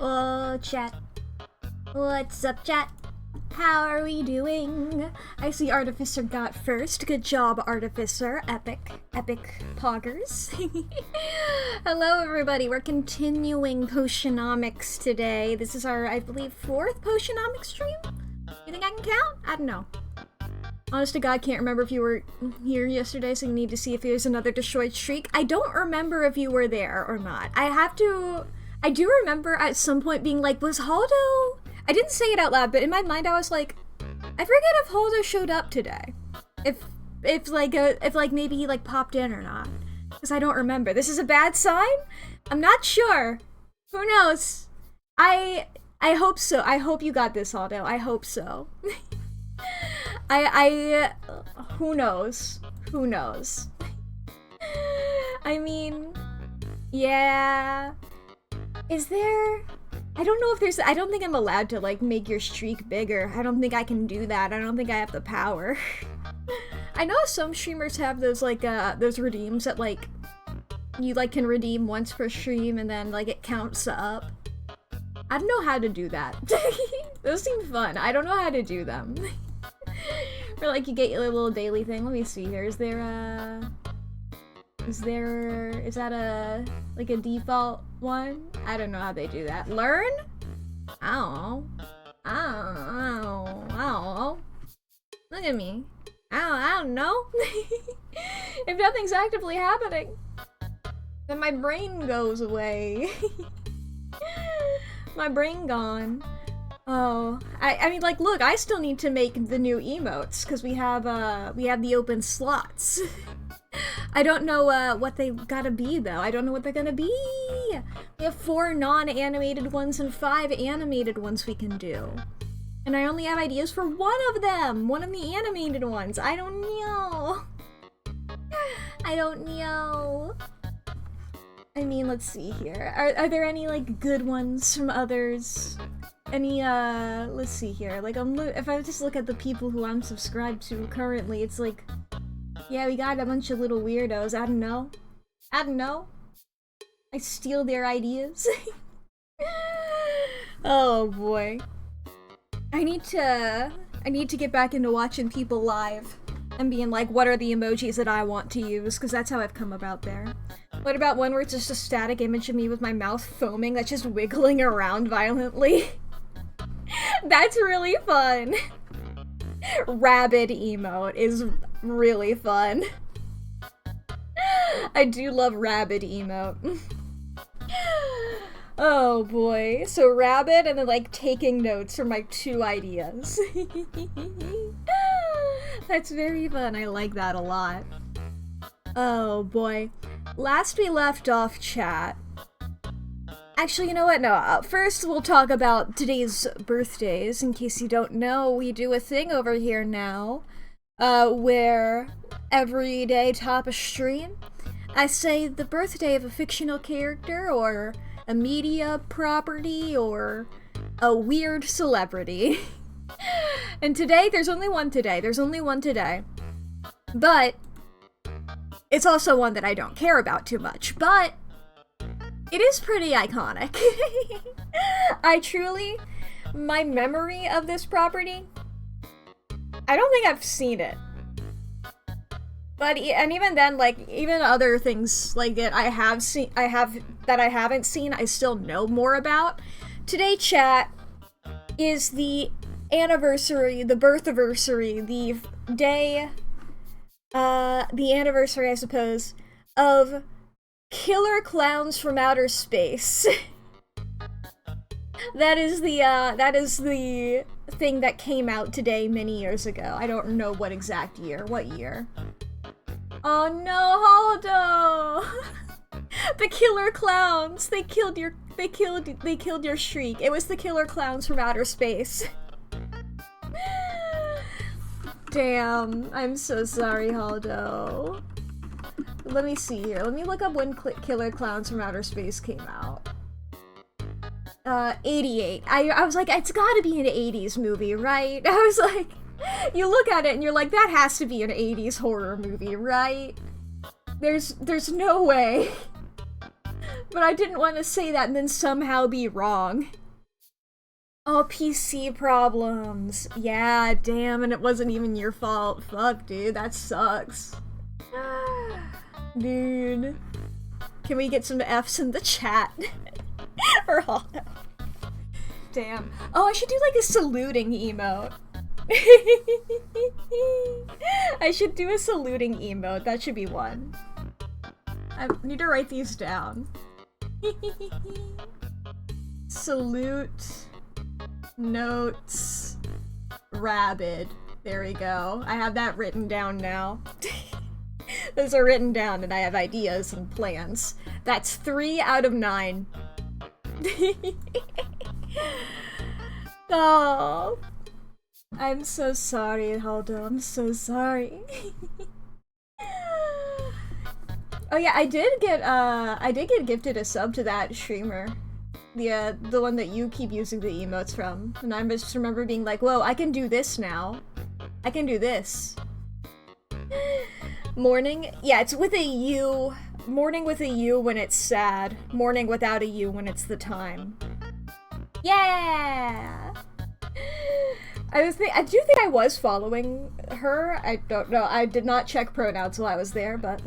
Oh, chat. What's up, chat? How are we doing? I see Artificer got first. Good job, Artificer. Epic. Epic poggers. Hello, everybody. We're continuing Potionomics today. This is our, I believe, 4th Potionomics stream? You think I can count? I don't know. Honest to God, can't remember if you were here yesterday, so you need to see if there's another destroyed streak. I don't remember if you were there or not. I do remember at some point being like, was Haldo? I didn't say it out loud, but in my mind I was like, I forget if Haldo showed up today. If maybe he like popped in or not. Because I don't remember. This is a bad sign? I'm not sure. Who knows? I hope so. I hope you got this, Haldo. I hope so. Who knows? Who knows? I mean, yeah. Is there... I don't know if there's... I don't think I'm allowed to, like, make your streak bigger. I don't think I can do that. I don't think I have the power. I know some streamers have those, like, those redeems that, like, you, like, can redeem once per stream and then, like, it counts up. I don't know how to do that. Those seem fun. I don't know how to do them. Or, like, you get your little daily thing. Let me see here. Is that a, like, a default one? I don't know how they do that. Learn? I don't know. Look at me. I don't know. If nothing's actively happening, then my brain goes away. My brain gone. Oh, I mean, like, look, I still need to make the new emotes, because we have the open slots. I don't know, what they gotta be, though. I don't know what they're gonna be! We have 4 non-animated ones and 5 animated ones we can do. And I only have ideas for one of them! One of the animated ones! I don't know! I don't know! I mean, let's see here. Are there any, like, good ones from others? Any, let's see here. Like, if I just look at the people who I'm subscribed to currently, it's like, yeah, we got a bunch of little weirdos. I don't know. I steal their ideas. Oh boy. I need to get back into watching people live and being like, what are the emojis that I want to use? Because that's how I've come about there. What about one where it's just a static image of me with my mouth foaming that's just wiggling around violently? That's really fun. Rabid emote is really fun. I do love rabid emote. Oh boy. So rabid and then like taking notes from my 2 ideas. That's very fun. I like that a lot. Oh boy. Last we left off, chat. Actually, you know what? No, first we'll talk about today's birthdays. In case you don't know, we do a thing over here now, where every day top a stream, I say the birthday of a fictional character, or a media property, or a weird celebrity. And today, there's only one today. But, it's also one that I don't care about too much, but it is pretty iconic. My memory of this property, I don't think I've seen it. But, and even then, like, even other things like that I haven't seen, I still know more about. Today, chat, is the anniversary, the birth-iversary, the day, the anniversary, I suppose, of Killer Clowns from Outer Space. That is the thing that came out today many years ago. I don't know what exact year. What year? Oh no, Haldo! The Killer Clowns! They killed your streak. It was the Killer Clowns from Outer Space. Damn, I'm so sorry, Haldo. Let me see here. Let me look up when Killer Clowns from Outer Space came out. 88. I was like, it's gotta be an 80s movie, right? I was like, you look at it and you're like, that has to be an 80s horror movie, right? There's no way. But I didn't want to say that and then somehow be wrong. Oh, PC problems. Yeah, damn, and it wasn't even your fault. Fuck, dude, that sucks. Dude. Can we get some Fs in the chat? Or hollow. Damn. Oh, I should do like a saluting emote. I should do a saluting emote. That should be one. I need to write these down. Salute. Notes. Rabid. There we go. I have that written down now. Those are written down and I have ideas and plans. That's 3 out of 9. Oh. I'm so sorry, Haldo. I'm so sorry. Oh yeah, I did get gifted a sub to that streamer. The one that you keep using the emotes from. And I just remember being like, whoa, I can do this now. I can do this. Morning? Yeah, it's with a U. Morning with a U when it's sad. Morning without a U when it's the time. Yeah! I do think I was following her. I don't know. I did not check pronouns while I was there, but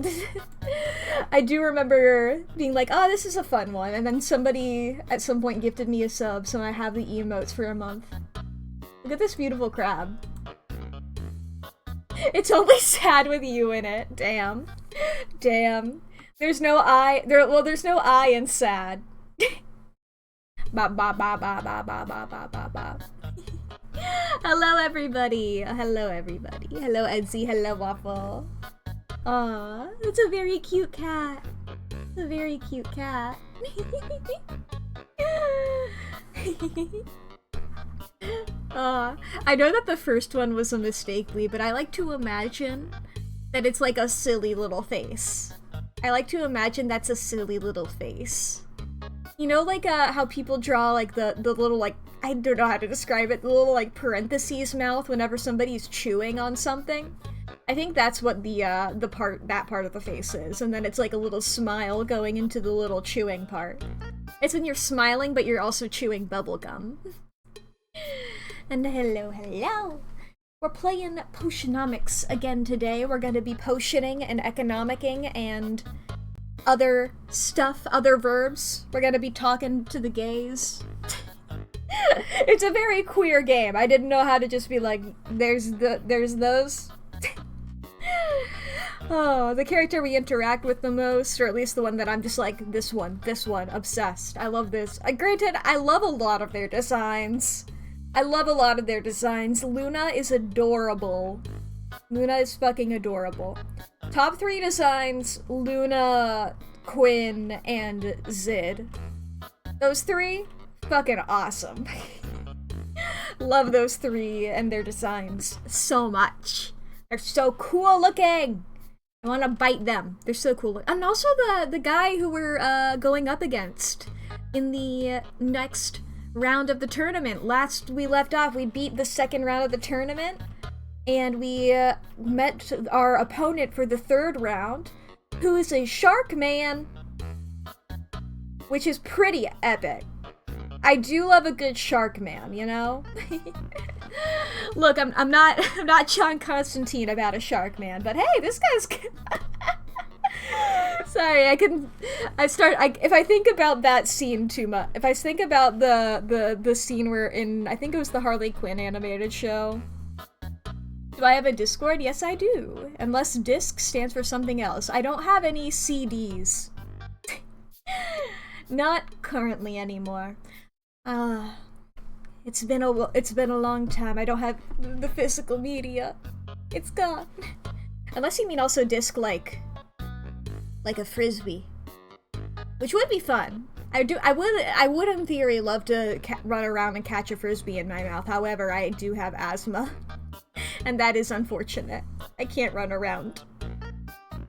I do remember being like, oh, this is a fun one. And then somebody at some point gifted me a sub, so I have the emotes for a month. Look at this beautiful crab. It's only sad with you in it. Damn. Damn. There's no I. There's no I in sad. Ba ba ba ba ba ba ba ba ba ba. Hello everybody! Hello everybody. Hello Edsy, hello Waffle. Aw, it's a very cute cat. It's a very cute cat. I know that the first one was a mistake, Lee, but I like to imagine that it's like a silly little face. I like to imagine that's a silly little face. You know, like how people draw like the little like, I don't know how to describe it, the little like parentheses mouth whenever somebody's chewing on something? I think that's what that part of the face is, and then it's like a little smile going into the little chewing part. It's when you're smiling but you're also chewing bubblegum. And hello, hello! We're playing Potionomics again today. We're gonna be potioning and economicing and other stuff, other verbs. We're gonna be talking to the gays. It's a very queer game. I didn't know how to just be like, there's those. Oh, the character we interact with the most, or at least the one that I'm just like, this one, obsessed. I love this. Granted, I love a lot of their designs. Luna is adorable. Luna is fucking adorable. Top 3 designs, Luna, Quinn, and Zid. Those 3, fucking awesome. Love those 3 and their designs so much. They're so cool looking! I want to bite them. They're so cool. And also the guy who we're going up against in the next round of the tournament. Last we left off, we beat the second round of the tournament, and we met our opponent for the third round, who is a shark man, which is pretty epic. I do love a good shark man, you know? Look, I'm not John Constantine about a shark man, but hey, this guy's Sorry, if I think about that scene too much, if I think about the scene where I think it was the Harley Quinn animated show. Do I have a Discord? Yes, I do. Unless disc stands for something else. I don't have any CDs. Not currently anymore. It's been a long time. I don't have the physical media. It's gone. Unless you mean also disc like a frisbee, which would be fun. I would in theory love to run around and catch a frisbee in my mouth. However, I do have asthma, and that is unfortunate. I can't run around.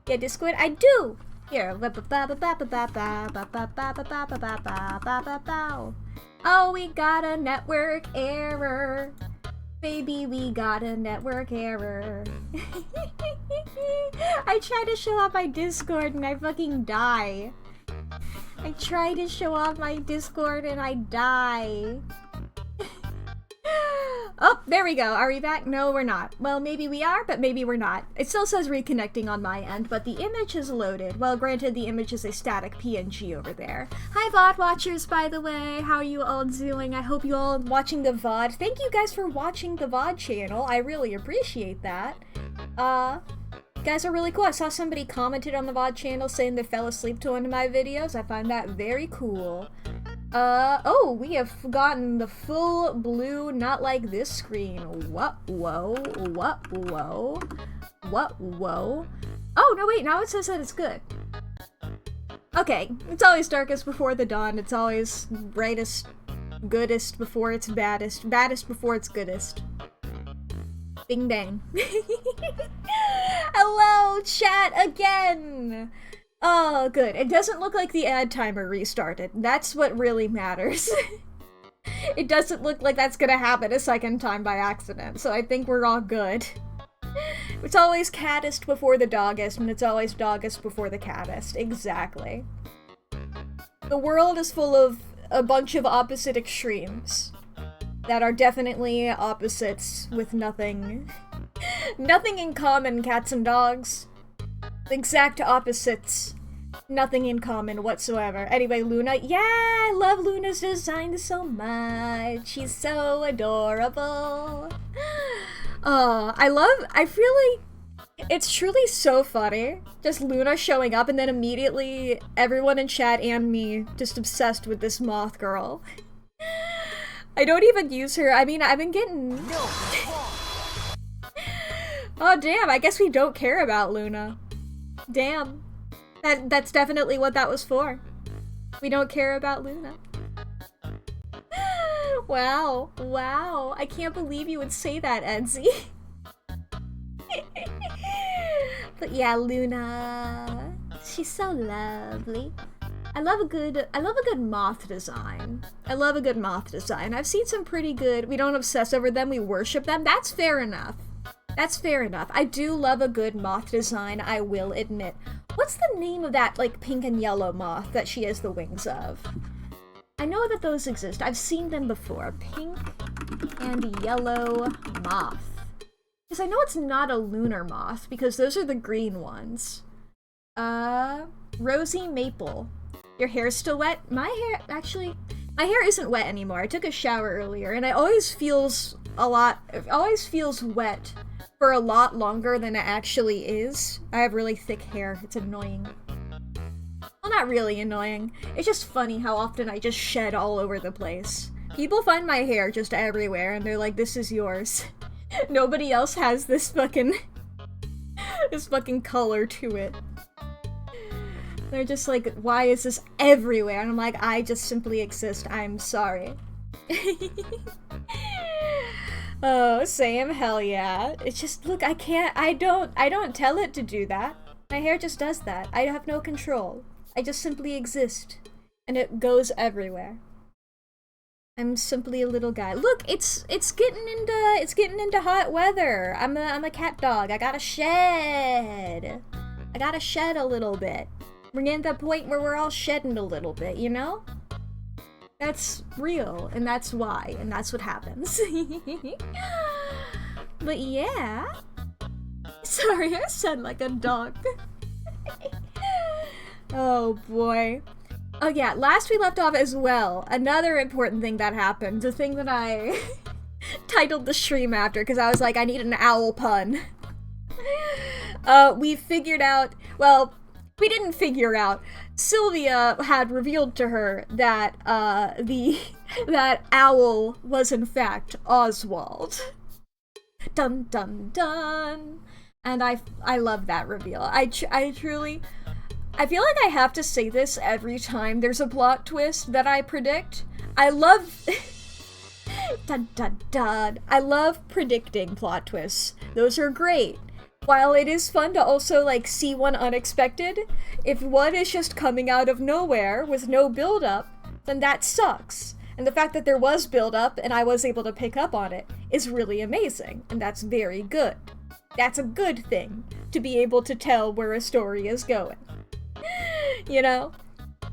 Yeah, Discord, I do. Here. Oh, we got a network error. Baby, we got a network error. I try to show up my Discord and I fucking die. I try to show off my Discord and I die. Oh, there we go. Are we back? No, we're not. Well, maybe we are, but maybe we're not. It still says reconnecting on my end, but the image is loaded. Well, granted, the image is a static PNG over there. Hi, VOD watchers, by the way. How are you all doing? I hope you all watching the VOD. Thank you guys for watching the VOD channel. I really appreciate that. You guys are really cool. I saw somebody commented on the VOD channel saying they fell asleep to one of my videos. I find that very cool. Oh, we have gotten the full blue, not like this screen. What, whoa, what, whoa, what, whoa. Oh, no, wait, now it says that it's good. Okay, it's always darkest before the dawn. It's always brightest, goodest before it's baddest, baddest before it's goodest. Bing bang. Hello, chat again! Oh, good. It doesn't look like the ad timer restarted. That's what really matters. It doesn't look like that's gonna happen a second time by accident, so I think we're all good. It's always cattest before the doggest, and it's always doggest before the cattest. Exactly. The world is full of a bunch of opposite extremes that are definitely opposites with nothing in common, cats and dogs. Exact opposites. Nothing in common whatsoever. Anyway, Luna. Yeah, I love Luna's design so much. She's so adorable. Oh, I feel like it's truly so funny. Just Luna showing up and then immediately everyone in chat and me just obsessed with this moth girl. I don't even use her. I mean, I've been getting... Oh, damn. I guess we don't care about Luna. Damn. That's definitely what that was for. We don't care about Luna. Wow. Wow. I can't believe you would say that, Edsy. But yeah, Luna. She's so lovely. I love a good moth design. I love a good moth design. I've seen some pretty good. We don't obsess over them, we worship them. That's fair enough. That's fair enough. I do love a good moth design, I will admit. What's the name of that, like, pink and yellow moth that she has the wings of? I know that those exist. I've seen them before. Pink and yellow moth. Because I know it's not a lunar moth, because those are the green ones. Rosy maple. Your hair's still wet? My hair isn't wet anymore. I took a shower earlier, and it always feels wet for a lot longer than it actually is. I have really thick hair. It's annoying. Well, not really annoying. It's just funny how often I just shed all over the place. People find my hair just everywhere, and they're like, this is yours. Nobody else has this fucking color to it. They're just like, why is this everywhere? And I'm like, I just simply exist. I'm sorry. Oh, Sam, hell yeah. It's just, look, I don't tell it to do that. My hair just does that. I have no control. I just simply exist. And it goes everywhere. I'm simply a little guy. Look, it's getting into hot weather. I'm a cat dog. I gotta shed. I gotta shed a little bit. We're getting to that point where we're all shedding a little bit, you know? That's real, and that's why, and that's what happens. But yeah. Sorry, I sound like a dog. Oh boy. Oh yeah, last we left off as well, another important thing that happened, the thing that I titled the stream after, because I was like, I need an owl pun. We figured out, well, we didn't figure out. Sylvia had revealed to her that that owl was in fact Oswald. Dun dun dun. And I love that reveal. I truly, I feel like I have to say this every time there's a plot twist that I predict. I love dun dun dun. I love predicting plot twists. Those are great. While it is fun to also, like, see one unexpected, if one is just coming out of nowhere with no build-up, then that sucks. And the fact that there was build-up and I was able to pick up on it is really amazing, and that's very good. That's a good thing, to be able to tell where a story is going. You know?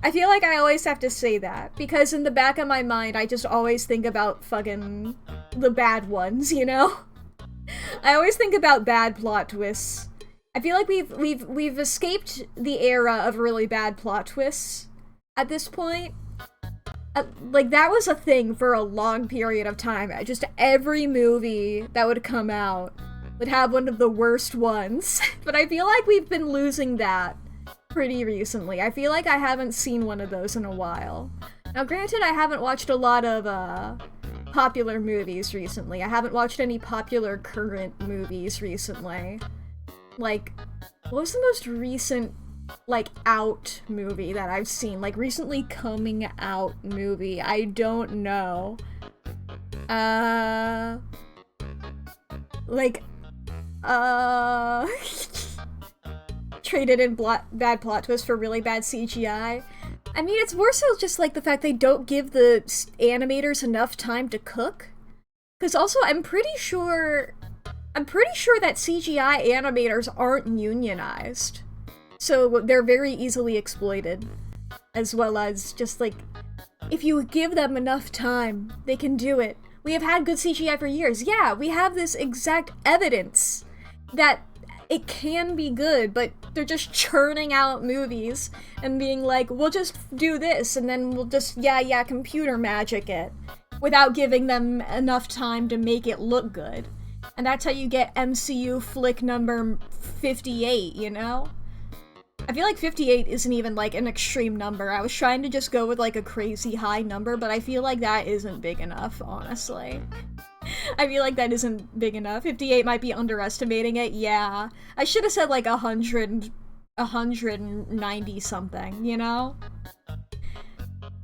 I feel like I always have to say that, because in the back of my mind, I just always think about fucking the bad ones, you know? I always think about bad plot twists. I feel like we've escaped the era of really bad plot twists at this point. Like, that was a thing for a long period of time. Just every movie that would come out would have one of the worst ones. But I feel like we've been losing that pretty recently. I feel like I haven't seen one of those in a while. Now, granted, I haven't watched a lot of, popular movies recently. I haven't watched any popular current movies recently. Like, what was the most recent, like, out movie that I've seen? Like, recently coming out movie? I don't know. Traded in bad plot twist for really bad CGI. I mean, it's more so just like the fact they don't give the animators enough time to cook. Because also, I'm pretty sure that CGI animators aren't unionized. So they're very easily exploited. As well as just like, if you give them enough time, they can do it. We have had good CGI for years. Yeah, we have this exact evidence that it can be good, but they're just churning out movies and being like, we'll just do this, and then we'll just, computer magic it, without giving them enough time to make it look good. And that's how you get MCU flick number 58, you know? I feel like 58 isn't even, like, an extreme number. I was trying to just go with, like, a crazy high number, but I feel like that isn't big enough, honestly. I feel like that isn't big enough. 58 might be underestimating it, yeah. I should have said, like, 190 something, you know?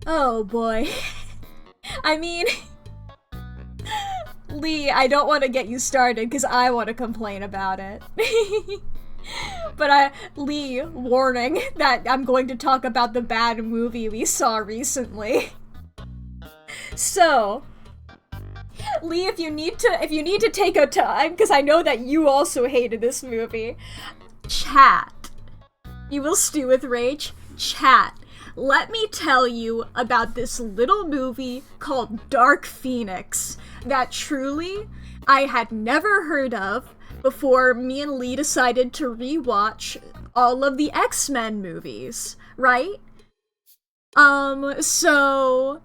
Oh, boy. I mean... Lee, I don't want to get you started, because I want to complain about it. But Lee, warning that I'm going to talk about the bad movie we saw recently. So, Lee, if you need to take a time, because I know that you also hated this movie, chat. You will stew with rage. Chat. Let me tell you about this little movie called Dark Phoenix that truly I had never heard of before me and Lee decided to rewatch all of the X-Men movies, right? So,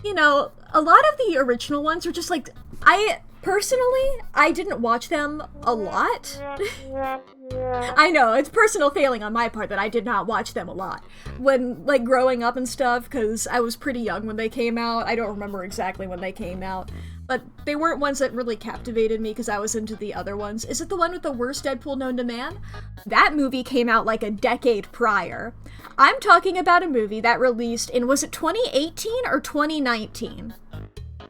you know, a lot of the original ones were just like, I didn't watch them a lot. I know, it's personal failing on my part that I did not watch them a lot. When, like, growing up and stuff, because I was pretty young when they came out. I don't remember exactly when they came out. But they weren't ones that really captivated me because I was into the other ones. Is it the one with the worst Deadpool known to man? That movie came out like a decade prior. I'm talking about a movie that released in, was it 2018 or 2019?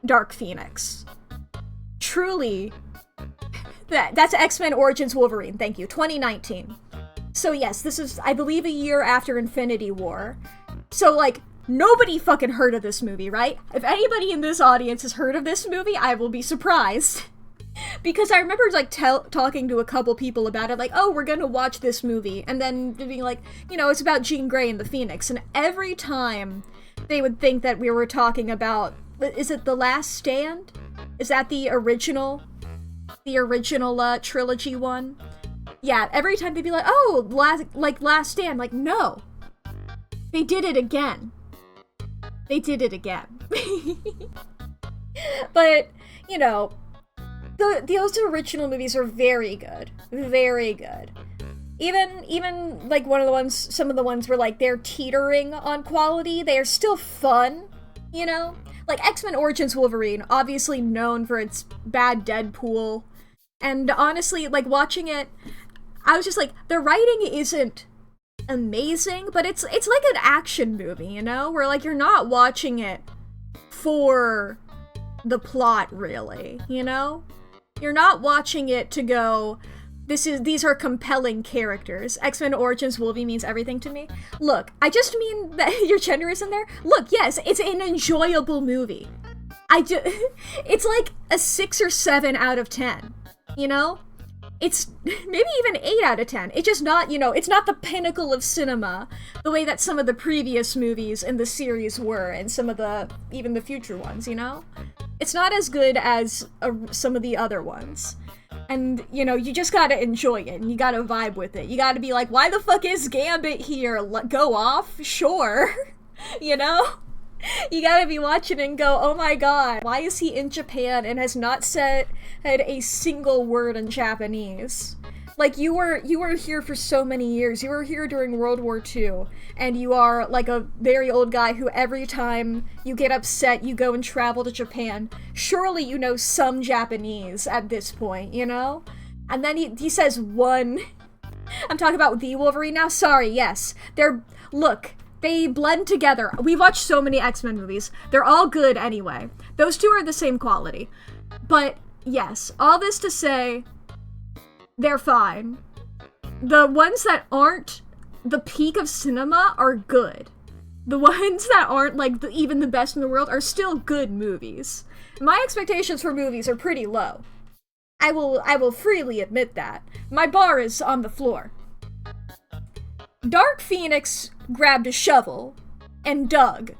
Dark Phoenix. Truly, that's X-Men Origins Wolverine, thank you, 2019. So yes, this is, I believe, a year after Infinity War. So, like, nobody fucking heard of this movie, right? If anybody in this audience has heard of this movie, I will be surprised. Because I remember, like, talking to a couple people about it, like, oh, we're gonna watch this movie, and then being like, you know, it's about Jean Grey and the Phoenix, and every time they would think that we were talking about, is it The Last Stand? Is that the original trilogy one? Yeah, every time they'd be like, oh, Last Stand, like, no. They did it again. But, you know, those original movies are very good. Very good. Even, like, some of the ones where, like, they're teetering on quality, they are still fun, you know? Like, X-Men Origins Wolverine, obviously known for its bad Deadpool. And honestly, like, watching it, I was just like, the writing isn't amazing, but it's like an action movie, you know? Where, like, you're not watching it for the plot, really, you know? You're not watching it to go, these are compelling characters. X-Men Origins Wolverine means everything to me. Look, I just mean that your gender is in there. Look, yes, it's an enjoyable movie. It's like a 6 or 7 out of 10, you know? it's maybe even 8 out of 10. It's just not, it's not the pinnacle of cinema the way that some of the previous movies in the series were, and some of even the future ones, It's not as good as some of the other ones. And, you just gotta enjoy it, and you gotta vibe with it. You gotta be like, why the fuck is Gambit here? Go off? Sure. You gotta be watching and go, oh my god, why is he in Japan and has not said a single word in Japanese? Like, you were here for so many years. You were here during World War II, and you are, like, a very old guy who every time you get upset, you go and travel to Japan. Surely you know some Japanese at this point, And then he says one... I'm talking about the Wolverine now? Sorry, yes. They blend together. We've watched so many X-Men movies. They're all good anyway. Those two are the same quality. But, yes, all this to say... They're fine. The ones that aren't the peak of cinema are good. The ones that aren't, like, even the best in the world are still good movies. My expectations for movies are pretty low. I will freely admit that. My bar is on the floor. Dark Phoenix grabbed a shovel and dug.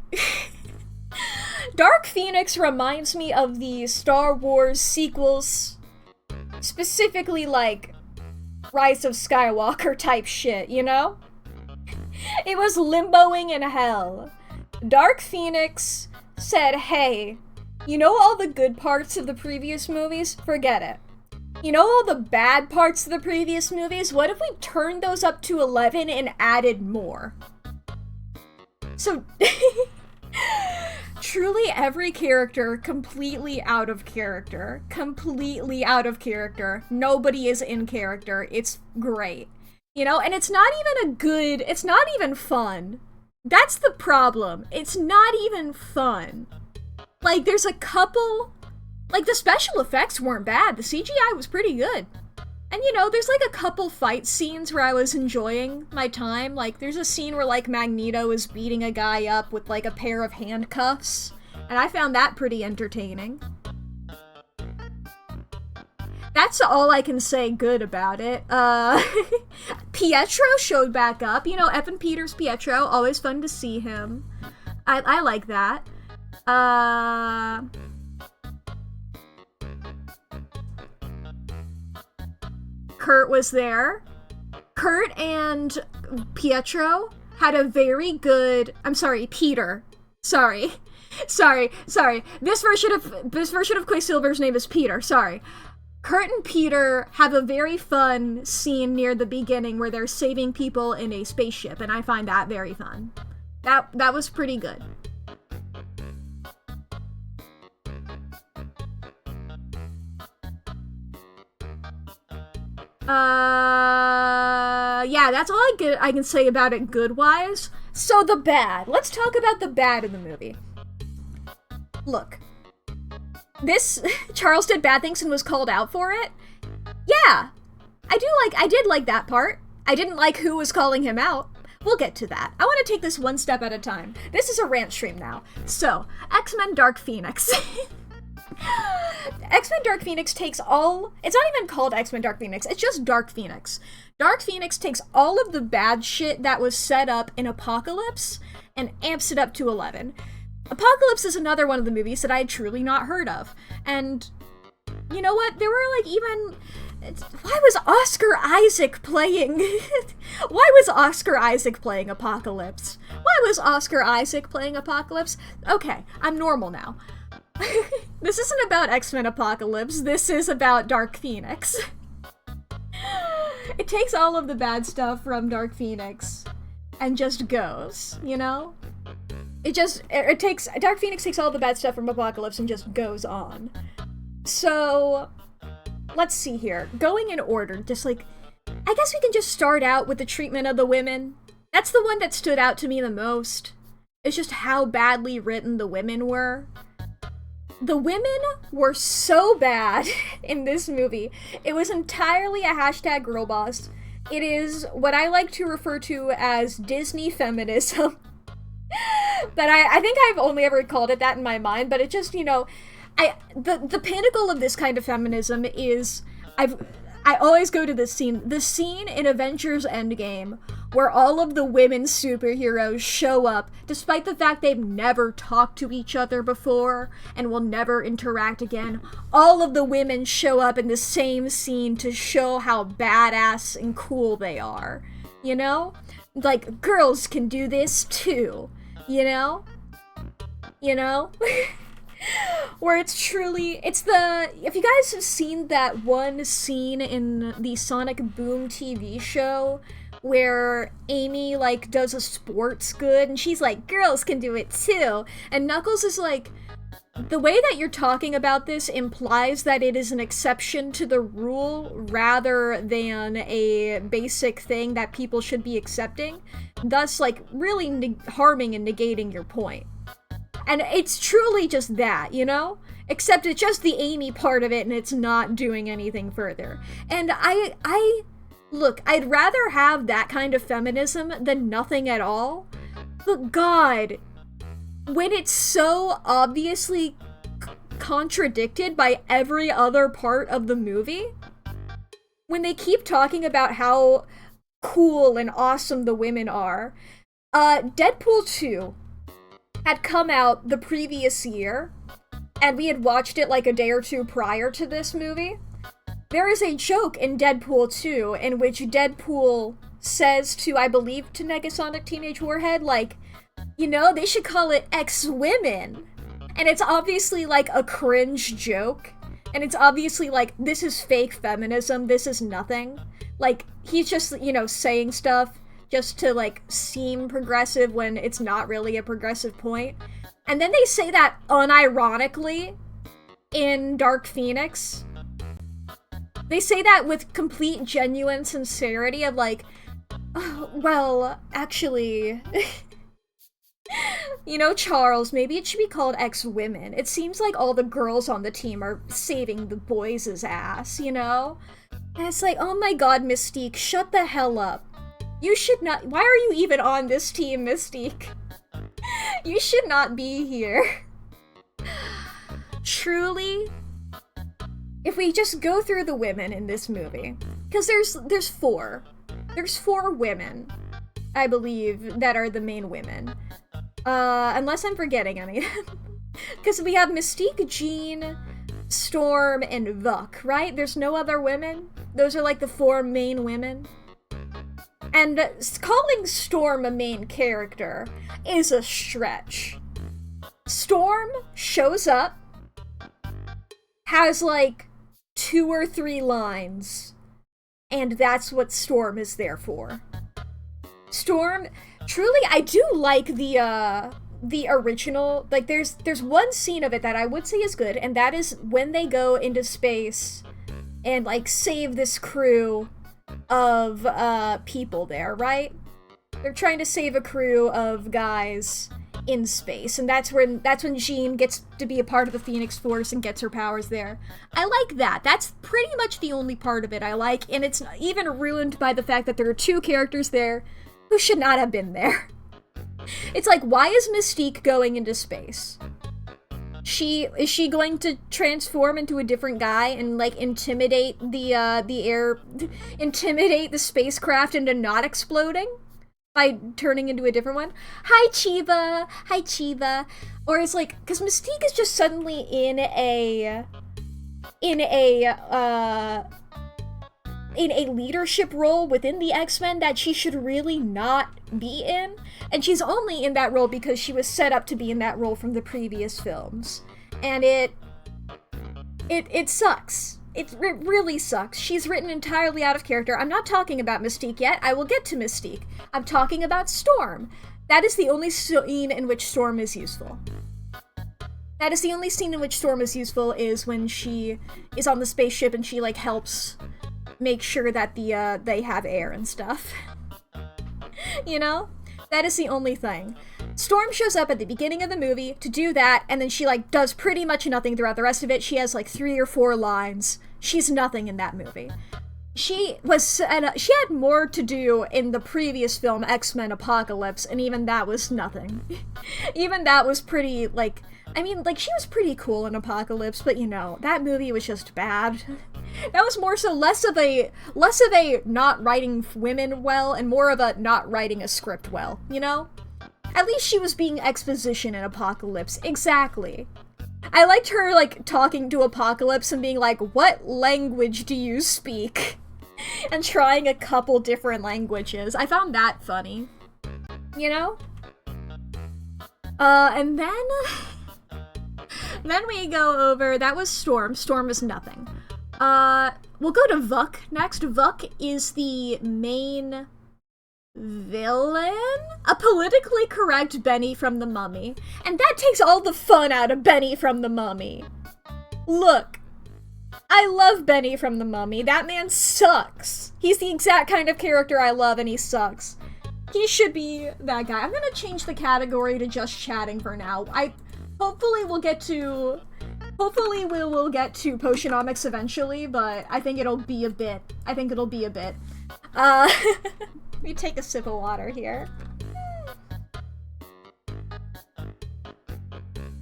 Dark Phoenix reminds me of the Star Wars sequels, specifically, like, Rise of Skywalker type shit, It was limboing in hell. Dark Phoenix said, hey, all the good parts of the previous movies? Forget it. All the bad parts of the previous movies? What if we turned those up to 11 and added more? So... Truly every character completely out of character. Completely out of character. Nobody is in character. It's great. And it's not even fun. That's the problem. It's not even fun. Like, there's a couple... Like, the special effects weren't bad. The CGI was pretty good. And, there's, like, a couple fight scenes where I was enjoying my time. Like, there's a scene where, like, Magneto is beating a guy up with, like, a pair of handcuffs. And I found that pretty entertaining. That's all I can say good about it. Pietro showed back up. Evan Peters Pietro. Always fun to see him. I like that. Kurt was there. Kurt and Pietro had a very good... I'm sorry, Peter. Sorry. This version of Quicksilver's name is Peter. Sorry. Kurt and Peter have a very fun scene near the beginning where they're saving people in a spaceship, and I find that very fun. That was pretty good. Yeah, that's all I can say about it good-wise. So the bad. Let's talk about the bad in the movie. Look. This, Charles did bad things and was called out for it? Yeah. I did like that part. I didn't like who was calling him out. We'll get to that. I want to take this one step at a time. This is a rant stream now. So, X-Men Dark Phoenix. X-Men Dark Phoenix takes all... It's not even called X-Men Dark Phoenix, it's just Dark Phoenix. Dark Phoenix takes all of the bad shit that was set up in Apocalypse and amps it up to 11. Apocalypse is another one of the movies that I had truly not heard of. And, you know what? There were, like, even... Why was Oscar Isaac playing... Why was Oscar Isaac playing Apocalypse? Okay, I'm normal now. This isn't about X-Men Apocalypse, this is about Dark Phoenix. It takes all of the bad stuff from Dark Phoenix and just goes, Dark Phoenix takes all the bad stuff from Apocalypse and just goes on. So, let's see here. Going in order, just like, I guess we can just start out with the treatment of the women. That's the one that stood out to me the most. It's just how badly written the women were. The women were so bad in this movie. It was entirely a hashtag girl boss. It is what I like to refer to as Disney feminism. But I think I've only ever called it that in my mind, but it just, the pinnacle of this kind of feminism is, I always go to this scene. The scene in Avengers Endgame where all of the women superheroes show up, despite the fact they've never talked to each other before and will never interact again. All of the women show up in the same scene to show how badass and cool they are. You know? Like, girls can do this too. You know? You know? Where it's truly, if you guys have seen that one scene in the Sonic Boom TV show where Amy, like, does a sports good and she's like, girls can do it too, and Knuckles is like, the way that you're talking about this implies that it is an exception to the rule rather than a basic thing that people should be accepting, thus, like, really harming and negating your point. And it's truly just that, you know? Except it's just the Amy part of it and it's not doing anything further. And look, I'd rather have that kind of feminism than nothing at all. But God, when it's so obviously contradicted by every other part of the movie, when they keep talking about how cool and awesome the women are, Deadpool 2 had come out the previous year, and we had watched it like a day or two prior to this movie. There is a joke in Deadpool 2 in which Deadpool says to, I believe, to Negasonic Teenage Warhead, like, you know, they should call it X-Women. And it's obviously like a cringe joke, and it's obviously like, this is fake feminism, this is nothing. Like, he's just, you know, saying stuff just to, like, seem progressive when it's not really a progressive point. And then they say that unironically in Dark Phoenix. They say that with complete genuine sincerity of like, oh, well, actually, you know, Charles, maybe it should be called X-Women. It seems like all the girls on the team are saving the boys' ass, you know? And it's like, oh my god, Mystique, shut the hell up. You should not- why are you even on this team, Mystique? You should not be here. Truly, if we just go through the women in this movie, because there's four women, I believe, that are the main women. Unless I'm forgetting any. Because we have Mystique, Jean, Storm, and Vuk, right? There's no other women? Those are like the four main women. And calling Storm a main character is a stretch. Storm shows up, has like 2 or 3 lines, and that's what Storm is there for. Storm, truly, I do like the original, like there's one scene of it that I would say is good, and that is when they go into space and like save this crew of people there, right? They're trying to save a crew of guys in space, and that's when Jean gets to be a part of the Phoenix Force and gets her powers there. I like that. That's pretty much the only part of it I like, and it's even ruined by the fact that there are 2 characters there who should not have been there. It's like, why is Mystique going into space? Is she going to transform into a different guy and like intimidate intimidate the spacecraft into not exploding by turning into a different one? Hi Chiba. Or it's like, because Mystique is just suddenly in a leadership role within the X-Men that she should really not be in, and she's only in that role because she was set up to be in that role from the previous films, and it sucks. It really sucks. She's written entirely out of character. I'm not talking about Mystique yet. I will get to Mystique. I'm talking about Storm. That is the only scene in which Storm is useful. That is the only scene in which Storm is useful, is when she is on the spaceship and she like helps make sure that they have air and stuff. You know? That is the only thing. Storm shows up at the beginning of the movie to do that, and then she like does pretty much nothing throughout the rest of it. She has like 3 or 4 lines. She's nothing in that movie. She had more to do in the previous film, X-Men Apocalypse, and even that was nothing. Even that was pretty, like, I mean, like, she was pretty cool in Apocalypse, but you know, that movie was just bad. That was more so less of a not writing women well and more of a not writing a script well, you know? At least she was being exposition in Apocalypse. Exactly. I liked her, like, talking to Apocalypse and being like, what language do you speak? And trying a couple different languages. I found that funny. You know? And then... then we go over... That was Storm. Storm was nothing. We'll go to Vuk next. Vuk is the main villain? A politically correct Benny from The Mummy. And that takes all the fun out of Benny from The Mummy. Look. I love Benny from The Mummy. That man sucks. He's the exact kind of character I love, and he sucks. He should be that guy. I'm gonna change the category to just chatting for now. Hopefully we will get to Potionomics eventually, but I think it'll be a bit. Let me take a sip of water here.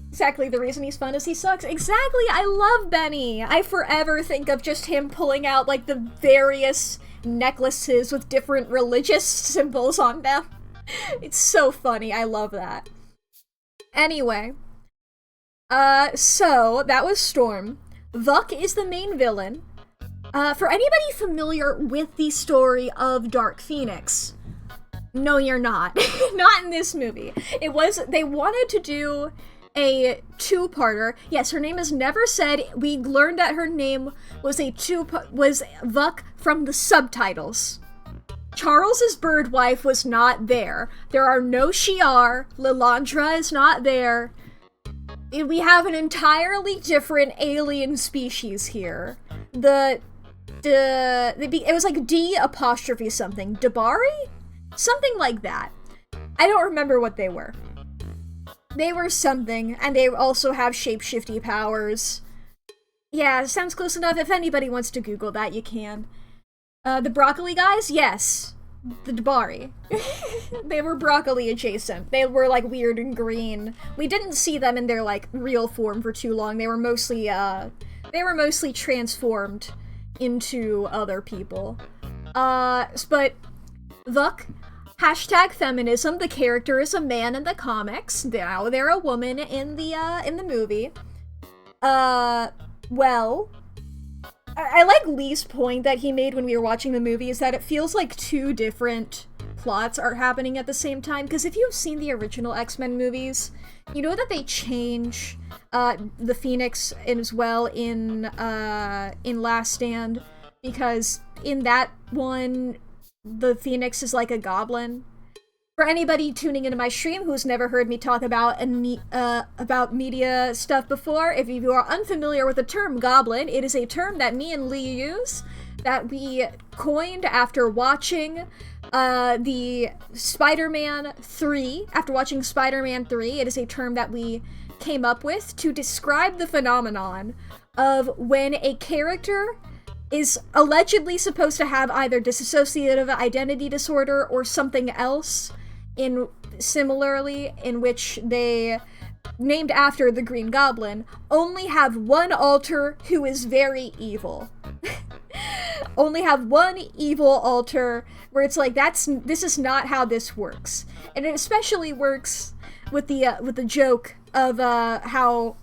Exactly, the reason he's fun is he sucks. Exactly, I love Benny! I forever think of just him pulling out, like, the various necklaces with different religious symbols on them. It's so funny, I love that. Anyway. So, that was Storm. Vuk is the main villain. For anybody familiar with the story of Dark Phoenix, no you're not. Not in this movie. They wanted to do a two-parter. Yes, her name is never said. We learned that her name was was Vuk from the subtitles. Charles's bird wife was not there. There are no Shi'ar. Lilandra is not there. We have an entirely different alien species here. It was like D apostrophe something. Dabari? Something like that. I don't remember what they were. They were something, and they also have shapeshifty powers. Yeah, sounds close enough. If anybody wants to Google that, you can. The broccoli guys? Yes. The Dabari. They were broccoli adjacent. They were, like, weird and green. We didn't see them in their, like, real form for too long. They were mostly transformed into other people. But Vuk, hashtag feminism, the character is a man in the comics. Now they're a woman in the movie. Well, I like Lee's point that he made when we were watching the movie is that it feels like two different plots are happening at the same time, because if you've seen the original X-Men movies, you know that they change the Phoenix as well in Last Stand, because in that one, the Phoenix is like a goblin. For anybody tuning into my stream who's never heard me talk about media stuff before, if you are unfamiliar with the term goblin, it is a term that me and Lee use, that we coined after watching the Spider-Man 3. After watching Spider-Man 3, it is a term that we came up with to describe the phenomenon of when a character is allegedly supposed to have either dissociative identity disorder or something else, in which they, named after the Green Goblin, only have one alter who is very evil. Only have one evil alter where it's like, this is not how this works. And it especially works with the joke of how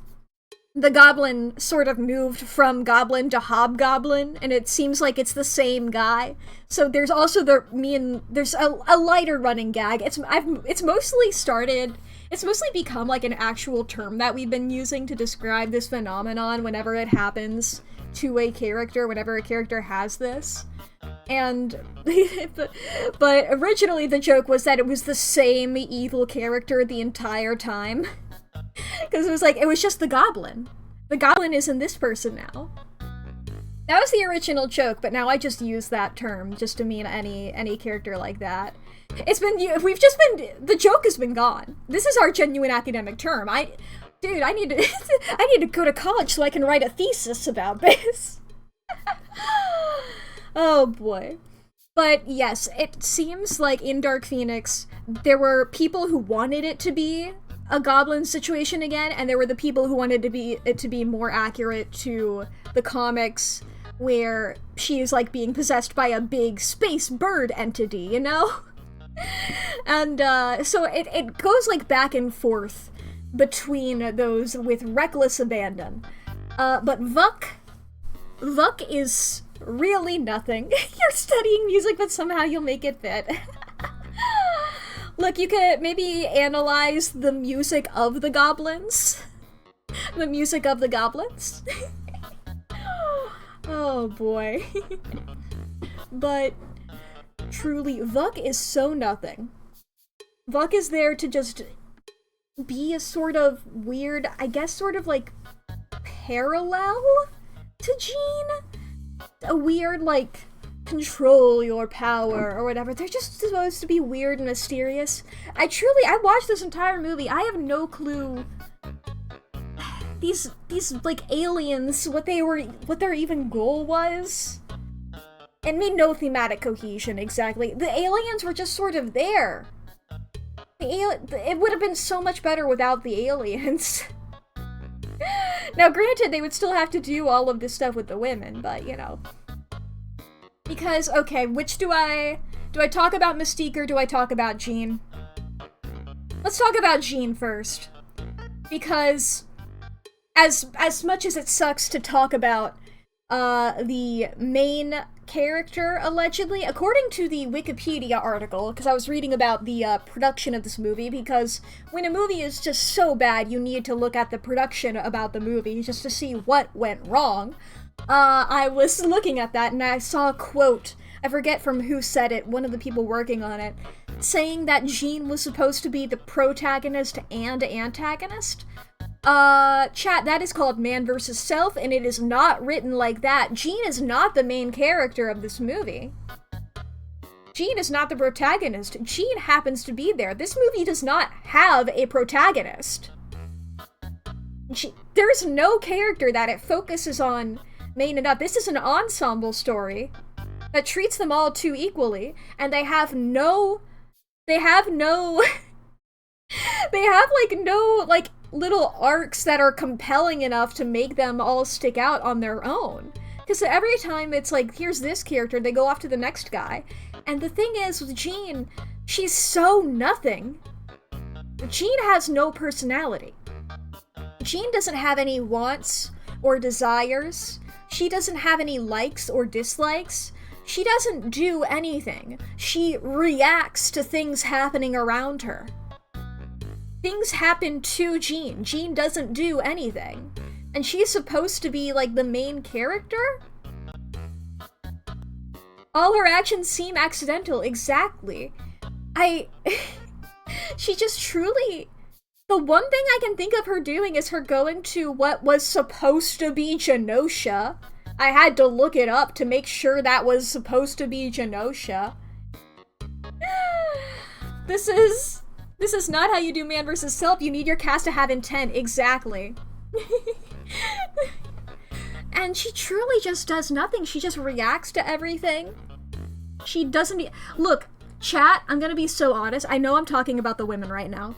the goblin sort of moved from goblin to hobgoblin, and it seems like it's the same guy. So there's also there's a lighter running gag. It's mostly become like an actual term that we've been using to describe this phenomenon whenever it happens to a character, whenever a character has this. And but originally the joke was that it was the same evil character the entire time. Because it was just the goblin. The goblin is in this person now. That was the original joke, but now I just use that term just to mean any character like that. The joke has been gone. This is our genuine academic term. I need to go to college so I can write a thesis about this. Oh boy. But yes, it seems like in Dark Phoenix, there were people who wanted it to be a goblin situation again, and there were the people who wanted it to be more accurate to the comics where she is, like, being possessed by a big space bird entity, you know? And, so it goes, like, back and forth between those with reckless abandon. But Vuk is really nothing. You're studying music, but somehow you'll make it fit. Look, you could maybe analyze the music of the goblins. The music of the goblins. Oh boy. But truly, Vuk is so nothing. Vuk is there to just be a sort of weird, I guess sort of like parallel to Jean? A weird, like, control your power or whatever. They're just supposed to be weird and mysterious. I watched this entire movie. I have no clue. These like aliens, what their even goal was. It made no thematic cohesion exactly. The aliens were just sort of there. It would have been so much better without the aliens. Now, granted, they would still have to do all of this stuff with the women, but, you know. Because, okay, which do I talk about Mystique or do I talk about Jean? Let's talk about Jean first. Because, as much as it sucks to talk about, the main character, allegedly, according to the Wikipedia article, because I was reading about the production of this movie, because when a movie is just so bad, you need to look at the production about the movie just to see what went wrong. I was looking at that and I saw a quote, I forget from who said it, one of the people working on it, saying that Jean was supposed to be the protagonist and antagonist. Chat, that is called Man vs. Self, and it is not written like that. Jean is not the main character of this movie. Jean is not the protagonist. Jean happens to be there. This movie does not have a protagonist. There's no character that it focuses on main and up. This is an ensemble story that treats them all too equally, and they have no little arcs that are compelling enough to make them all stick out on their own. Because every time it's like, here's this character, they go off to the next guy. And the thing is, with Jean, she's so nothing. Jean has no personality. Jean doesn't have any wants or desires. She doesn't have any likes or dislikes. She doesn't do anything. She reacts to things happening around her. Things happen to Jean. Jean doesn't do anything. And she's supposed to be, like, the main character? All her actions seem accidental, exactly. She just truly... The one thing I can think of her doing is her going to what was supposed to be Genosha. I had to look it up to make sure that was supposed to be Genosha. This is not how you do Man vs. Self. You need your cast to have intent. Exactly. And she truly just does nothing. She just reacts to everything. She doesn't... Look, chat, I'm gonna be so honest. I know I'm talking about the women right now.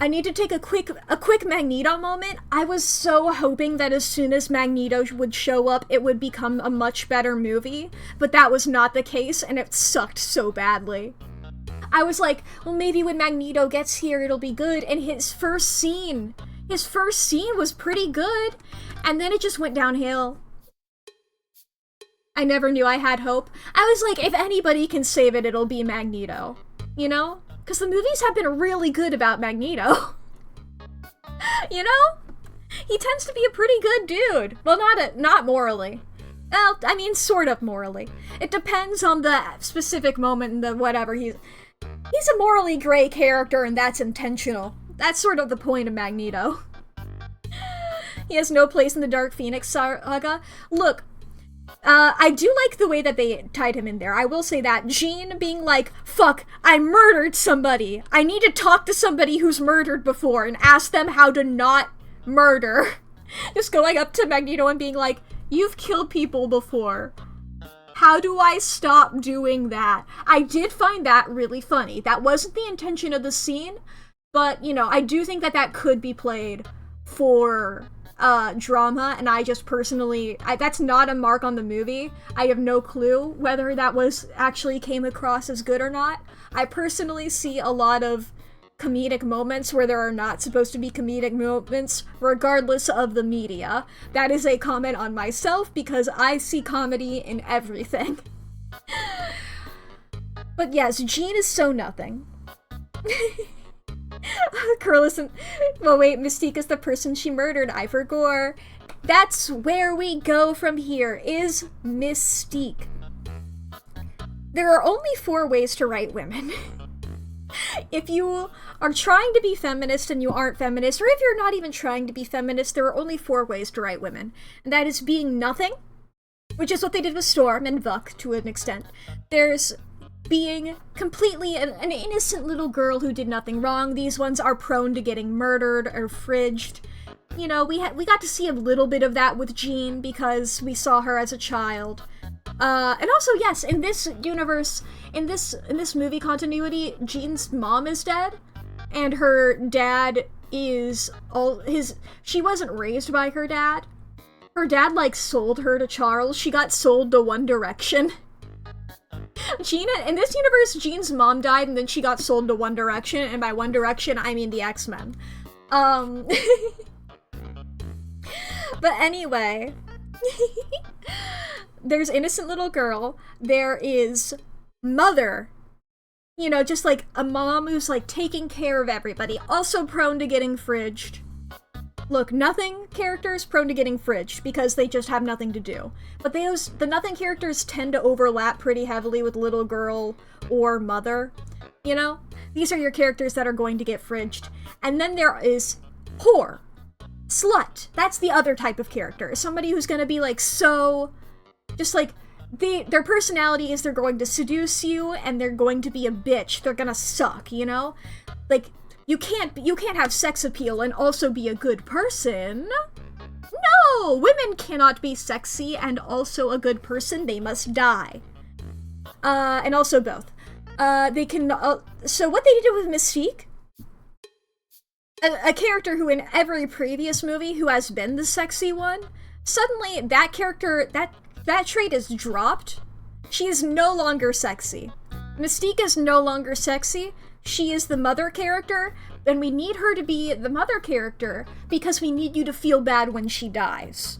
I need to take a quick Magneto moment. I was so hoping that as soon as Magneto would show up, it would become a much better movie. But that was not the case, and it sucked so badly. I was like, well, maybe when Magneto gets here, it'll be good. And his first scene was pretty good. And then it just went downhill. I never knew I had hope. I was like, if anybody can save it, it'll be Magneto. You know? Because the movies have been really good about Magneto. You know? He tends to be a pretty good dude. Well, not morally. Well, I mean, sort of morally. It depends on the specific moment and the whatever. He's a morally gray character, and that's intentional. That's sort of the point of Magneto. He has no place in the Dark Phoenix saga. Look, I do like the way that they tied him in there. I will say that. Jean being like, fuck, I murdered somebody. I need to talk to somebody who's murdered before and ask them how to not murder. Just going up to Magneto and being like, you've killed people before. How do I stop doing that? I did find that really funny. That wasn't the intention of the scene, but, you know, I do think that that could be played for drama, and I just personally, that's not a mark on the movie. I have no clue whether that was actually came across as good or not. I personally see a lot of comedic moments where there are not supposed to be comedic moments, regardless of the media. That is a comment on myself, because I see comedy in everything. But yes, Jean is so nothing. Curl isn't. Well, wait, Mystique is the person she murdered. I forgot. That's where we go from here, is Mystique. There are only 4 ways to write women. If you are trying to be feminist and you aren't feminist, or if you're not even trying to be feminist, there are only 4 ways to write women. And that is being nothing, which is what they did with Storm and Vuk to an extent. There's being completely an innocent little girl who did nothing wrong. These ones are prone to getting murdered or fridged. You know, we got to see a little bit of that with Jean because we saw her as a child. And also, yes, in this universe, in this movie continuity, Jean's mom is dead, and her dad is she wasn't raised by her dad. Her dad, like, sold her to Charles. She got sold to One Direction. In this universe, Jean's mom died, and then she got sold to One Direction, and by One Direction, I mean the X-Men. But anyway, there's innocent little girl, there is mother, you know, just like a mom who's like taking care of everybody, also prone to getting fridged. Look, nothing characters prone to getting fridged because they just have nothing to do. But the nothing characters tend to overlap pretty heavily with little girl or mother, you know? These are your characters that are going to get fridged. And then there is whore. Slut. That's the other type of character. Somebody who's gonna be like so, just like, their personality is they're going to seduce you and they're going to be a bitch. They're gonna suck, you know? Like, you can't have sex appeal and also be a good person. No! Women cannot be sexy and also a good person. They must die. And also both. They can, so what they did with Mystique, a character who in every previous movie who has been the sexy one, suddenly that character, that trait is dropped. She is no longer sexy. Mystique is no longer sexy. She is the mother character, and we need her to be the mother character because we need you to feel bad when she dies.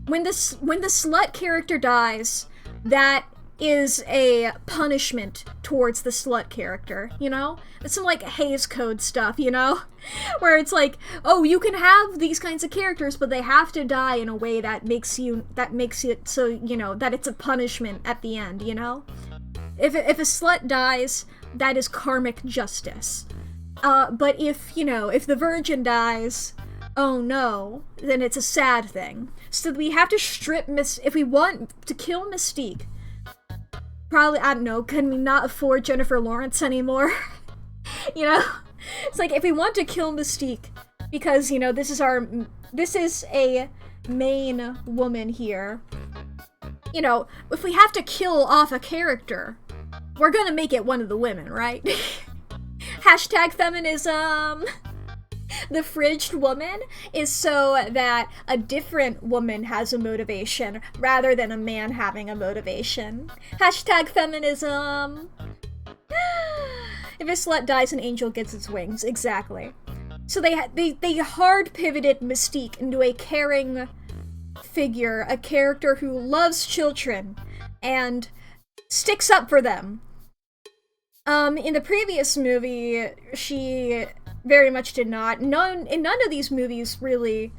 When the slut character dies, that is a punishment towards the slut character, you know? It's some, like, Hays Code stuff, you know? Where it's like, oh, you can have these kinds of characters, but they have to die in a way that makes it so, you know, that it's a punishment at the end, you know? If a slut dies, that is karmic justice. But if the virgin dies, oh no, then it's a sad thing. So we have to strip if we want to kill Mystique, probably, I don't know, can we not afford Jennifer Lawrence anymore? You know? It's like, if we want to kill Mystique, because, you know, this is a main woman here, you know, if we have to kill off a character, we're gonna make it one of the women, right? Hashtag feminism! The fridged woman is so that a different woman has a motivation rather than a man having a motivation. Hashtag feminism! If a slut dies, an angel gets its wings. Exactly. So they hard pivoted Mystique into a caring figure, a character who loves children and sticks up for them. In the previous movie, she very much did not. In none of these movies, really,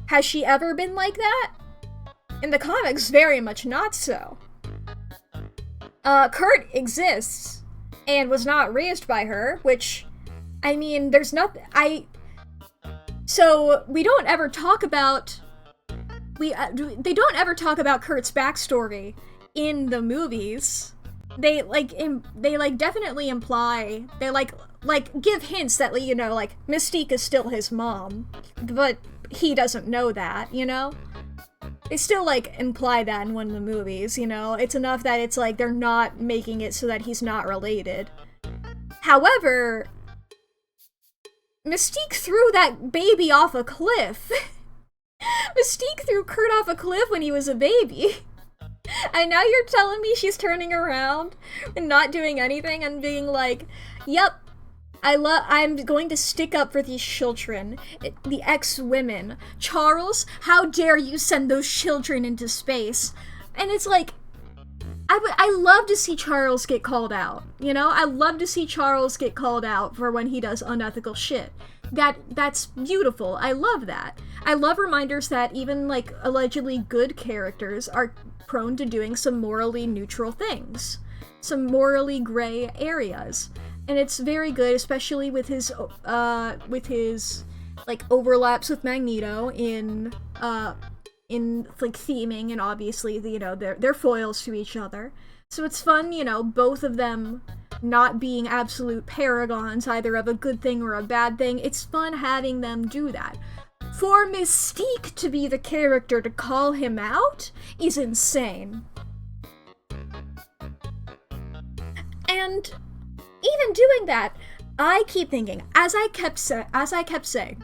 has she ever been like that. In the comics, very much not so. Kurt exists, and was not raised by her, which, I mean, there's nothing, so, we don't ever talk about, they don't ever talk about Kurt's backstory in the movies. They definitely imply, they give hints that, you know, like, Mystique is still his mom, but he doesn't know that, you know? They still, like, imply that in one of the movies, you know? It's enough that it's like, they're not making it so that he's not related. However, Mystique threw that baby off a cliff. Mystique threw Kurt off a cliff when he was a baby. And now you're telling me she's turning around and not doing anything and being like, yep, I'm going to stick up for these children, the ex-women. Charles, how dare you send those children into space? And it's like, I love to see Charles get called out, you know? I love to see Charles get called out for when he does unethical shit. That's beautiful. I love that. I love reminders that even, like, allegedly good characters are prone to doing some morally neutral things. Some morally gray areas. And it's very good, especially with his like, overlaps with Magneto in like theming, and obviously, you know, they're foils to each other. So it's fun, you know, both of them not being absolute paragons either of a good thing or a bad thing. It's fun having them do that. For Mystique to be the character to call him out is insane. And even doing that, I keep thinking, as I kept saying,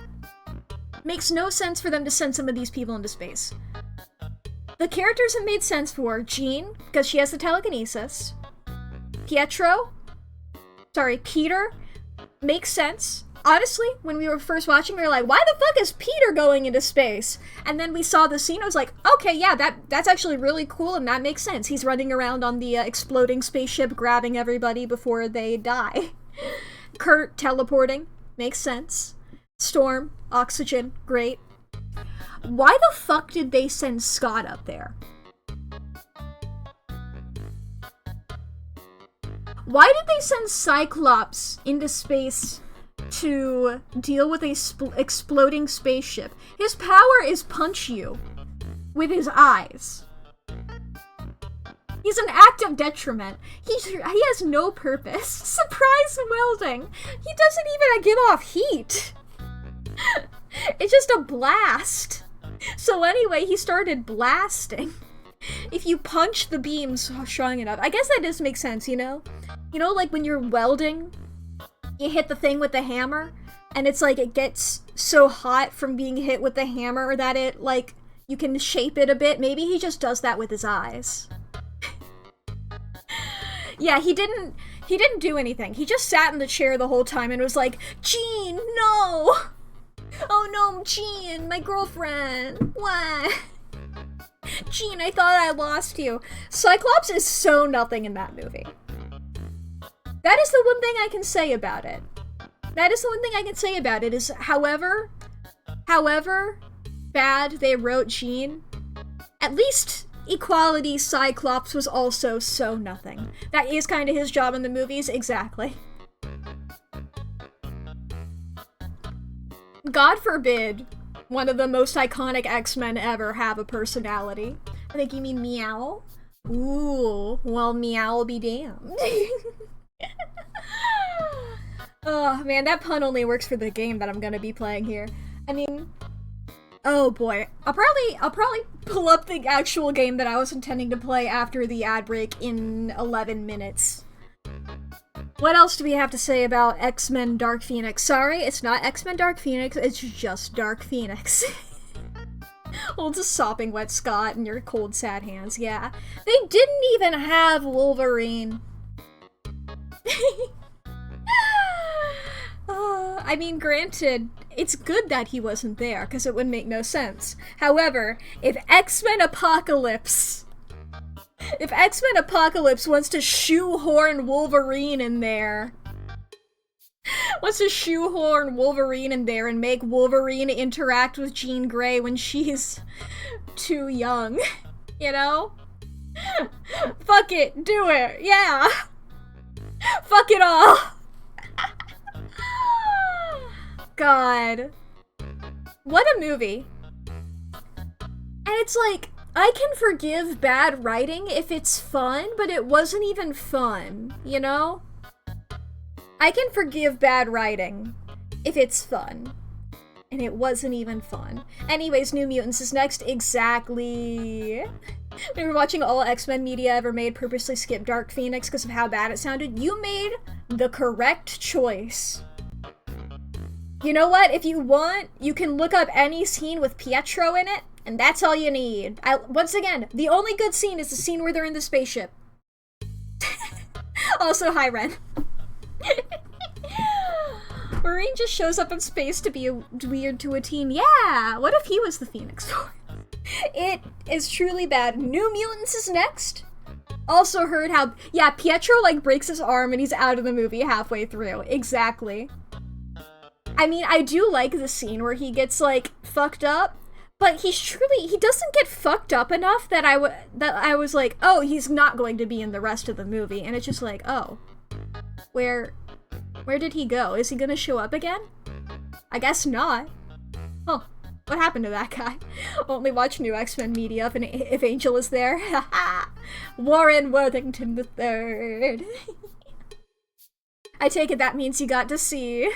makes no sense for them to send some of these people into space. The characters have made sense for Jean, because she has the telekinesis. Peter, makes sense. Honestly, when we were first watching, we were like, why the fuck is Peter going into space? And then we saw the scene, I was like, okay, yeah, that's actually really cool, and that makes sense. He's running around on the exploding spaceship, grabbing everybody before they die. Kurt teleporting, makes sense. Storm, oxygen, great. Why the fuck did they send Scott up there? Why did they send Cyclops into space to deal with a exploding spaceship? His power is punch you with his eyes. He's an act of detriment. He has no purpose. Surprise welding. He doesn't even give off heat. It's just a blast. So anyway, he started blasting. If you punch the beams strong enough, I guess that does make sense, you know? You know, like when you're welding, you hit the thing with the hammer, and it's like it gets so hot from being hit with the hammer that it, like, you can shape it a bit. Maybe he just does that with his eyes. Yeah, he didn't do anything. He just sat in the chair the whole time and was like, Jean, no! Oh no, Jean, my girlfriend. What? Jean, I thought I lost you. Cyclops is so nothing in that movie. That is the one thing I can say about it. Is however bad they wrote Jean, at least equality Cyclops was also so nothing. That is kind of his job in the movies, exactly. God forbid one of the most iconic X-Men ever have a personality. I think you mean Meow? Ooh, well, Meow will be damned. Oh man, that pun only works for the game that I'm gonna be playing here. I mean, oh boy, I'll probably pull up the actual game that I was intending to play after the ad break in 11 minutes. What else do we have to say about X-Men Dark Phoenix? Sorry, it's not X-Men Dark Phoenix, it's just Dark Phoenix. Old sopping wet Scott in your cold sad hands, yeah. They didn't even have Wolverine. I mean, granted, it's good that he wasn't there, because it would make no sense. However, if X-Men Apocalypse wants to shoehorn Wolverine in there, and make Wolverine interact with Jean Grey when she's too young, you know? Fuck it, do it, yeah! Fuck it all! God. What a movie. And it's like, I can forgive bad writing if it's fun, but it wasn't even fun, you know? I can forgive bad writing if it's fun. And it wasn't even fun. Anyways, New Mutants is next. Exactly. We were watching all X-Men media ever made purposely skip Dark Phoenix because of how bad it sounded. You made the correct choice. You know what? If you want, you can look up any scene with Pietro in it, and that's all you need. Once again, the only good scene is the scene where they're in the spaceship. Also, hi, Ren. Marine just shows up in space to be weird to a teen. Yeah, what if he was the Phoenix Force? It is truly bad. New Mutants is next. Also heard how, yeah, Pietro, like, breaks his arm and he's out of the movie halfway through. Exactly. I mean, I do like the scene where he gets, like, fucked up, but he doesn't get fucked up enough that I was like, oh, he's not going to be in the rest of the movie, and it's just like, oh, where did he go? Is he gonna show up again? I guess not. Huh. What happened to that guy? Only watch new X-Men media if Angel is there. Warren Worthington III. I take it that means you got to see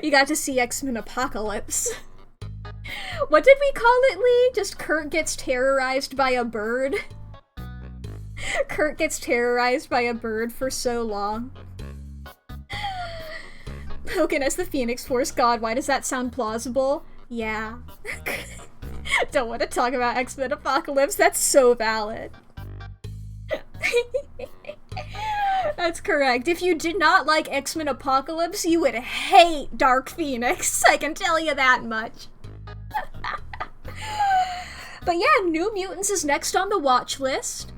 X-Men Apocalypse. What did we call it, Lee? Just Kurt gets terrorized by a bird? Kurt gets terrorized by a bird for so long. Hogan as the Phoenix Force God, why does that sound plausible? Yeah. Don't want to talk about X-Men Apocalypse, that's so valid. That's correct. If you did not like X-Men Apocalypse, you would hate Dark Phoenix. I can tell you that much. But yeah, New Mutants is next on the watch list.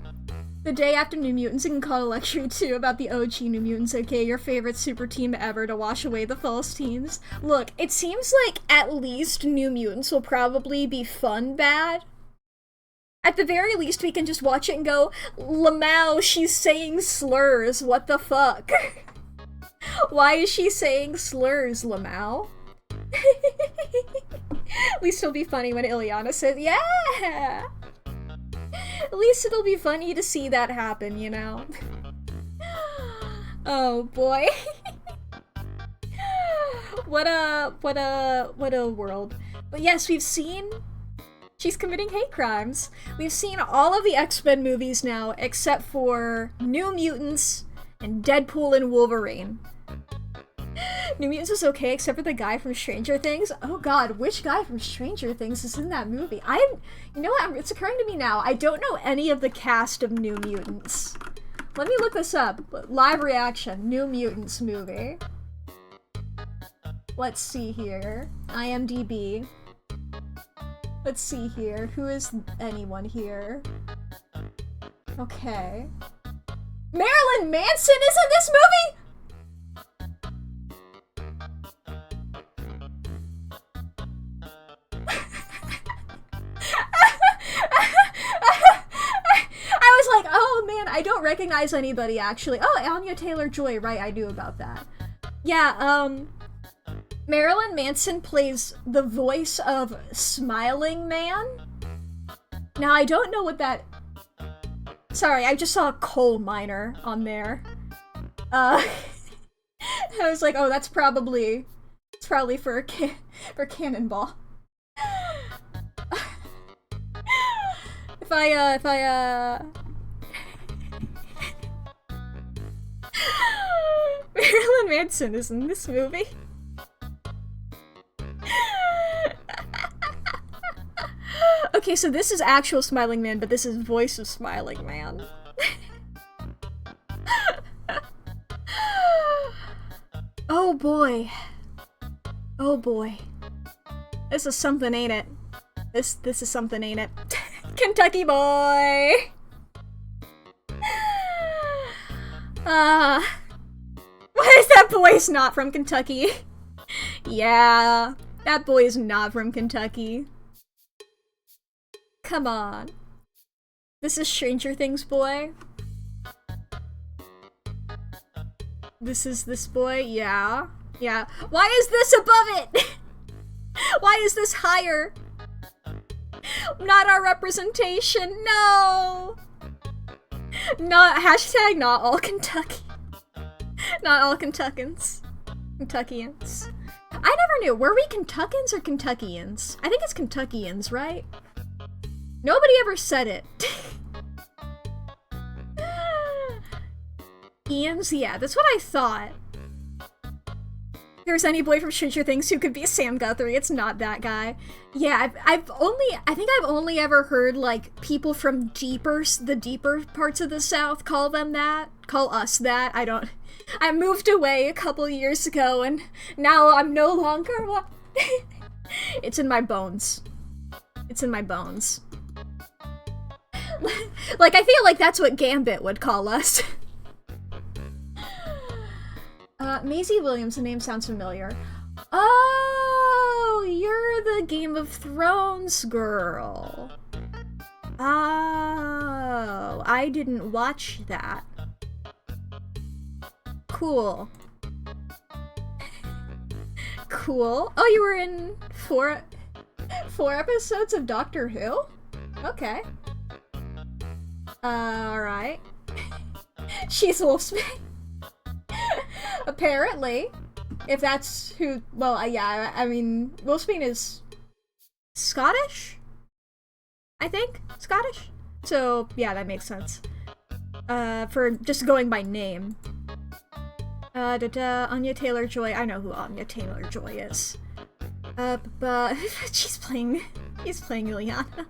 The day after New Mutants, you can call a lecture too about the OG New Mutants, aka your favorite super team ever to wash away the false teams. Look, it seems like at least New Mutants will probably be fun bad. At the very least, we can just watch it and go, Lamau, she's saying slurs, what the fuck? Why is she saying slurs, Lamau? At least it'll be funny when Ileana says, yeah! At least it'll be funny to see that happen, you know? Oh boy. What a world. But yes, we've seen she's committing hate crimes. We've seen all of the X-Men movies now, except for New Mutants and Deadpool and Wolverine. New Mutants is okay, except for the guy from Stranger Things. Oh god, which guy from Stranger Things is in that movie? You know what, it's occurring to me now, I don't know any of the cast of New Mutants. Let me look this up. Live reaction, New Mutants movie. Let's see here. IMDb. Let's see here. Who is anyone here? Okay. Marilyn Manson is in this movie?! I was like, oh man, I don't recognize anybody actually. Oh, Anya Taylor-Joy, right, I knew about that. Yeah, Marilyn Manson plays the voice of Smiling Man. Now, I don't know what that... Sorry, I just saw a coal miner on there. I was like, oh, it's probably for Cannonball. If I Marilyn Manson is in this movie. Okay, so this is actual Smiling Man, but this is voice of Smiling Man. Oh boy. Oh boy. This is something, ain't it? This is something, ain't it? Kentucky boy! Why is that boy's not from Kentucky? Yeah, that boy is not from Kentucky. Come on. This is Stranger Things boy? This is this boy? Yeah. Yeah. Why is this above it? Why is this higher? Not our representation, no! Hashtag not all Kentucky. Not all Kentuckians. Kentuckians. I never knew, were we Kentuckans or Kentuckians? I think it's Kentuckians, right? Nobody ever said it. Ians? Yeah, that's what I thought. there's any boy from Stranger Things who could be Sam Guthrie, it's not that guy. Yeah, I think I've only ever heard, like, people from the deeper parts of the South call us that. I moved away a couple years ago, and now I'm no longer one. It's in my bones. It's in my bones. Like, I feel like that's what Gambit would call us. Maisie Williams, the name sounds familiar. Oh, you're the Game of Thrones girl. Oh, I didn't watch that. Cool. Cool. Oh, you were in four episodes of Doctor Who? Okay. Alright. She's Wolfsbane. Apparently. If that's who... Well, yeah, I mean, Wolfsbane is Scottish? I think? Scottish? So, yeah, that makes sense. For just going by name. Anya Taylor-Joy. I know who Anya Taylor-Joy is. But she's playing Ileana.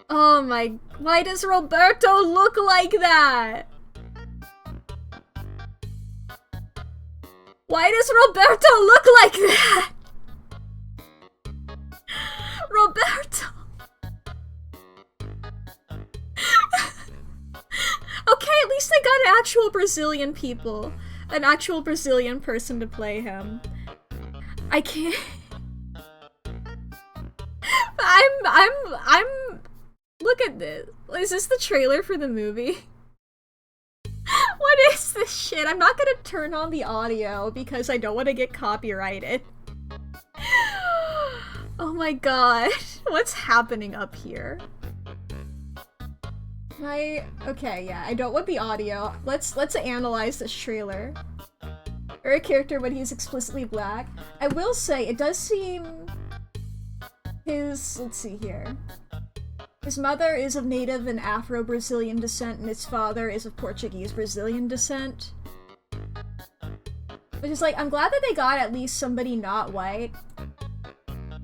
Oh my, why does Roberto look like that? Why does Roberto look like that? Roberto. Okay, at least they got actual Brazilian people. An actual Brazilian person to play him. I can't... I'm... Look at this. Is this the trailer for the movie? What is this shit? I'm not gonna turn on the audio because I don't want to get copyrighted. Oh my god. What's happening up here? Okay, yeah, I don't want the audio. Let's analyze this trailer. Or a character when he's explicitly black. I will say, it does seem... let's see here. His mother is of native and Afro-Brazilian descent, and his father is of Portuguese-Brazilian descent. Which is like, I'm glad that they got at least somebody not white.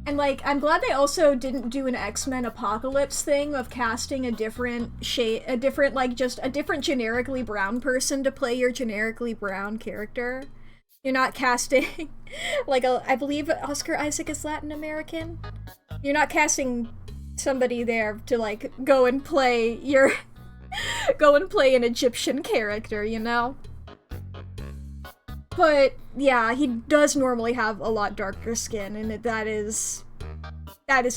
And like, I'm glad they also didn't do an X-Men Apocalypse thing of casting a different generically brown person to play your generically brown character. You're not casting, like, I believe Oscar Isaac is Latin American. You're not casting somebody there to, like, go and play an Egyptian character, you know? But, yeah, he does normally have a lot darker skin, and that is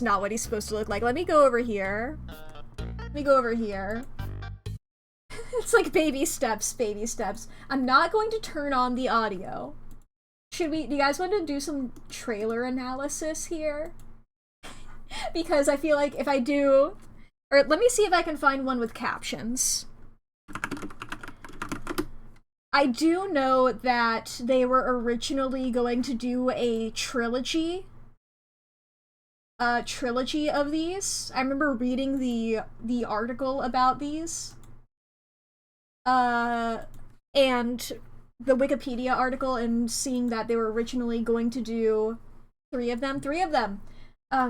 not what he's supposed to look like. Let me go over here. It's like baby steps, baby steps. I'm not going to turn on the audio. Do you guys want to do some trailer analysis here? Because I feel like if I do... Or let me see if I can find one with captions. I do know that they were originally going to do a trilogy of these. I remember reading the article about these. And the Wikipedia article, and seeing that they were originally going to do three of them.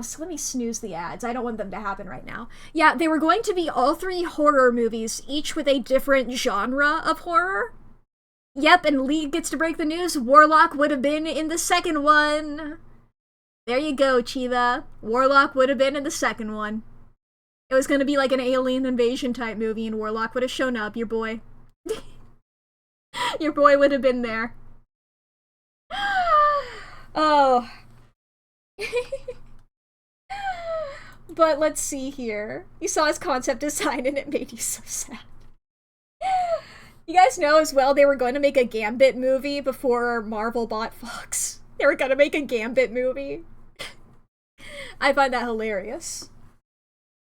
So let me snooze the ads. I don't want them to happen right now. Yeah, they were going to be all 3 horror movies, each with a different genre of horror. Yep, and Lee gets to break the news. Warlock would have been in the second one. There you go, Chiva. Warlock would have been in the second one. It was gonna be like an alien invasion type movie, and Warlock would have shown up, your boy. Your boy would have been there. Oh. But let's see here. You saw his concept design and it made you so sad. You guys know as well they were going to make a Gambit movie before Marvel bought Fox. They were going to make a Gambit movie. I find that hilarious.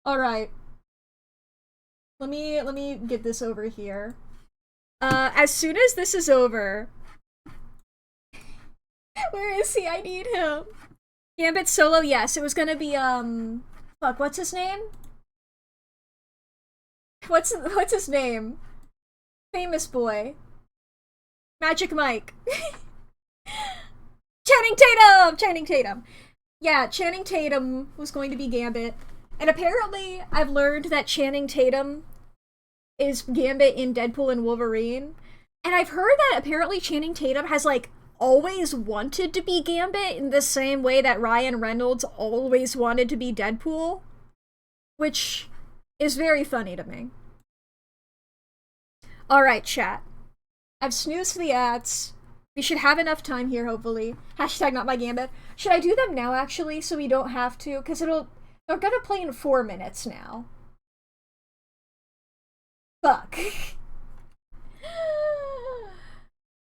Alright. Let me get this over here. As soon as this is over... Where is he? I need him. Gambit solo, yes. It was gonna be, fuck, what's his name? What's his name? Famous boy. Magic Mike. Channing Tatum! Channing Tatum. Yeah, Channing Tatum was going to be Gambit. And apparently, I've learned that Channing Tatum is Gambit in Deadpool and Wolverine. And I've heard that apparently Channing Tatum has, like, always wanted to be Gambit in the same way that Ryan Reynolds always wanted to be Deadpool. Which is very funny to me. Alright, chat. I've snoozed the ads. We should have enough time here, hopefully. Hashtag not my Gambit. Should I do them now, actually, so we don't have to? Because they're gonna play in 4 minutes now. Fuck.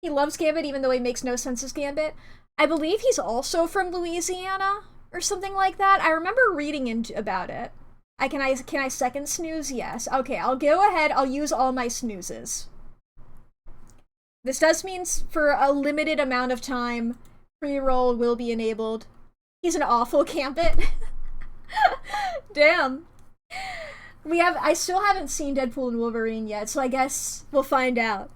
He loves Gambit even though he makes no sense as Gambit. I believe he's also from Louisiana or something like that. I remember reading about it. Can I second snooze? Yes. Okay, I'll go ahead. I'll use all my snoozes. This does mean for a limited amount of time, pre-roll will be enabled. He's an awful Gambit. Damn. I still haven't seen Deadpool and Wolverine yet, so I guess we'll find out.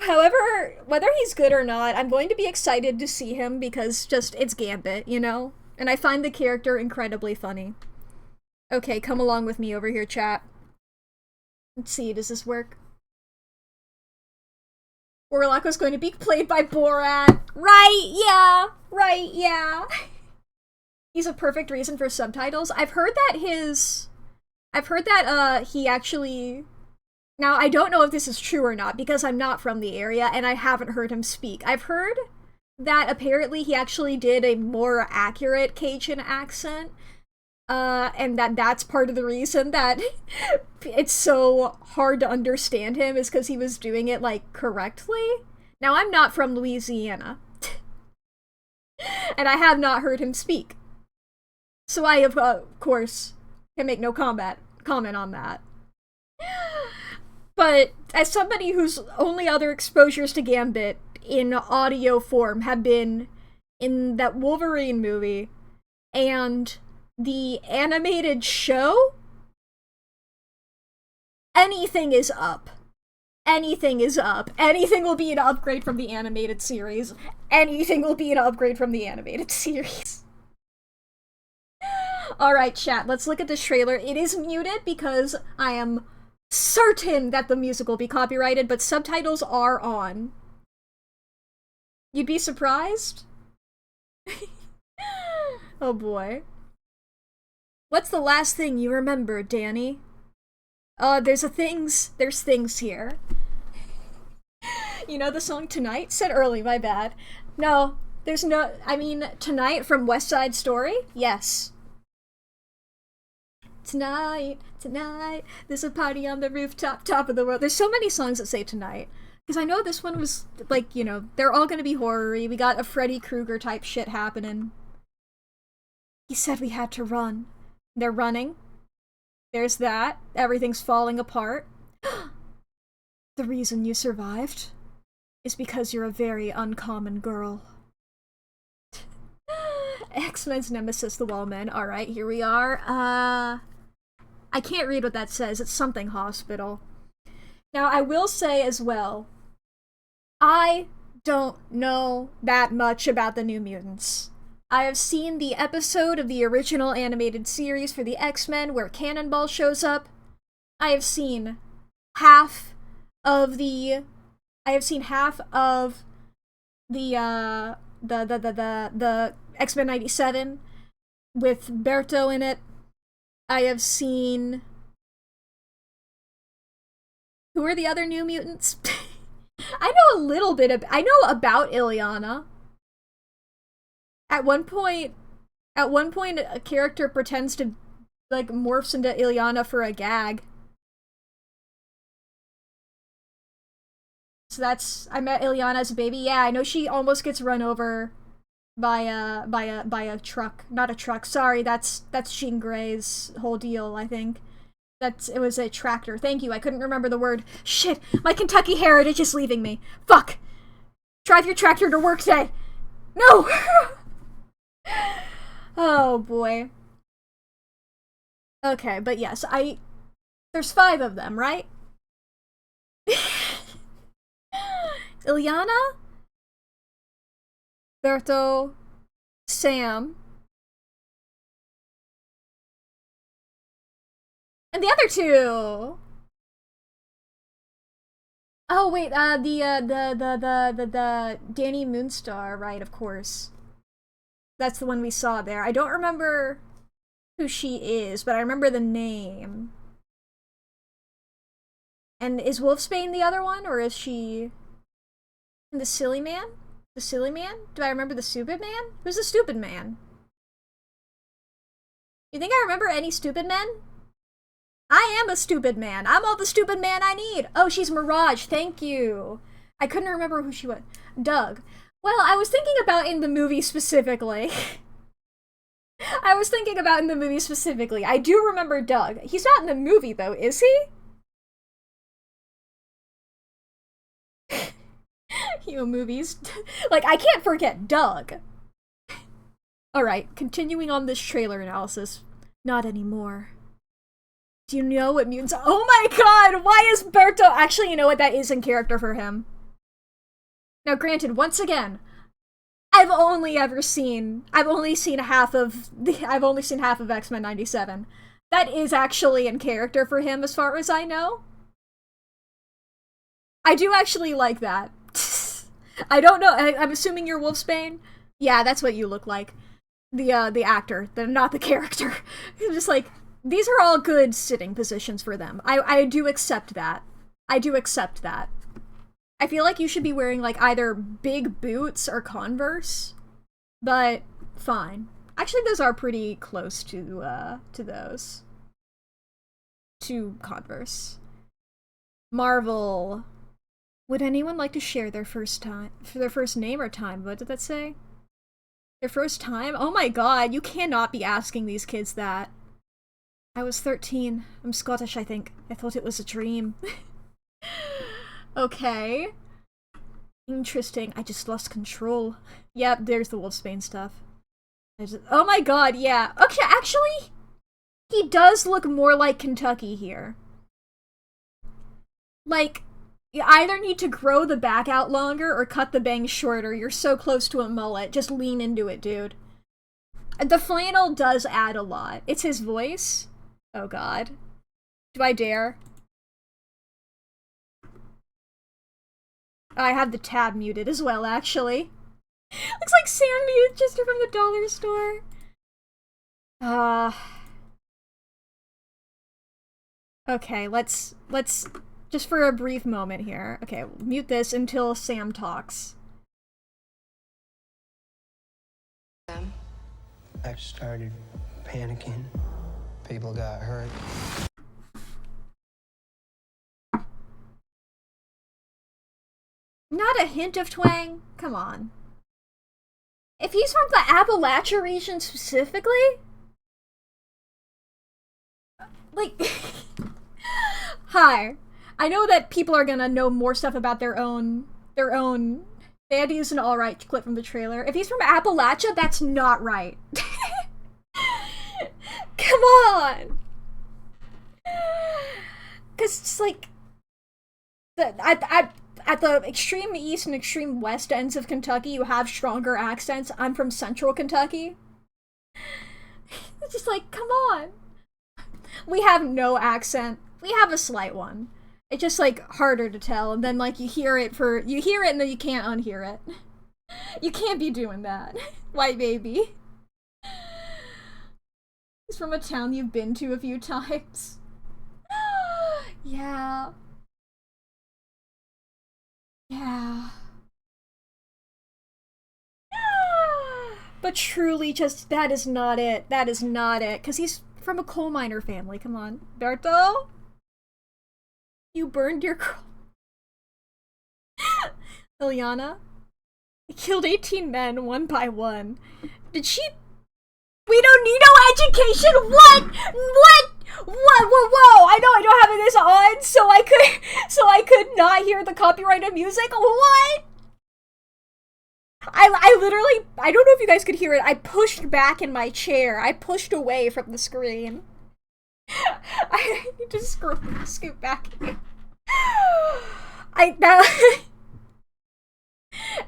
However, whether he's good or not, I'm going to be excited to see him because it's Gambit, you know? And I find the character incredibly funny. Okay, come along with me over here, chat. Let's see, does this work? Warlock was going to be played by Borat. Right, yeah. He's a perfect reason for subtitles. I've heard that he actually... Now, I don't know if this is true or not, because I'm not from the area, and I haven't heard him speak. I've heard that apparently he actually did a more accurate Cajun accent, and that's part of the reason that it's so hard to understand him, is because he was doing it, like, correctly. Now, I'm not from Louisiana, and I have not heard him speak. So I, of course, can make no comment on that. But as somebody whose only other exposures to Gambit in audio form have been in that Wolverine movie and the animated show, anything is up. Anything is up. Anything will be an upgrade from the animated series. Anything will be an upgrade from the animated series. Alright, chat, let's look at this trailer. It is muted because I am certain that the music will be copyrighted, but subtitles are on. You'd be surprised? Oh boy. What's the last thing you remember, Danny? There's things here. You know the song Tonight? Said early, my bad. No, Tonight from West Side Story? Yes. Tonight, there's a party on the rooftop, top of the world. There's so many songs that say tonight. Because I know this one was, like, you know, they're all gonna be horror-y. We got a Freddy Krueger type shit happening. He said we had to run. They're running. There's that. Everything's falling apart. The reason you survived is because you're a very uncommon girl. X-Men's Nemesis, the Wallmen. Alright, here we are. I can't read what that says. It's something hospital. Now, I will say as well, I don't know that much about the New Mutants. I have seen the episode of the original animated series for the X-Men where Cannonball shows up. I have seen half of the X-Men 97 with Berto in it. I have seen... Who are the other New Mutants? I know a little bit I know about Ileana. At one point, a character pretends to, like, morphs into Ileana for a gag. So I met Ileana as a baby. Yeah, I know she almost gets run over by a truck. Not a truck, sorry, that's Jean Grey's whole deal, I think. It was a tractor. Thank you, I couldn't remember the word. Shit, my Kentucky heritage is leaving me. Fuck! Drive your tractor to work today! No! Oh boy. Okay, but yes, there's 5 of them, right? Ileana? Berto, Sam, and the other two. Oh wait, the Danny Moonstar, right? Of course, that's the one we saw there. I don't remember who she is, but I remember the name. And is Wolfsbane the other one, or is she the Silly Man? The Silly Man? Do I remember the Stupid Man? Who's the Stupid Man? You think I remember any stupid men? I am a stupid man. I'm all the stupid man I need. Oh, she's Mirage. Thank you. I couldn't remember who she was. Doug. Well, I was thinking about in the movie specifically. I do remember Doug. He's not in the movie, though, is he? You know, movies. Like, I can't forget Doug. Alright, continuing on this trailer analysis. Not anymore. Do you know what mutants are? Oh my god, why is Berto— Actually, you know what? That is in character for him. Now, granted, once again, I've only seen half of X-Men 97. That is actually in character for him, as far as I know. I do actually like that. I don't know. I'm assuming you're Wolfsbane. Yeah, that's what you look like. The actor, not the character. Just like, these are all good sitting positions for them. I do accept that. I feel like you should be wearing like either big boots or Converse, but fine. Actually, those are pretty close to those. To Converse. Marvel. Would anyone like to share their first name or time? What did that say? Their first time? Oh my god, you cannot be asking these kids that. I was 13. I'm Scottish, I think. I thought it was a dream. Okay. Interesting. I just lost control. Yep, there's the Wolfsbane stuff. Oh my god, yeah. Okay, actually, he does look more like Kentucky here. Like, you either need to grow the back out longer or cut the bangs shorter. You're so close to a mullet. Just lean into it, dude. The flannel does add a lot. It's his voice. Oh god. Do I dare? I have the tab muted as well, actually. Looks like Sam muted just from the dollar store. Okay, let's just for a brief moment here. Okay, mute this until Sam talks. I started panicking. People got hurt. Not a hint of twang? Come on. If he's from the Appalachia region specifically? Like, hi. I know that people are gonna know more stuff about their own. They had to use an alright clip from the trailer. If he's from Appalachia, that's not right. Come on! Cause it's like, at the extreme east and extreme west ends of Kentucky, you have stronger accents. I'm from central Kentucky. It's just like, come on. We have no accent. We have a slight one. It's just like harder to tell, and then like you hear it and then you can't unhear it. You can't be doing that. White baby. He's from a town you've been to a few times. Yeah. Yeah. But truly, just, that is not it. That is not it. Because he's from a coal miner family. Come on. Berto? You burned your Ilyana? I killed 18 men, one by one. Did she— We don't need no education! What? Whoa! I know I don't have this on, so I could not hear the copyrighted music? What? I literally— I don't know if you guys could hear it. I pushed back in my chair. I pushed away from the screen. I need to scoot back.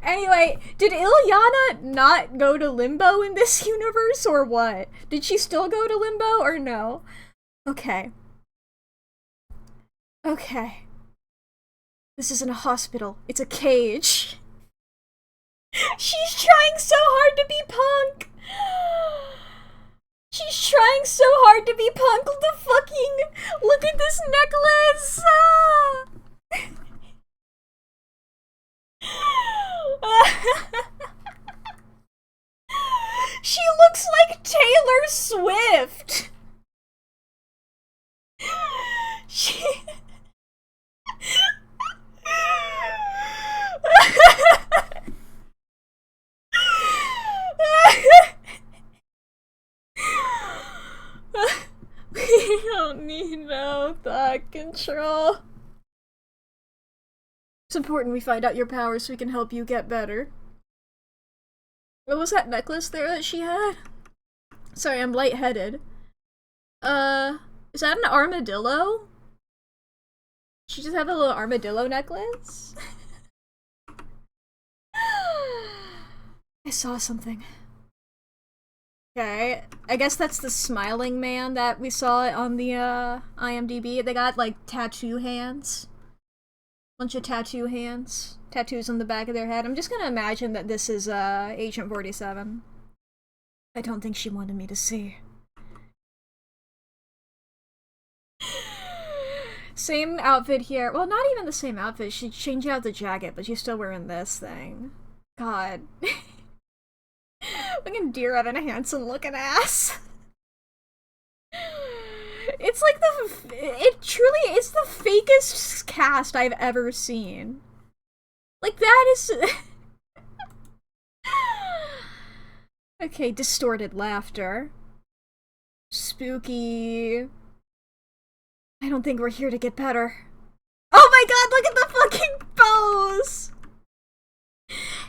Anyway, did Ilyana not go to limbo in this universe, or what? Did she still go to limbo, or no? Okay. Okay. This isn't a hospital. It's a cage. She's trying so hard to be punk! She's trying so hard to be punk! Look at this necklace! She looks like Taylor Swift! She... We don't need no thought control. It's important we find out your powers so we can help you get better. What was that necklace there that she had? Sorry, I'm lightheaded. Is that an armadillo? She just have a little armadillo necklace? I saw something. Okay, I guess that's the smiling man that we saw on the IMDb. They got like tattoo hands. Bunch of tattoo hands. Tattoos on the back of their head. I'm just gonna imagine that this is Agent 47. I don't think she wanted me to see. Same outfit here. Well, not even the same outfit. She changed out the jacket, but she's still wearing this thing. God. Fucking Dear Evan Hansen looking ass. It's like it truly is the fakest cast I've ever seen. Like, that is... Okay, distorted laughter. Spooky. I don't think we're here to get better. Oh my god, look at the fucking pose!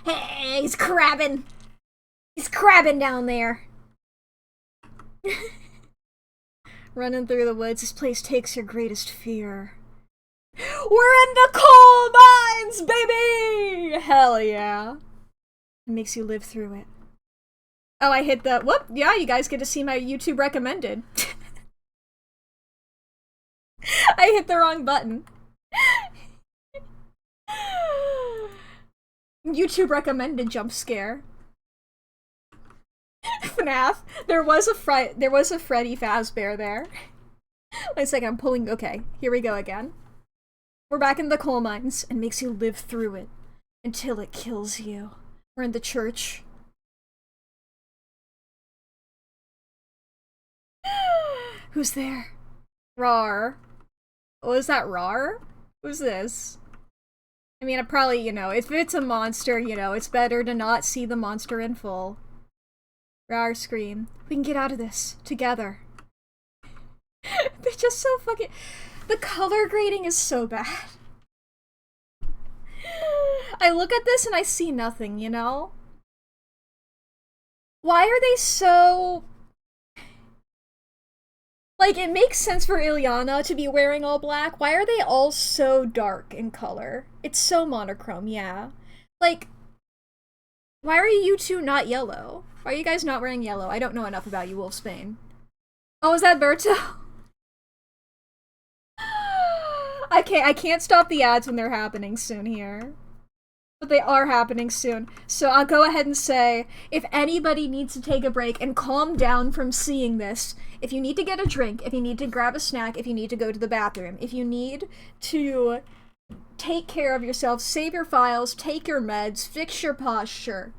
Hey, he's crabbing! He's crabbing down there! Running through the woods, this place takes your greatest fear. We're in the coal mines, baby! Hell yeah. It makes you live through it. Oh, I hit the... Whoop! Yeah, you guys get to see my YouTube recommended. I hit the wrong button. YouTube recommended jump scare. FNAF. There was a Freddy Fazbear there. Wait a second, I'm pulling... Okay, here we go again. We're back in the coal mines, and makes you live through it. Until it kills you. We're in the church. Who's there? Rar. Oh, is that Rar? Who's this? I mean, I probably, you know, if it's a monster, you know, it's better to not see the monster in full. Rar scream. We can get out of this. Together. They're just so fucking... The color grading is so bad. I look at this and I see nothing, you know? Why are they so... Like, it makes sense for Ilyana to be wearing all black. Why are they all so dark in color? It's so monochrome, yeah. Like, why are you two not yellow? Why are you guys not wearing yellow? I don't know enough about you, Wolfsbane. Oh, is that Berto? I can't stop the ads when they're happening soon here. But they are happening soon. So I'll go ahead and say, if anybody needs to take a break and calm down from seeing this, if you need to get a drink, if you need to grab a snack, if you need to go to the bathroom, if you need to take care of yourself, save your files, take your meds, fix your posture,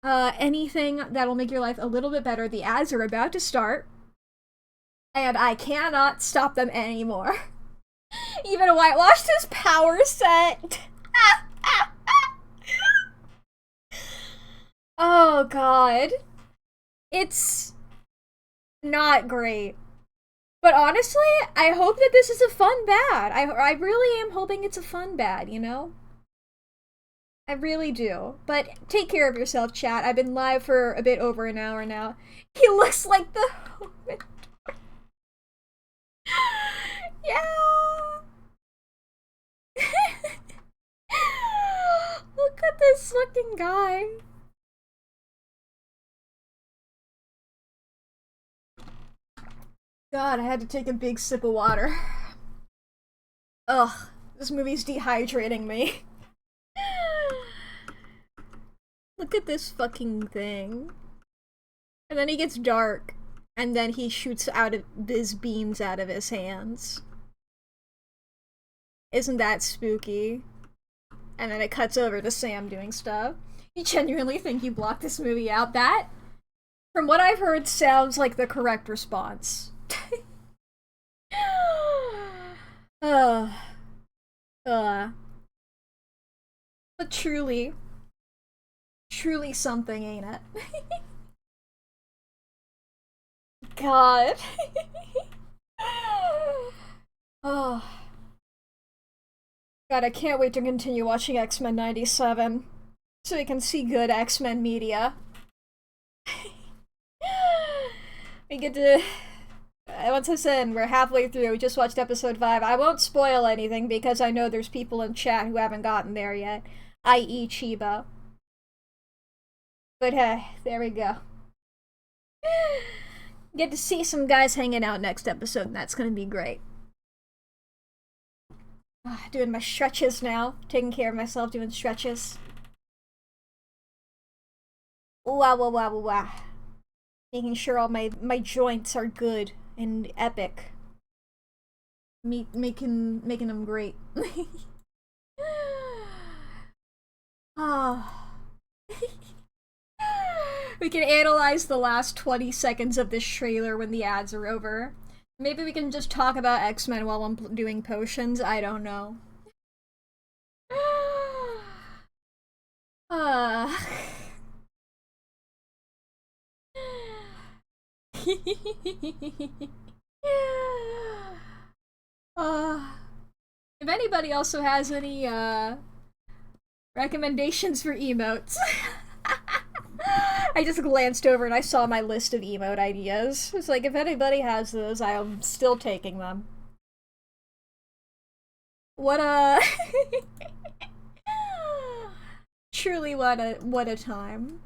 anything that'll make your life a little bit better, the ads are about to start. And I cannot stop them anymore. Even whitewashed his power set. Oh god. It's not great. But honestly, I hope that this is a fun bad. I really am hoping it's a fun bad, you know? I really do. But take care of yourself, chat. I've been live for a bit over an hour now. He looks like the... Yeah! Look at this This fucking guy. God, I had to take a big sip of water. Ugh, this movie's dehydrating me. Look at this fucking thing. And then he gets dark, and then he shoots out of his beams out of his hands. Isn't that spooky? And then it cuts over to Sam doing stuff. You genuinely think you blocked this movie out? That, from what I've heard, sounds like the correct response. But truly something, ain't it? God. Oh. God, I can't wait to continue watching X-Men 97 so we can see good X-Men media. We get to... Once I said we're halfway through, we just watched episode 5. I won't spoil anything because I know there's people in chat who haven't gotten there yet, i.e. Chiba. But hey, there we go. Get to see some guys hanging out next episode, and that's gonna be great. Doing my stretches now. Taking care of myself, doing stretches. Wow. Making sure all my joints are good and epic. Making them great. We can analyze the last 20 seconds of this trailer when the ads are over. Maybe we can just talk about X-Men while I'm doing potions. I don't know. If anybody also has any recommendations for emotes. I just glanced over and I saw my list of emote ideas. It's like, if anybody has those, I am still taking them. What a... Truly what a time.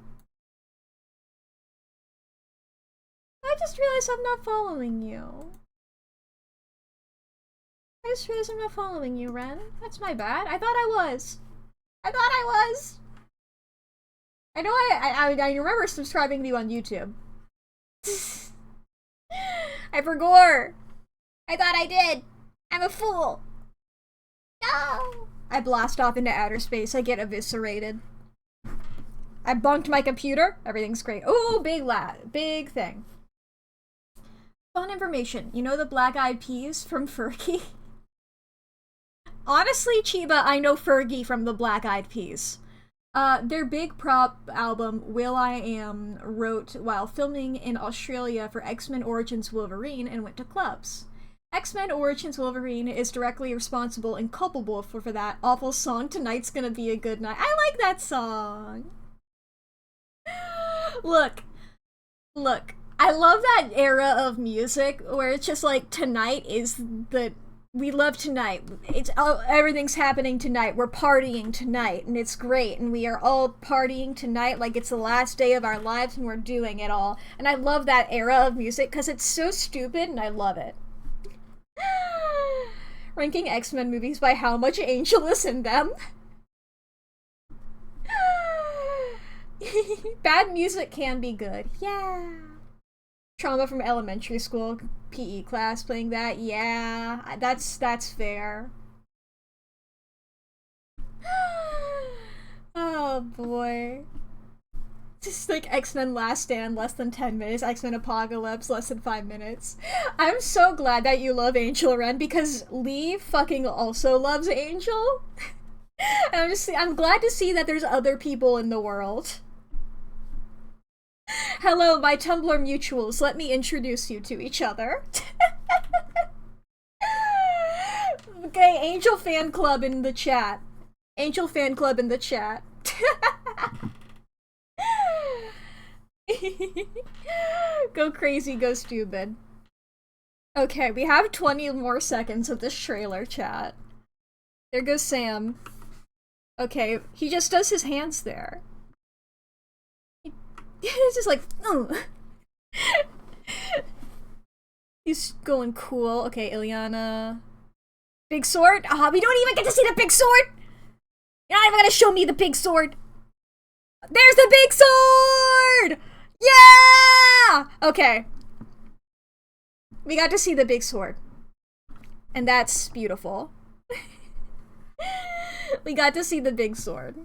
I just realized I'm not following you. I just realized I'm not following you, Ren. That's my bad. I thought I was. I know I remember subscribing to you on YouTube. I forgot. I thought I did. I'm a fool. No. I blast off into outer space. I get eviscerated. I bunked my computer. Everything's great. Oh, big thing. Fun information. You know the Black Eyed Peas from Fergie? Honestly, Chiba, I know Fergie from the Black Eyed Peas. Their big prop album, Will I Am, wrote while filming in Australia for X-Men Origins Wolverine and went to clubs. X-Men Origins Wolverine is directly responsible and culpable for that awful song, Tonight's Gonna Be a Good Night. I like that song! Look. I love that era of music where it's just like, tonight is the... We love tonight. Everything's happening tonight. We're partying tonight, and it's great. And we are all partying tonight like it's the last day of our lives, and we're doing it all. And I love that era of music because it's so stupid, and I love it. Ranking X-Men movies by how much Angel is in them. Bad music can be good. Yeah. Trauma from elementary school PE class playing that. Yeah, that's fair. Oh boy. Just like X-Men Last Stand, less than 10 minutes. X-Men Apocalypse, less than 5 minutes. I'm so glad that you love Angel, Ren, because Lee fucking also loves Angel. And I'm glad to see that there's other people in the world. Hello, my Tumblr mutuals. Let me introduce you to each other. Okay, Angel Fan Club in the chat. Angel Fan Club in the chat. Go crazy, go stupid. Okay, we have 20 more seconds of this trailer, chat. There goes Sam. Okay, he just does his hands there. It's just like, oh. He's going cool. Okay, Ilyana. Big sword? We don't even get to see the big sword! You're not even gonna show me the big sword! There's the big sword! Yeah! Okay. We got to see the big sword. And that's beautiful. We got to see the big sword.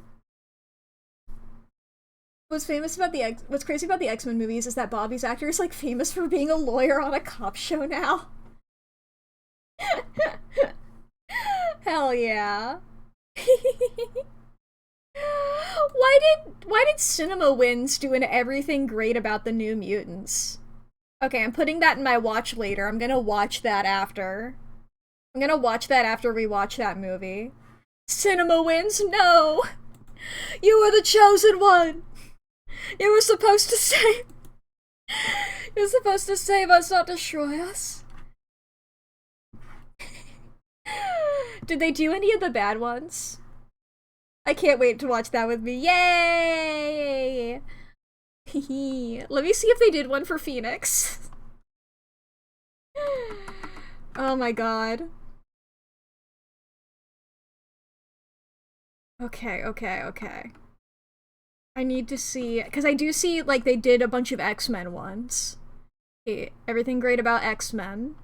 What's crazy about the X-Men movies is that Bobby's actor is like famous for being a lawyer on a cop show now. Hell yeah. Why did Cinema Wins do an everything great about the New Mutants? Okay, I'm putting that in my watch later. I'm gonna watch that after. I'm gonna watch that after we watch that movie. Cinema Wins, no! You were the chosen one! You were supposed to save... You were supposed to save us, not destroy us. Did they do any of the bad ones? I can't wait to watch that with me. Yay! Let me see if they did one for Phoenix. Oh my god. Okay. I need to see, because I do see, like, they did a bunch of X-Men ones. Okay, everything great about X-Men.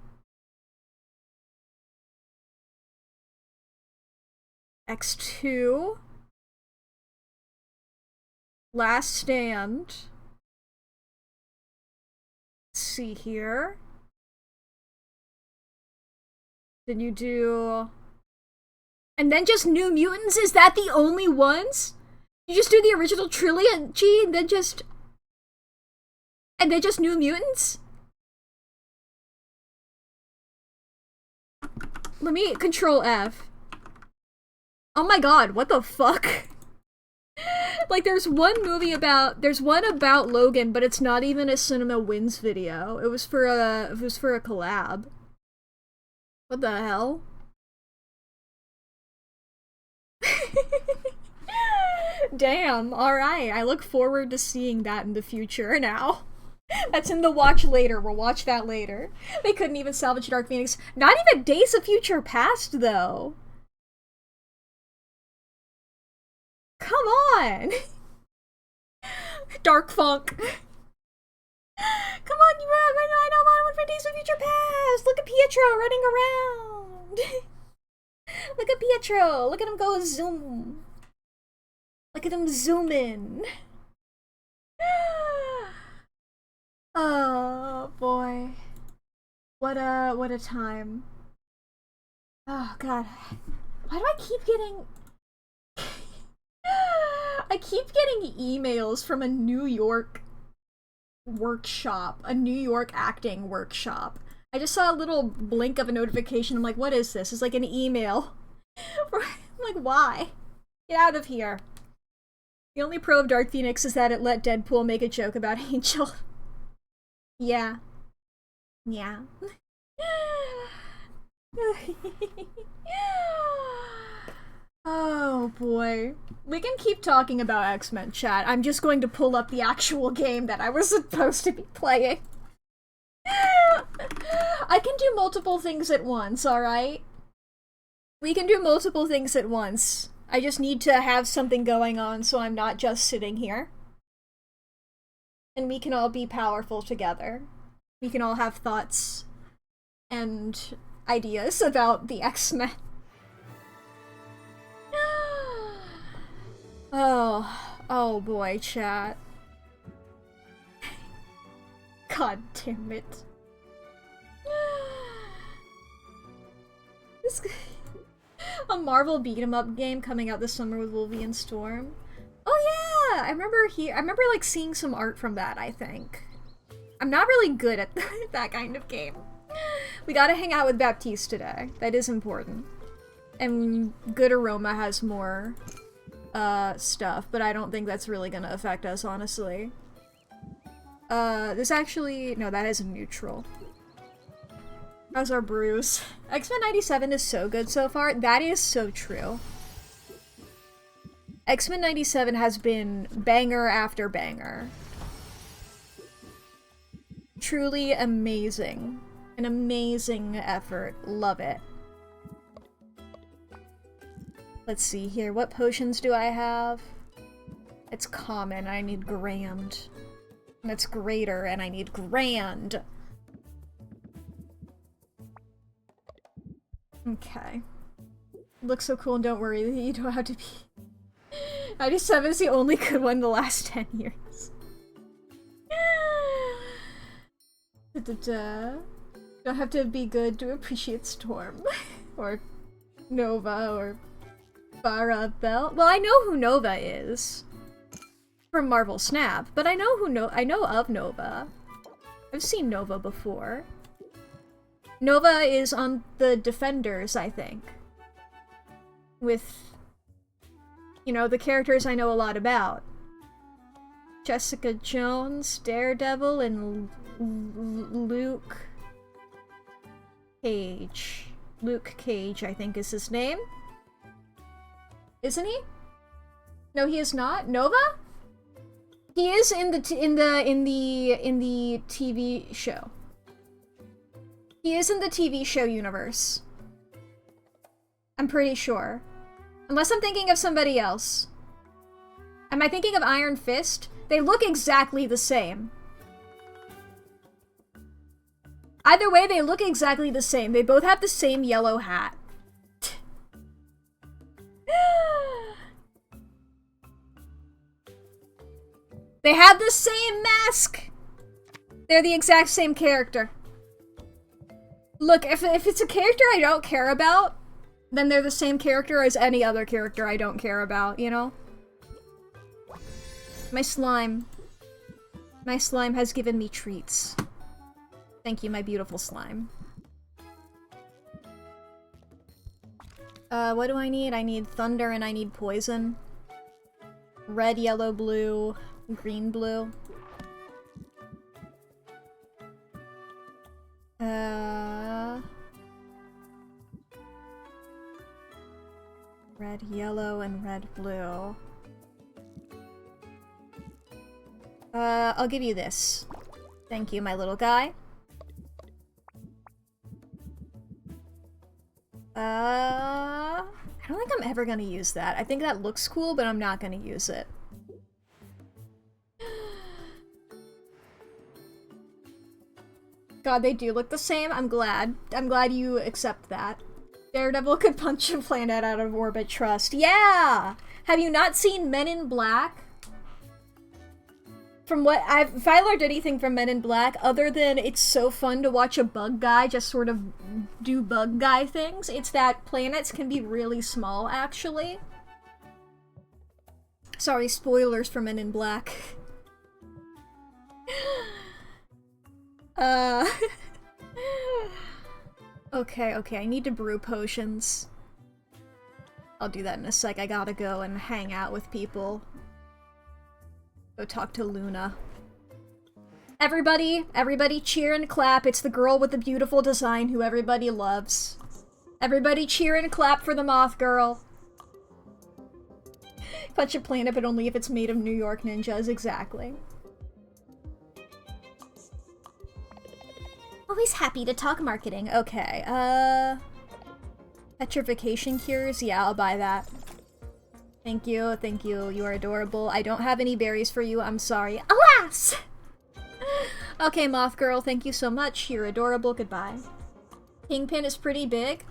X2. Last Stand. Let's see here. Then you do... And then just New Mutants? Is that the only ones? You just do the original trilogy and then just... And then just New Mutants? Let me Control F. Oh my god, what the fuck? Like, there's one about Logan, but it's not even a Cinema Wins video. It was for a collab. What the hell? Damn, alright. I look forward to seeing that in the future now. That's in the watch later. We'll watch that later. They couldn't even salvage Dark Phoenix. Not even Days of Future Past, though. Come on! Dark Funk. Come on, I don't want one for Days of Future Past! Look at Pietro running around! Look at Pietro! Look at him go zoom! Look at him zoom in! Oh, boy. What a time. Oh, God. Why do I keep getting... I keep getting emails from a New York workshop, a New York acting workshop. I just saw a little blink of a notification. I'm like, what is this? It's like an email. I'm like, why? Get out of here. The only pro of Dark Phoenix is that it let Deadpool make a joke about Angel. Yeah. Yeah. Oh boy. We can keep talking about X-Men, chat. I'm just going to pull up the actual game that I was supposed to be playing. I can do multiple things at once, alright? We can do multiple things at once. I just need to have something going on so I'm not just sitting here. And we can all be powerful together. We can all have thoughts and ideas about the X-Men. Oh boy, chat. God damn it. A Marvel beat-em-up game coming out this summer with Wolverine Storm. Oh yeah! I remember like seeing some art from that, I think. I'm not really good at that kind of game. We gotta hang out with Baptiste today. That is important. And Good Aroma has more stuff, but I don't think that's really gonna affect us, honestly. This actually... No, that is a neutral. How's our brews? X-Men 97 is so good so far. That is so true. X-Men 97 has been banger after banger. Truly amazing. An amazing effort. Love it. Let's see here. What potions do I have? It's common. I need grand. And it's greater, and I need grand. Okay. Looks so cool, and don't worry, you don't have to be... 97 is the only good one in the last 10 years. Don't have to be good to appreciate Storm. Or Nova, or Bell. Well, I know who Nova is. From Marvel Snap, but I know of Nova. I've seen Nova before. Nova is on the Defenders, I think. With, you know, the characters I know a lot about. Jessica Jones, Daredevil, and Luke Cage. Luke Cage, I think is his name. Isn't he? No, he is not. Nova? He is in the TV show. He is in the TV show universe. I'm pretty sure. Unless I'm thinking of somebody else. Am I thinking of Iron Fist? They look exactly the same. Either way, they look exactly the same. They both have the same yellow hat. They have the same mask! They're the exact same character. Look, if it's a character I don't care about, then they're the same character as any other character I don't care about, you know? My slime. My slime has given me treats. Thank you, my beautiful slime. What do I need? I need thunder and I need poison. Red, yellow, blue, green, blue. Red, yellow, and red, blue. I'll give you this. Thank you, my little guy. I don't think I'm ever gonna use that. I think that looks cool, but I'm not gonna use it. God, they do look the same. I'm glad. I'm glad you accept that. Daredevil could punch a planet out of orbit, trust. Yeah! Have you not seen Men in Black? From what if I learned anything from Men in Black, other than it's so fun to watch a bug guy just sort of do bug guy things, it's that planets can be really small, actually. Sorry, spoilers for Men in Black. Okay, I need to brew potions. I'll do that in a sec. I gotta go and hang out with people. Go talk to Luna. Everybody cheer and clap. It's the girl with the beautiful design who everybody loves. Everybody cheer and clap for the Moth Girl. Punch a planet, but only if it's made of New York ninjas. Exactly. Always happy to talk marketing. Okay, petrification cures? Yeah, I'll buy that. Thank you, you are adorable. I don't have any berries for you, I'm sorry. Alas! Okay, Moth Girl, thank you so much. You're adorable, goodbye. Kingpin is pretty big.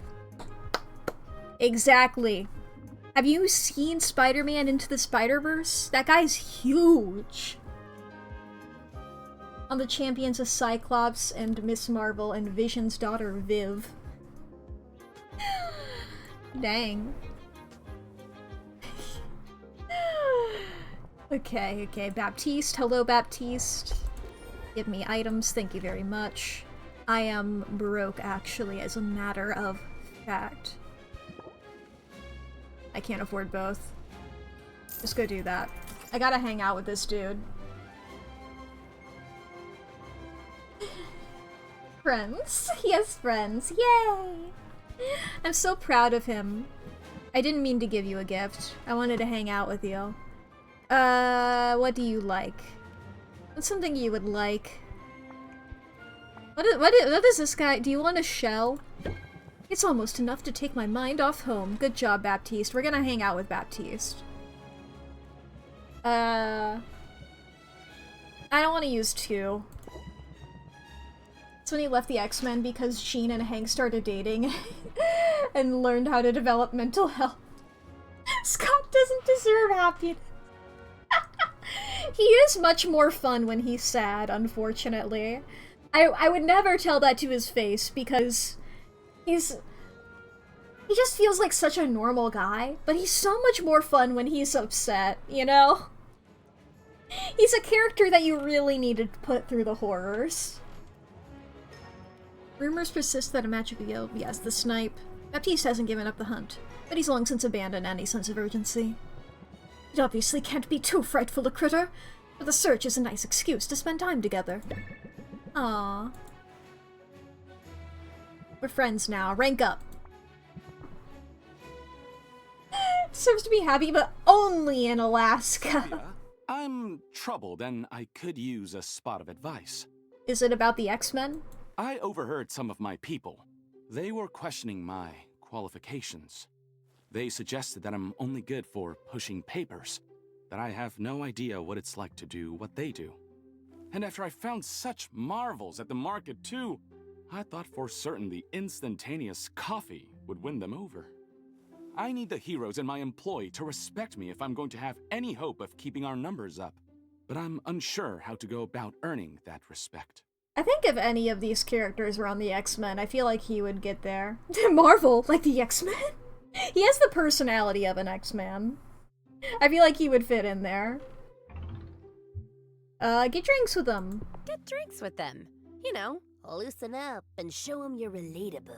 Exactly. Have you seen Spider-Man Into the Spider-Verse? That guy's huge. On the champions of Cyclops and Miss Marvel and Vision's daughter, Viv. Dang. Okay, Baptiste. Hello, Baptiste. Give me items, thank you very much. I am broke, actually, as a matter of fact. I can't afford both. Just go do that. I gotta hang out with this dude. Friends. He has friends. Yay! I'm so proud of him. I didn't mean to give you a gift. I wanted to hang out with you. What do you like? What's something you would like? What is this guy? Do you want a shell? It's almost enough to take my mind off home. Good job, Baptiste. We're gonna hang out with Baptiste. I don't want to use 2. It's when he left the X-Men because Jean and Hank started dating and learned how to develop mental health. Scott doesn't deserve happiness. He is much more fun when he's sad, unfortunately. I would never tell that to his face because he just feels like such a normal guy, but he's so much more fun when he's upset, you know? He's a character that you really needed to put through the horrors. Rumors persist that a magic guild, yes, the snipe. Baptiste hasn't given up the hunt, but he's long since abandoned any sense of urgency. It obviously can't be too frightful a critter, but the search is a nice excuse to spend time together. Aww. We're friends now. Rank up. Deserves to be happy, but only in Alaska. Yeah, I'm troubled and I could use a spot of advice. Is it about the X-Men? I overheard some of my people. They were questioning my qualifications. They suggested that I'm only good for pushing papers, that I have no idea what it's like to do what they do. And after I found such marvels at the market too, I thought for certain the instantaneous coffee would win them over. I need the heroes in my employ to respect me if I'm going to have any hope of keeping our numbers up. But I'm unsure how to go about earning that respect. I think if any of these characters were on the X-Men, I feel like he would get there. Marvel, like the X-Men? He has the personality of an X-Man. I feel like he would fit in there. Get drinks with them. Get drinks with them. You know, loosen up and show them you're relatable.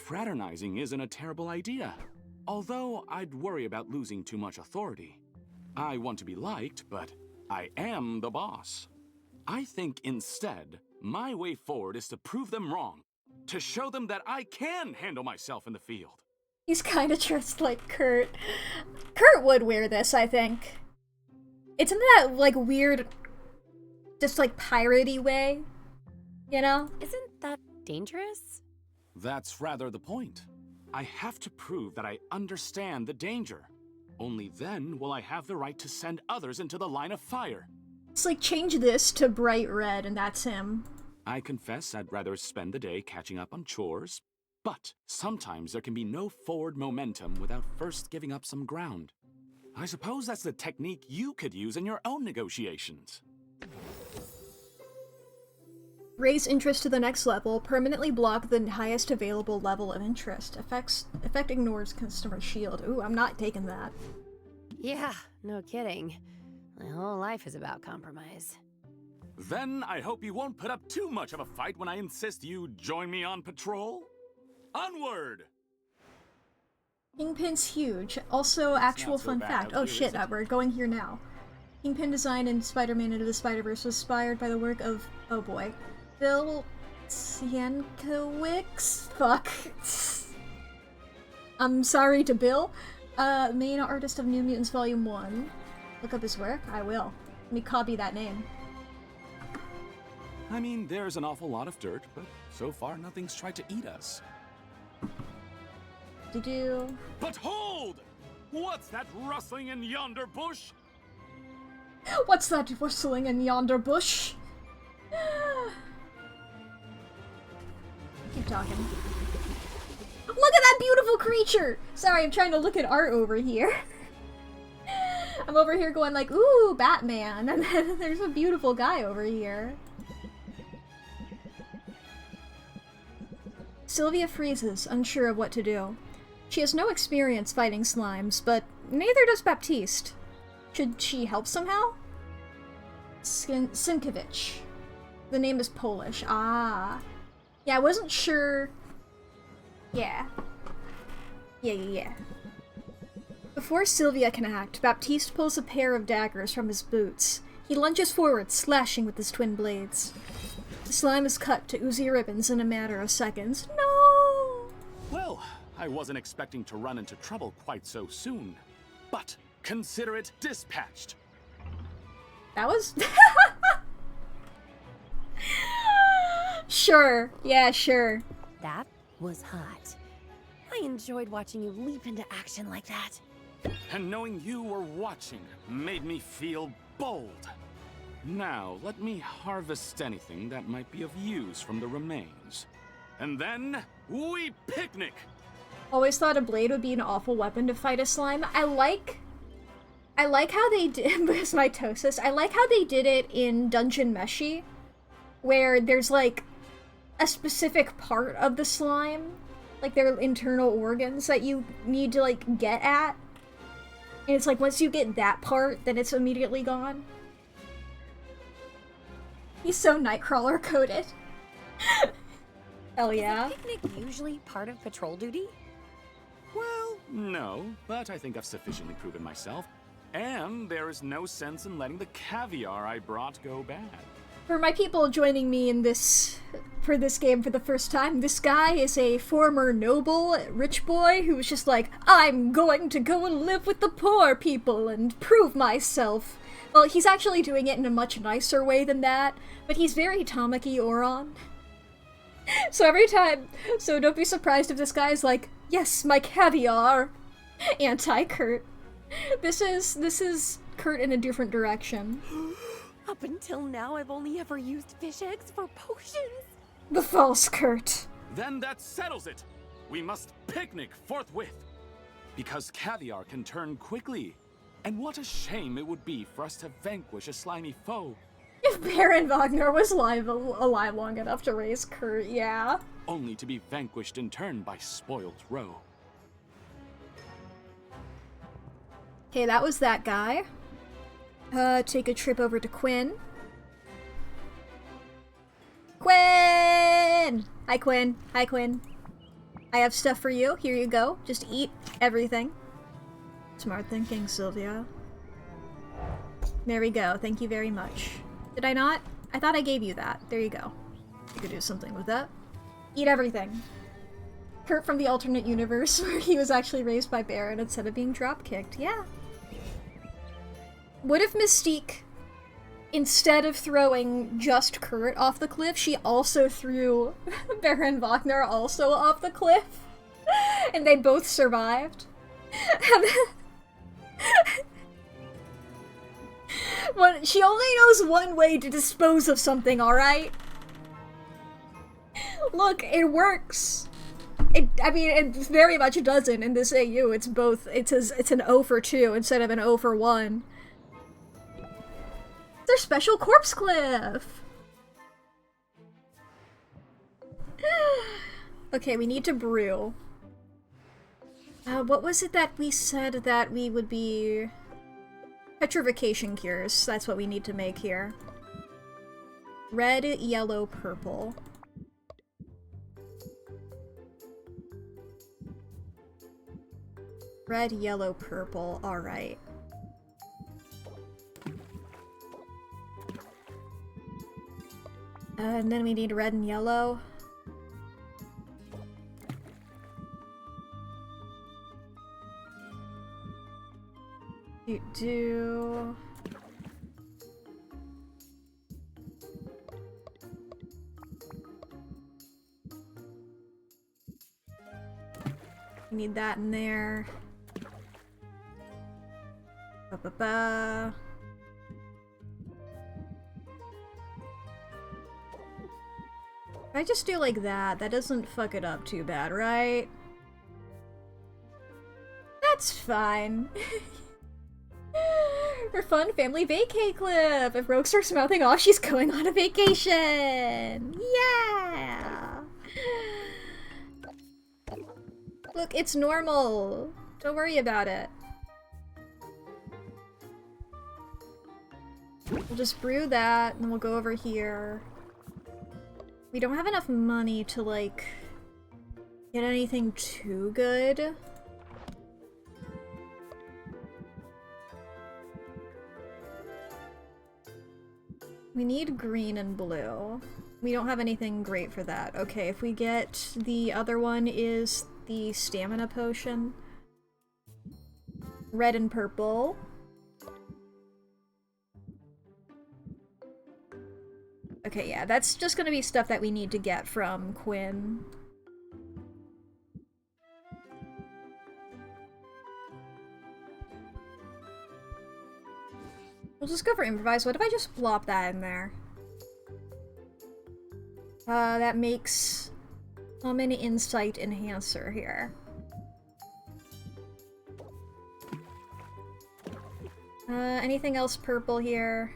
Fraternizing isn't a terrible idea. Although I'd worry about losing too much authority. I want to be liked, but I am the boss. I think instead, my way forward is to prove them wrong. To show them that I can handle myself in the field. He's kind of dressed like Kurt. Kurt would wear this, I think. It's in that, like, weird, just, like, piratey way, you know? Isn't that dangerous? That's rather the point. I have to prove that I understand the danger. Only then will I have the right to send others into the line of fire. It's like, change this to bright red, and that's him. I confess I'd rather spend the day catching up on chores, but sometimes there can be no forward momentum without first giving up some ground. I suppose that's the technique you could use in your own negotiations. Raise interest to the next level. Permanently block the highest available level of interest. Effect ignores customer shield. Ooh, I'm not taking that. Yeah, no kidding. My whole life is about compromise. Then I hope you won't put up too much of a fight when I insist you join me on patrol. Onward! Kingpin's huge. Also, actual fun fact. Oh shit, we're going here now. Kingpin design in Spider-Man Into the Spider-Verse was inspired by the work of, oh boy, Bill Sienkiewicz? Fuck. I'm sorry to Bill. Main artist of New Mutants Volume 1. Look up his work? I will. Let me copy that name. I mean, there's an awful lot of dirt, but so far nothing's tried to eat us. Do-do. But hold! What's that rustling in yonder bush? What's that rustling in yonder bush? Keep talking. Look at that beautiful creature! Sorry, I'm trying to look at art over here. I'm over here going like, ooh, Batman, and then there's a beautiful guy over here. Sylvia freezes, unsure of what to do. She has no experience fighting slimes, but neither does Baptiste. Should she help somehow? Sienkiewicz. The name is Polish. Ah. Yeah, I wasn't sure. Yeah. Yeah. Before Sylvia can act, Baptiste pulls a pair of daggers from his boots. He lunges forward, slashing with his twin blades. The slime is cut to oozy ribbons in a matter of seconds. No! Well, I wasn't expecting to run into trouble quite so soon. But consider it dispatched. That was... Sure. Yeah, sure. That was hot. I enjoyed watching you leap into action like that. And knowing you were watching made me feel bold. Now, let me harvest anything that might be of use from the remains. And then, we picnic! Always thought a blade would be an awful weapon to fight a slime. I like how they did this mitosis. I like how they did it in Dungeon Meshi, where there's like a specific part of the slime, like their internal organs that you need to like get at. And it's like once you get that part, then it's immediately gone. He's so Nightcrawler coded. Hell yeah. Is a picnic usually part of patrol duty? Well, no, but I think I've sufficiently proven myself. And there is no sense in letting the caviar I brought go bad. For my people joining me in this game for the first time, this guy is a former noble, rich boy who was just like, I'm going to go and live with the poor people and prove myself. Well, he's actually doing it in a much nicer way than that, but he's very Tamaki Oron. So don't be surprised if this guy is like, yes, my caviar! Anti-Kurt. This is Kurt in a different direction. Up until now, I've only ever used fish eggs for potions. The false Kurt. Then that settles it! We must picnic forthwith! Because caviar can turn quickly. And what a shame it would be for us to vanquish a slimy foe. If Baron Wagner was alive long enough to raise Kurt, yeah. Only to be vanquished in turn by spoiled Roe. Okay, that was that guy. Take a trip over to Quinn. Quinn! Hi, Quinn. Hi, Quinn. I have stuff for you. Here you go. Just eat everything. Smart thinking, Sylvia. There we go. Thank you very much. Did I not? I thought I gave you that. There you go. You could do something with that. Eat everything. Kurt from the alternate universe where he was actually raised by Baron instead of being drop-kicked. Yeah. What if Mystique, instead of throwing just Kurt off the cliff, she also threw Baron Wagner also off the cliff? And they both survived? But she only knows one way to dispose of something, alright? Look, it works. I mean, it very much doesn't in this AU. It's both, it's an O for 2 instead of an O for 1. Their special corpse cliff! Okay, we need to brew. What was it that we said that we would be... Petrification cures, that's what we need to make here. Red, yellow, purple. Red, yellow, purple, alright. And then we need red and yellow. Do... Need that in there. Ba-ba-ba. If I just do like that, that doesn't fuck it up too bad, right? That's fine. For fun family vacay clip! If Rogue starts mouthing off, she's going on a vacation! Yeah! Look, it's normal. Don't worry about it. We'll just brew that, and then we'll go over here. We don't have enough money to, like, get anything too good. We need green and blue. We don't have anything great for that. Okay, if we get the other one is the stamina potion. Red and purple. Okay, yeah, that's just gonna be stuff that we need to get from Quinn. We'll just go for improvise. What if I just plop that in there? That makes common insight enhancer here. Anything else purple here?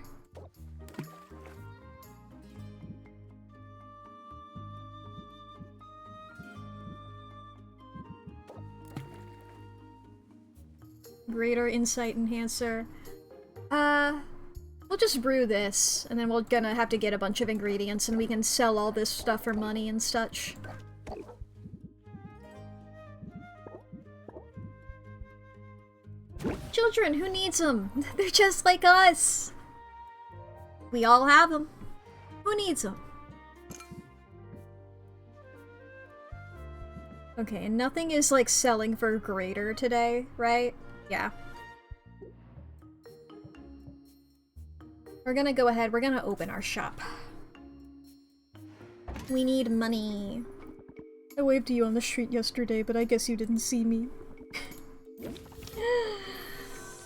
Greater insight enhancer. We'll just brew this, and then we're gonna have to get a bunch of ingredients, and we can sell all this stuff for money and such. Children, who needs them? They're just like us. We all have them. Who needs them? Okay, and nothing is like selling for greater today, right? Yeah. We're gonna go ahead, we're gonna open our shop. We need money. I waved to you on the street yesterday, but I guess you didn't see me.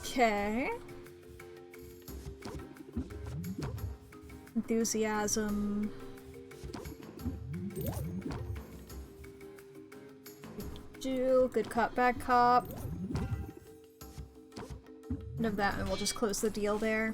Okay. Enthusiasm. Good cop, bad cop. None of that, and we'll just close the deal there.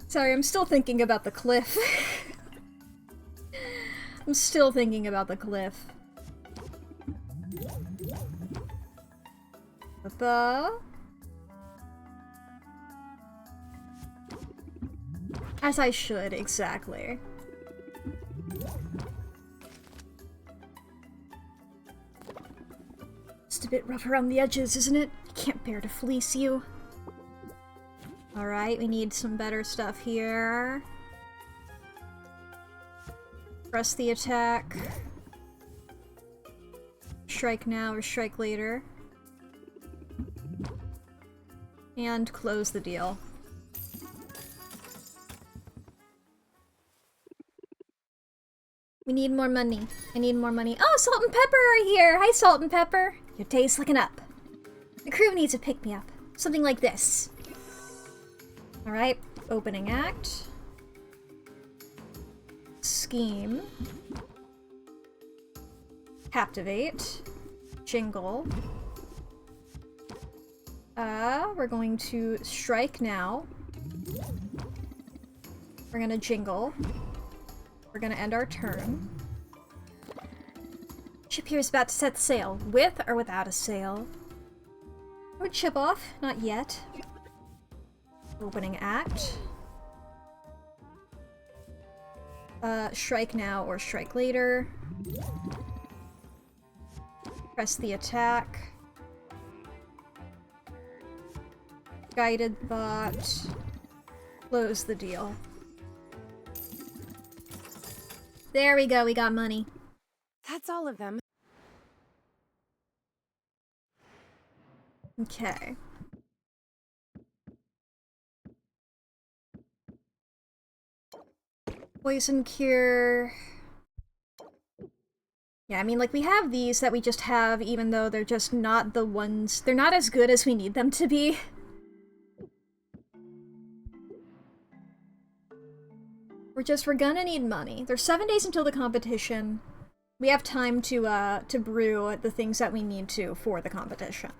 Sorry, I'm still thinking about the cliff. I'm still thinking about the cliff. As I should, exactly. Just a bit rough around the edges, isn't it? I can't bear to fleece you. Alright, we need some better stuff here. Press the attack. Strike now or strike later. And close the deal. We need more money. I need more money. Oh, Salt and Pepper are here! Hi, Salt and Pepper! Your day's looking up. The crew needs a pick-me-up. Something like this. Alright, opening act. Scheme. Captivate. Jingle. We're going to strike now. We're gonna jingle. We're gonna end our turn. Ship here is about to set sail. With or without a sail? I would ship off. Not yet. Opening act. Strike now or strike later. Press the attack. Guided thought. Close the deal. There we go, we got money. That's all of them. Okay. Poison cure. Yeah, I mean, like, we have these that we just have, even though they're just not the ones... They're not as good as we need them to be. We're gonna need money. There's 7 days until the competition. We have time to brew the things that we need to for the competition.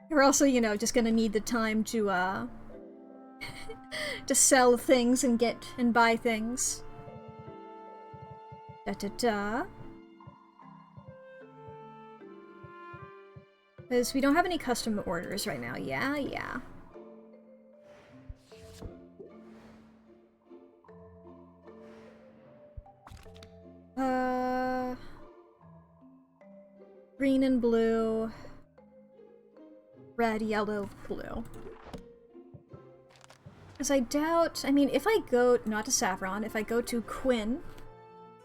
We're also, you know, just gonna need the time to to sell things and get and buy things. Da-da-da. Because we don't have any custom orders right now. Yeah, yeah. Green and blue. Red, yellow, blue. Because I doubt... I mean, if I go... Not to Saffron. If I go to Quinn...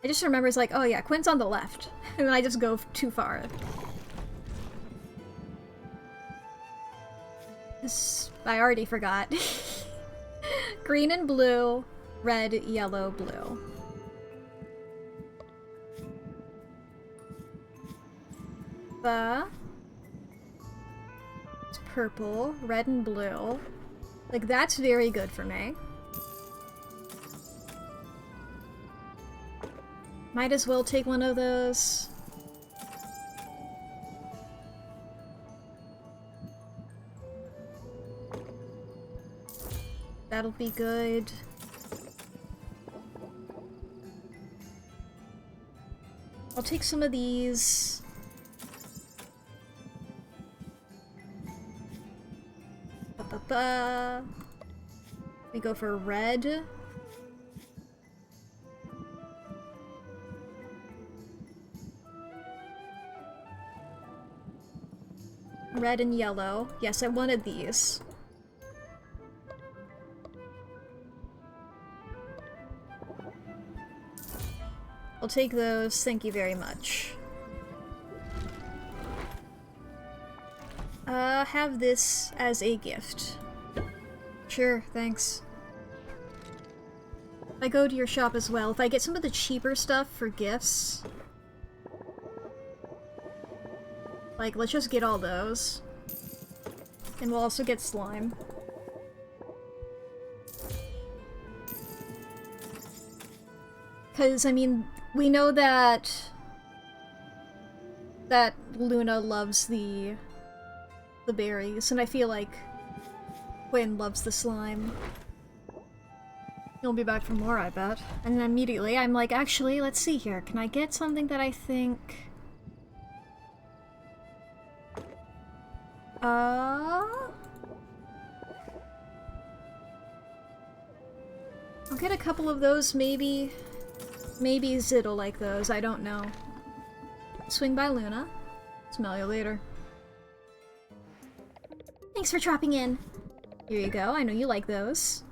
I just remember it's like, oh yeah, Quinn's on the left. And then I just go too far. This... I already forgot. Green and blue. Red, yellow, blue. It's purple, red and blue. Like, that's very good for me. Might as well take one of those. That'll be good. I'll take some of these. We go for red. Red and yellow. Yes, I wanted these. I'll take those, thank you very much. Have this as a gift. Sure, thanks. I go to your shop as well. If I get some of the cheaper stuff for gifts... Like, let's just get all those. And we'll also get slime. Because, I mean, we know that Luna loves the berries, and I feel like Quinn loves the slime. He'll be back for more, I bet. And then immediately I'm like, actually, let's see here. Can I get something that I think... I'll get a couple of those, maybe. Maybe Zid'll like those, I don't know. Swing by Luna. Smell you later. Thanks for dropping in. Here you go, I know you like those.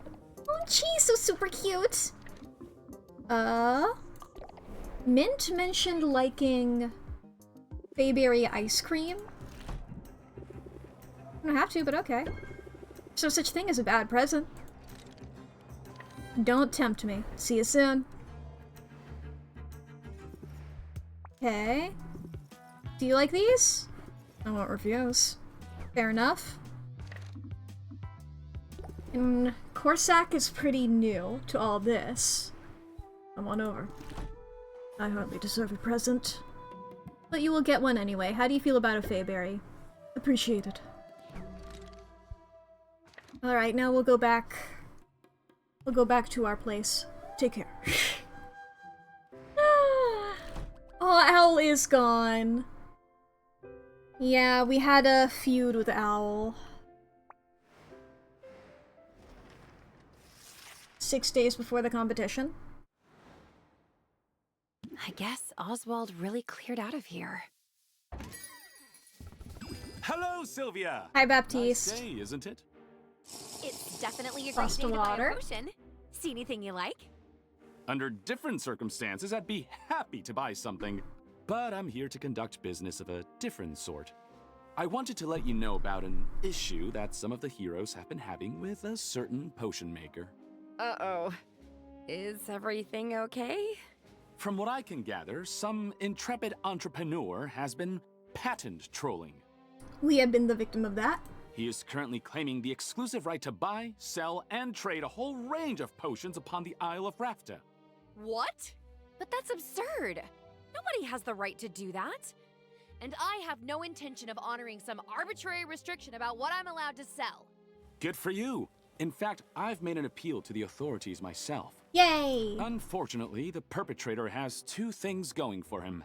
Oh, geez, so super cute! Mint mentioned liking Bayberry ice cream. I don't have to, but okay. There's no such thing as a bad present. Don't tempt me. See you soon. Okay. Do you like these? I won't refuse. Fair enough. And Corsac is pretty new to all this. Come on over. I hardly deserve a present. But you will get one anyway. How do you feel about a Fayberry? Appreciate it. Alright, now we'll go back. We'll go back to our place. Take care. Oh, Owl is gone. Yeah, we had a feud with Owl. 6 days before the competition. I guess Oswald really cleared out of here. Hello, Sylvia! Hi, Baptiste. Nice day, isn't it? It's definitely a great Glass day of to buy a water. potion. See anything you like? Under different circumstances, I'd be happy to buy something. But I'm here to conduct business of a different sort. I wanted to let you know about an issue that some of the heroes have been having with a certain potion maker. Uh-oh. Is everything okay? From what I can gather, some intrepid entrepreneur has been patent trolling. We have been the victim of that. He is currently claiming the exclusive right to buy, sell, and trade a whole range of potions upon the Isle of Rafta. What? But that's absurd. Nobody has the right to do that. And I have no intention of honoring some arbitrary restriction about what I'm allowed to sell. Good for you. In fact, I've made an appeal to the authorities myself. Yay! Unfortunately, the perpetrator has two things going for him: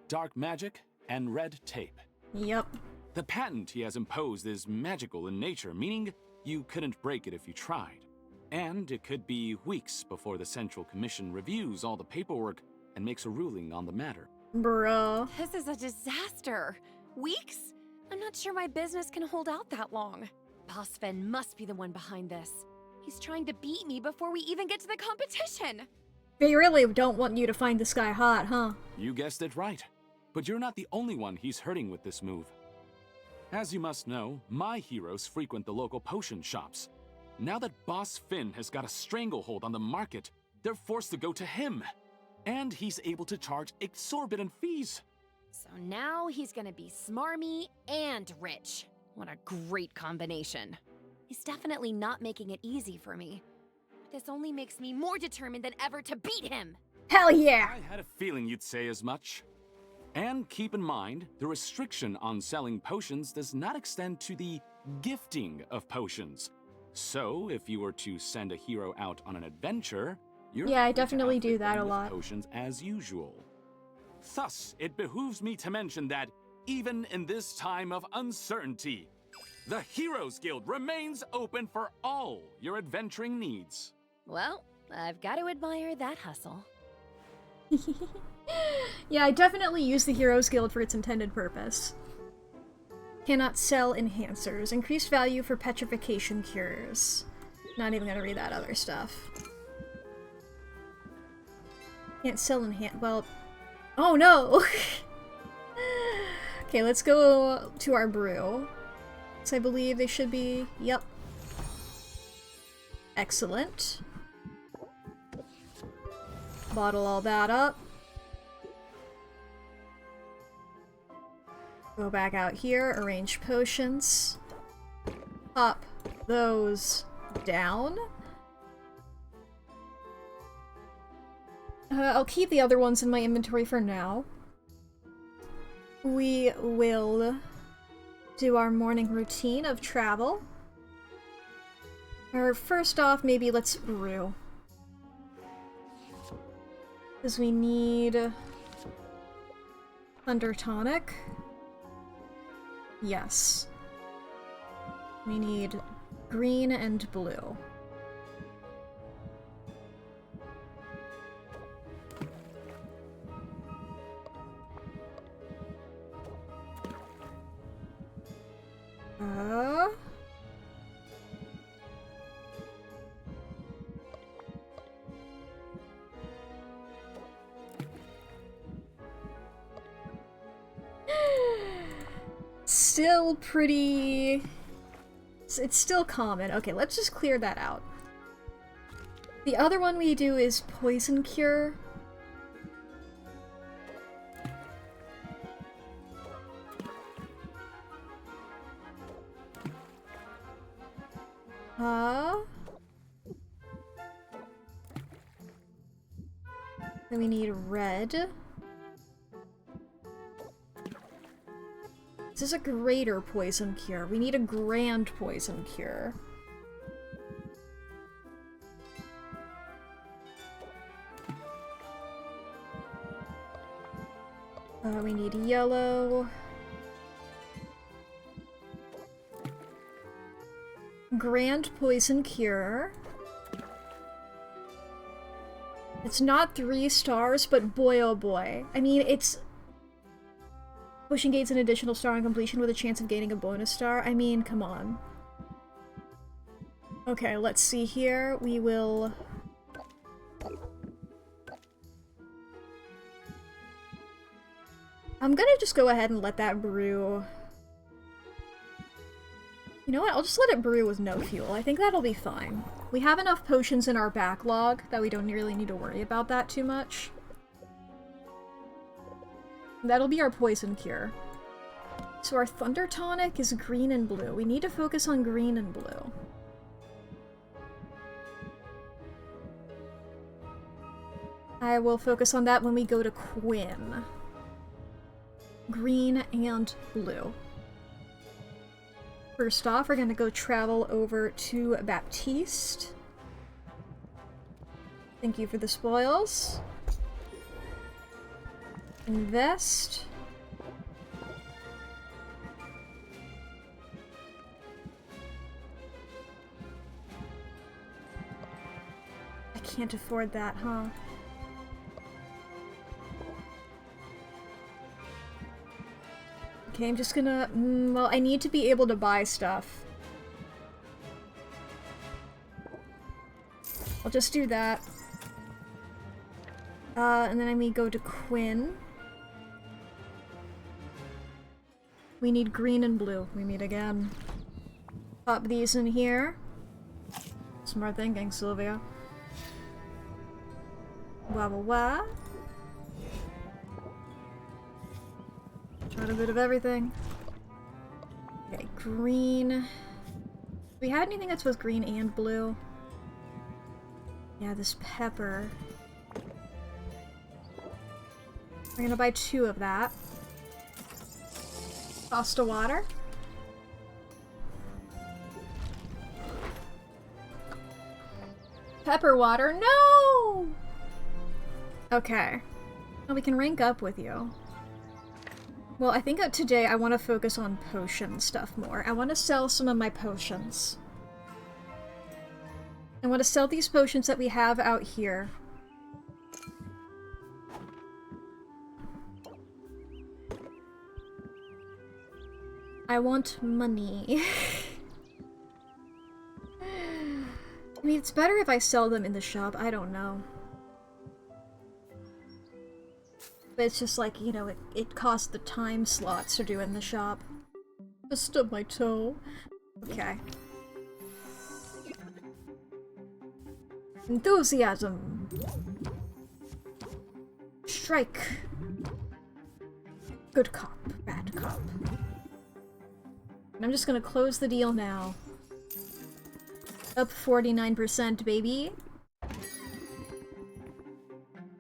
dark magic and red tape. Yep. The patent he has imposed is magical in nature, meaning you couldn't break it if you tried. And it could be weeks before the Central Commission reviews all the paperwork and makes a ruling on the matter. Bruh. This is a disaster. Weeks? I'm not sure my business can hold out that long. Boss Finn must be the one behind this. He's trying to beat me before we even get to the competition. They really don't want you to find this guy hot, huh? You guessed it right. But you're not the only one he's hurting with this move. As you must know, my heroes frequent the local potion shops. Now that Boss Finn has got a stranglehold on the market, they're forced to go to him. And he's able to charge exorbitant fees. So now he's gonna be smarmy and rich. What a great combination. He's definitely not making it easy for me. This only makes me more determined than ever to beat him. Hell yeah! I had a feeling you'd say as much. And keep in mind, the restriction on selling potions does not extend to the gifting of potions. So, if you were to send a hero out on an adventure, you're Yeah, I free to definitely do outfit that them a with lot. potions as usual. Thus, it behooves me to mention that even in this time of uncertainty, the Heroes Guild remains open for all your adventuring needs. Well, I've got to admire that hustle. Yeah, I definitely use the Heroes Guild for its intended purpose. Cannot sell enhancers. Increased value for petrification cures. Not even gonna read that other stuff. Can't sell well... Oh no! Okay, let's go to our brew. So I believe they should be... Yep. Excellent. Bottle all that up. Go back out here, arrange potions. Pop those down. I'll keep the other ones in my inventory for now. We will do our morning routine of travel. Or first off, maybe let's brew. Because we need Thunder Tonic. Yes. We need green and blue. Still pretty... It's still common. Okay, let's just clear that out. The other one we do is Poison Cure. Then we need red. This is a greater poison cure. We need a grand poison cure. We need yellow. Grand poison cure. It's not 3 stars, but boy oh boy. I mean, it's... Pushing gains an additional star on completion with a chance of gaining a bonus star. I mean, come on. Okay, let's see here. We will... I'm gonna just go ahead and let that brew. You know what? I'll just let it brew with no fuel. I think that'll be fine. We have enough potions in our backlog that we don't really need to worry about that too much. That'll be our poison cure. So our Thunder Tonic is green and blue. We need to focus on green and blue. I will focus on that when we go to Quinn. Green and blue. First off, we're gonna go travel over to Baptiste. Thank you for the spoils. Invest. I can't afford that, huh? Okay, I'm just gonna... well, I need to be able to buy stuff. I'll just do that. And then we go to Quinn. We need green and blue. We meet again. Pop these in here. Smart thinking, Sylvia. Wah wah wah. Got a bit of everything. Okay, green. Do we have anything that's both green and blue? Yeah, this pepper. We're gonna buy 2 of that. Cost of water. Pepper water, no! Okay. Well, we can rank up with you. Well, I think that today I want to focus on potion stuff more. I want to sell some of my potions. I want to sell these potions that we have out here. I want money. I mean, it's better if I sell them in the shop. I don't know. But it's just like, you know, it costs the time slots to do in the shop. I stubbed my toe. Okay. Enthusiasm. Strike. Good cop, bad cop. And I'm just gonna close the deal now. Up 49%, baby.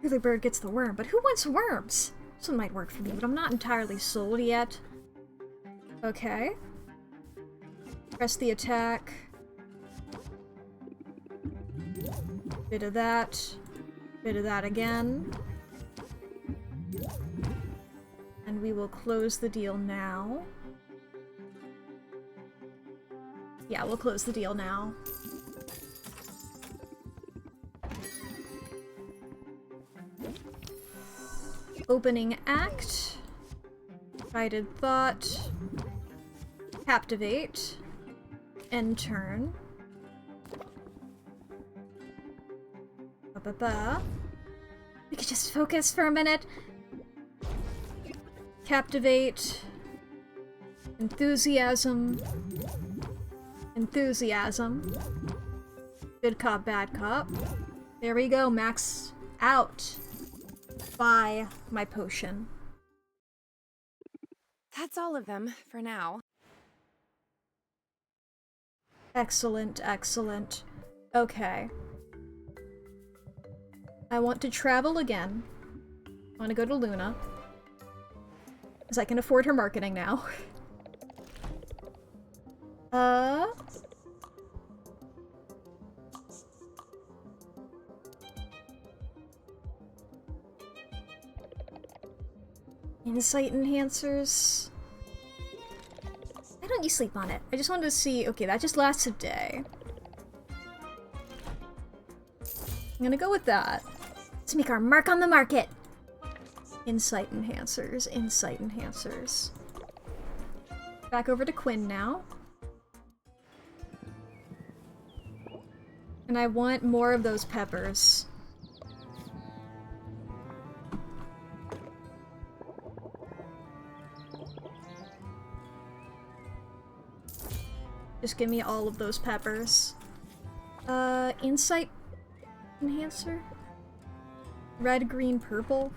Early bird gets the worm, but who wants worms? This one might work for me, but I'm not entirely sold yet. Okay. Press the attack. Bit of that. Bit of that again. And we will close the deal now. Yeah, we'll close the deal now. Opening act. Guided thought. Captivate. End turn. Ba-ba-ba. We could just focus for a minute. Captivate. Enthusiasm. Enthusiasm. Good cop, bad cop. There we go, max out. Buy my potion. That's all of them for now. Excellent, excellent. Okay. I want to travel again. I want to go to Luna. Because I can afford her marketing now. Insight enhancers. Why don't you sleep on it? I just wanted to see. Okay, that just lasts a day. I'm gonna go with that. Let's make our mark on the market. Insight enhancers. Insight enhancers. Back over to Quinn now. And I want more of those peppers. Just give me all of those peppers. Insight enhancer? Red, green, purple?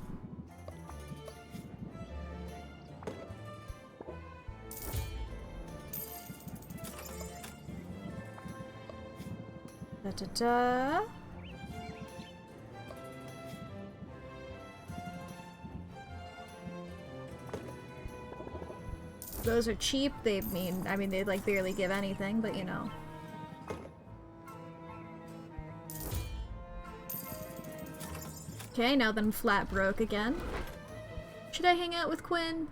Da-da-da. Those are cheap. They like barely give anything, but you know. Okay, now then I'm flat broke again. Should I hang out with Quinn?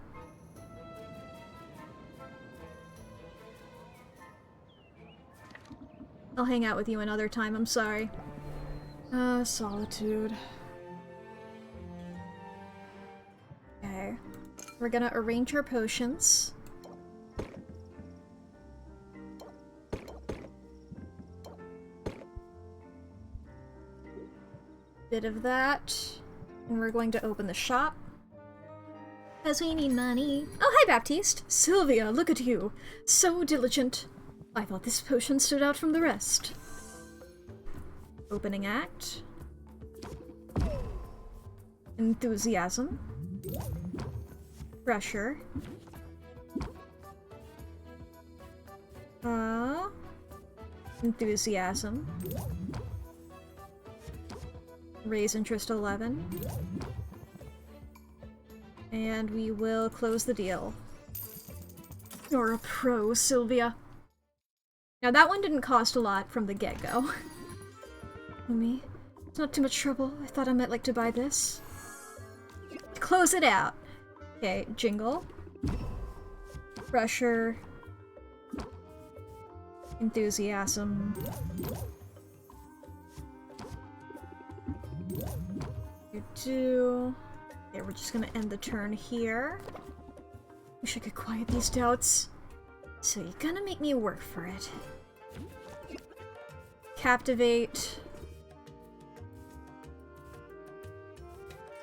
I'll hang out with you another time, I'm sorry. Solitude. Okay. We're gonna arrange our potions. Bit of that. And we're going to open the shop. As we need money. Oh, hi, Baptiste. Sylvia, look at you. So diligent. I thought this potion stood out from the rest. Opening act. Enthusiasm. Pressure. Enthusiasm. Raise interest 11. And we will close the deal. You're a pro, Sylvia. Now that one didn't cost a lot from the get-go. Me? It's not too much trouble. I thought I might like to buy this. Close it out. Okay, jingle. Pressure. Enthusiasm. Okay, we're just gonna end the turn here. Wish I could quiet these doubts. So you're gonna make me work for it. Captivate.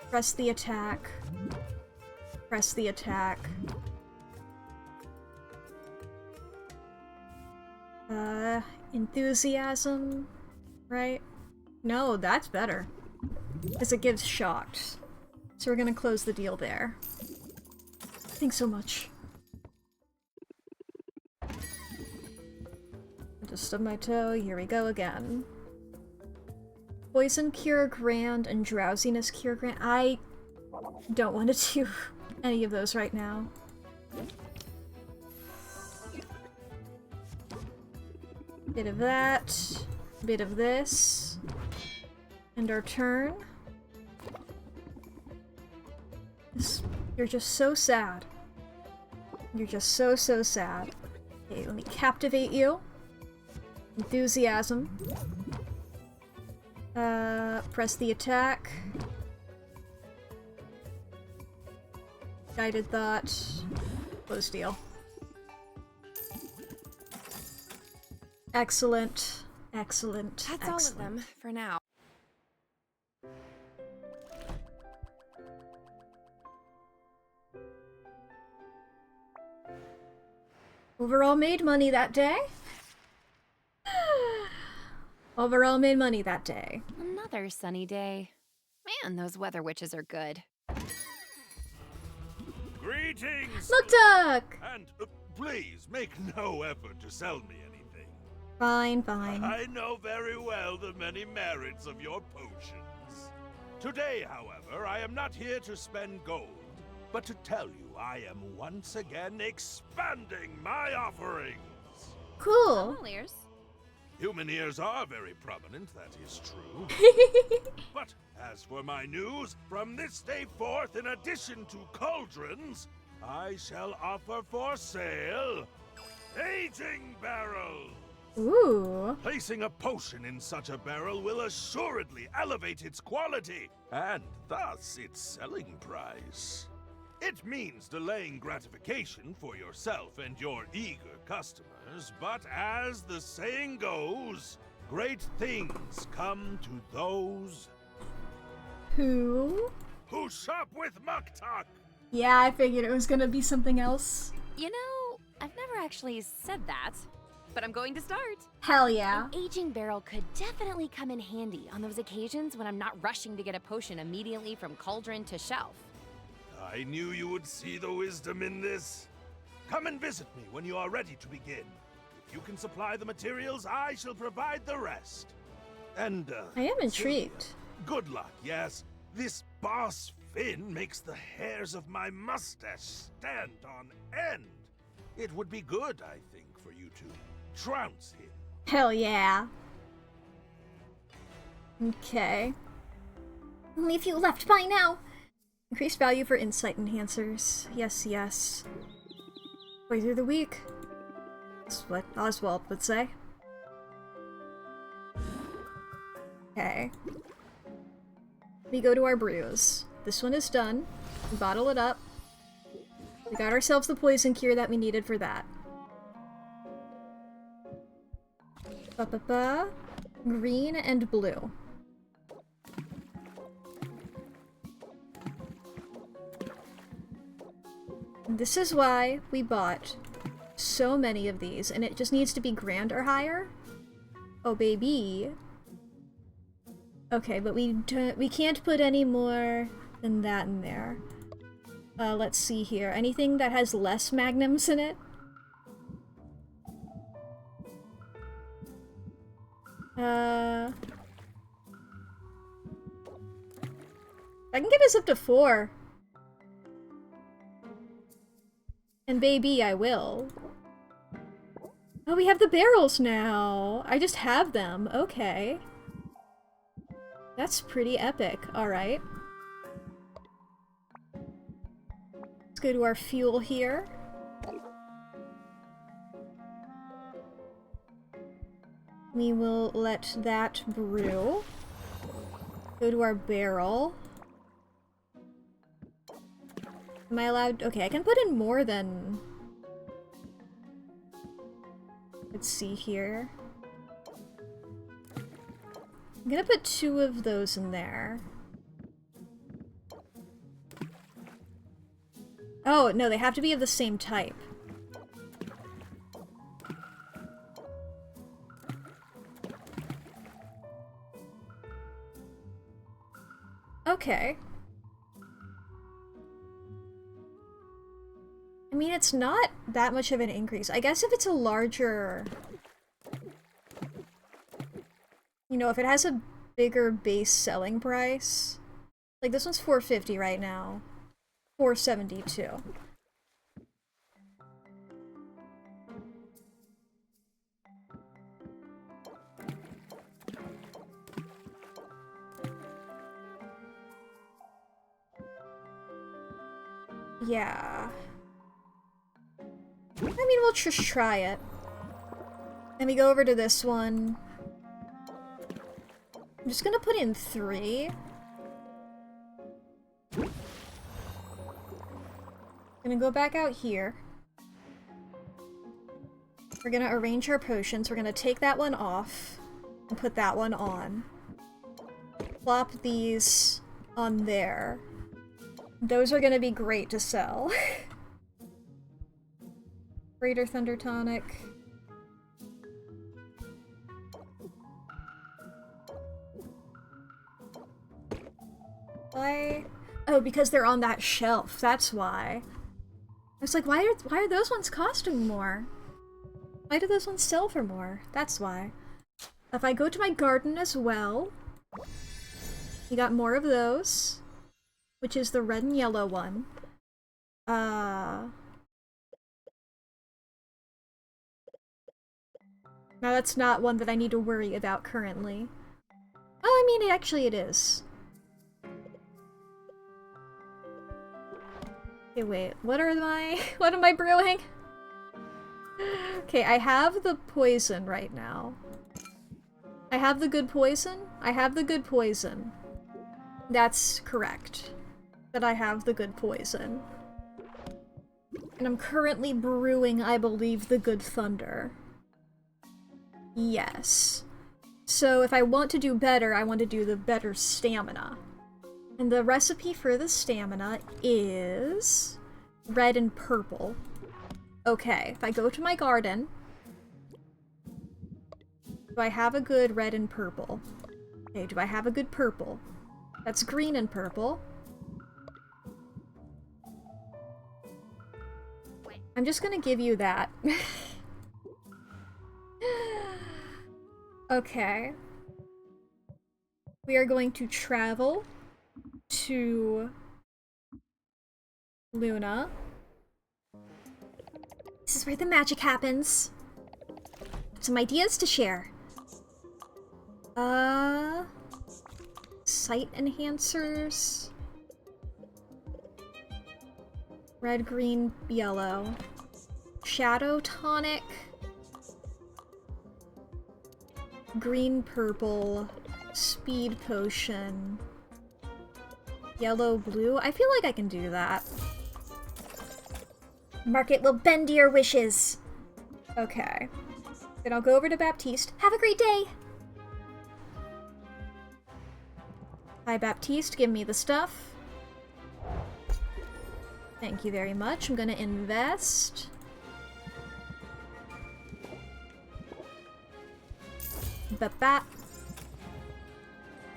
Press the attack. Press the attack. Enthusiasm, right? No, that's better. Because it gives shocked. So we're gonna close the deal there. Thanks so much. Just stub my toe, here we go again. Poison Cure Grand and Drowsiness Cure Grand. I don't want to do any of those right now. Bit of that, bit of this, and our turn. You're just so sad. You're just so sad. Okay, let me captivate you. Enthusiasm. Press the attack. Guided thought. Close deal. Excellent. Excellent. That's all of them for now. Overall made money that day. Overall made money that day. Another sunny day. Man, those weather witches are good. Greetings! Muktuk! And please make no effort to sell me anything. Fine, fine. I know very well the many merits of your potions. Today, however, I am not here to spend gold, but to tell you I am once again expanding my offerings. Cool. All ears. Human ears are very prominent, that is true. But as for my news, from this day forth, in addition to cauldrons, I shall offer for sale aging barrels. Ooh. Placing a potion in such a barrel will assuredly elevate its quality, and thus its selling price. It means delaying gratification for yourself and your eager customers, but as the saying goes, great things come to those Who? who shop with Mutant. Yeah, I figured it was gonna be something else. You know, I've never actually said that, but I'm going to start. Hell yeah. An aging barrel could definitely come in handy on those occasions when I'm not rushing to get a potion immediately from cauldron to shelf. I knew you would see the wisdom in this. Come and visit me when you are ready to begin. If you can supply the materials, I shall provide the rest. And, I am intrigued. Sylvia, good luck, yes. This boss Finn makes the hairs of my mustache stand on end. It would be good, I think, for you to trounce him. Hell yeah. Okay. Only a few left by now. Increased value for insight enhancers. Yes, yes. Way through the week. That's what Oswald would say. Okay. We go to our brews. This one is done. We bottle it up. We got ourselves the poison cure that we needed for that. Ba-ba-ba. Green and blue. This is why we bought so many of these, and it just needs to be grand or higher. Oh, baby. Okay, but we can't put any more than that in there. Let's see here. Anything that has less magnums in it? I can get us up to 4. And baby, I will. Oh, we have the barrels now! I just have them. Okay. That's pretty epic. Alright. Let's go to our fuel here. We will let that brew. Go to our barrel. Am I allowed? Okay, I can put in more than... Let's see here. I'm gonna put 2 of those in there. Oh, no, they have to be of the same type. Okay. I mean, it's not that much of an increase. I guess if it's a larger... You know, if it has a bigger base selling price... Like, this one's $450 right now. $472. Yeah. I mean, we'll just try it. Then we go over to this one. I'm just gonna put in 3. Gonna go back out here. We're gonna arrange our potions. We're gonna take that one off and put that one on. Plop these on there. Those are gonna be great to sell. Greater Thunder Tonic. Why? Oh, because they're on that shelf. That's why. I was like, why are those ones costing more? Why do those ones sell for more? That's why. If I go to my garden as well, you got more of those, which is the red and yellow one. Now that's not one that I need to worry about currently. Oh, I mean, actually it is. Okay, wait, what am I brewing? Okay, I have the poison right now. I have the good poison? I have the good poison. That's correct. That I have the good poison. And I'm currently brewing, I believe, the good thunder. Yes. So if I want to do better, I want to do the better stamina. And the recipe for the stamina is red and purple. Okay, if I go to my garden, do I have a good red and purple? Okay, do I have a good purple? That's green and purple. I'm just gonna give you that. Okay. We are going to travel to Luna. This is where the magic happens. Some ideas to share. Sight enhancers. Red, green, yellow. Shadow tonic. Green, purple. Speed potion. Yellow, blue. I feel like I can do that. Market will bend to your wishes. Okay. Then I'll go over to Baptiste. Have a great day! Hi, Baptiste. Give me the stuff. Thank you very much. I'm gonna invest. Ba-ba.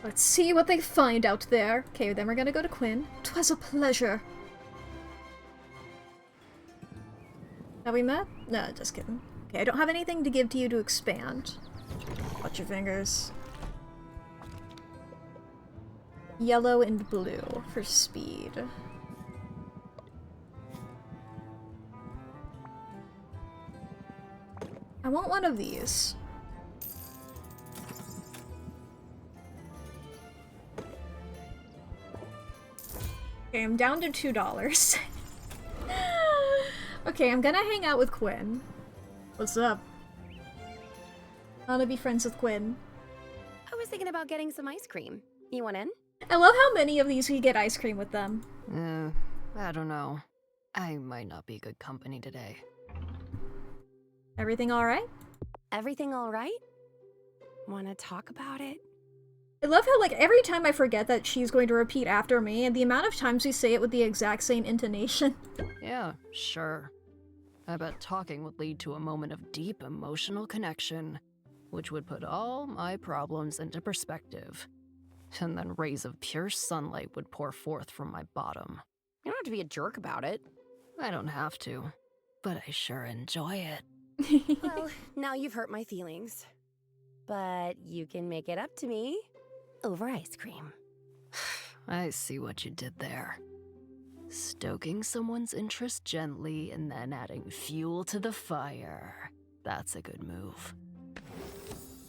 Let's see what they find out there. Okay, then we're gonna go to Quinn. 'Twas a pleasure. Have we met? No, just kidding. Okay, I don't have anything to give to you to expand. Watch your fingers. Yellow and blue for speed. I want one of these. Okay, I'm down to $2. Okay, I'm gonna hang out with Quinn. What's up? I wanna be friends with Quinn. I was thinking about getting some ice cream. You want in? I love how many of these we get ice cream with them. I don't know. I might not be good company today. Everything alright? Everything all right? Wanna talk about it? I love how, like, every time I forget that she's going to repeat after me, and the amount of times we say it with the exact same intonation. Yeah, sure. I bet talking would lead to a moment of deep emotional connection, which would put all my problems into perspective. And then rays of pure sunlight would pour forth from my bottom. You don't have to be a jerk about it. I don't have to, but I sure enjoy it. Well, now you've hurt my feelings. But you can make it up to me over ice cream. I see what you did there. Stoking someone's interest gently and then adding fuel to the fire. That's a good move.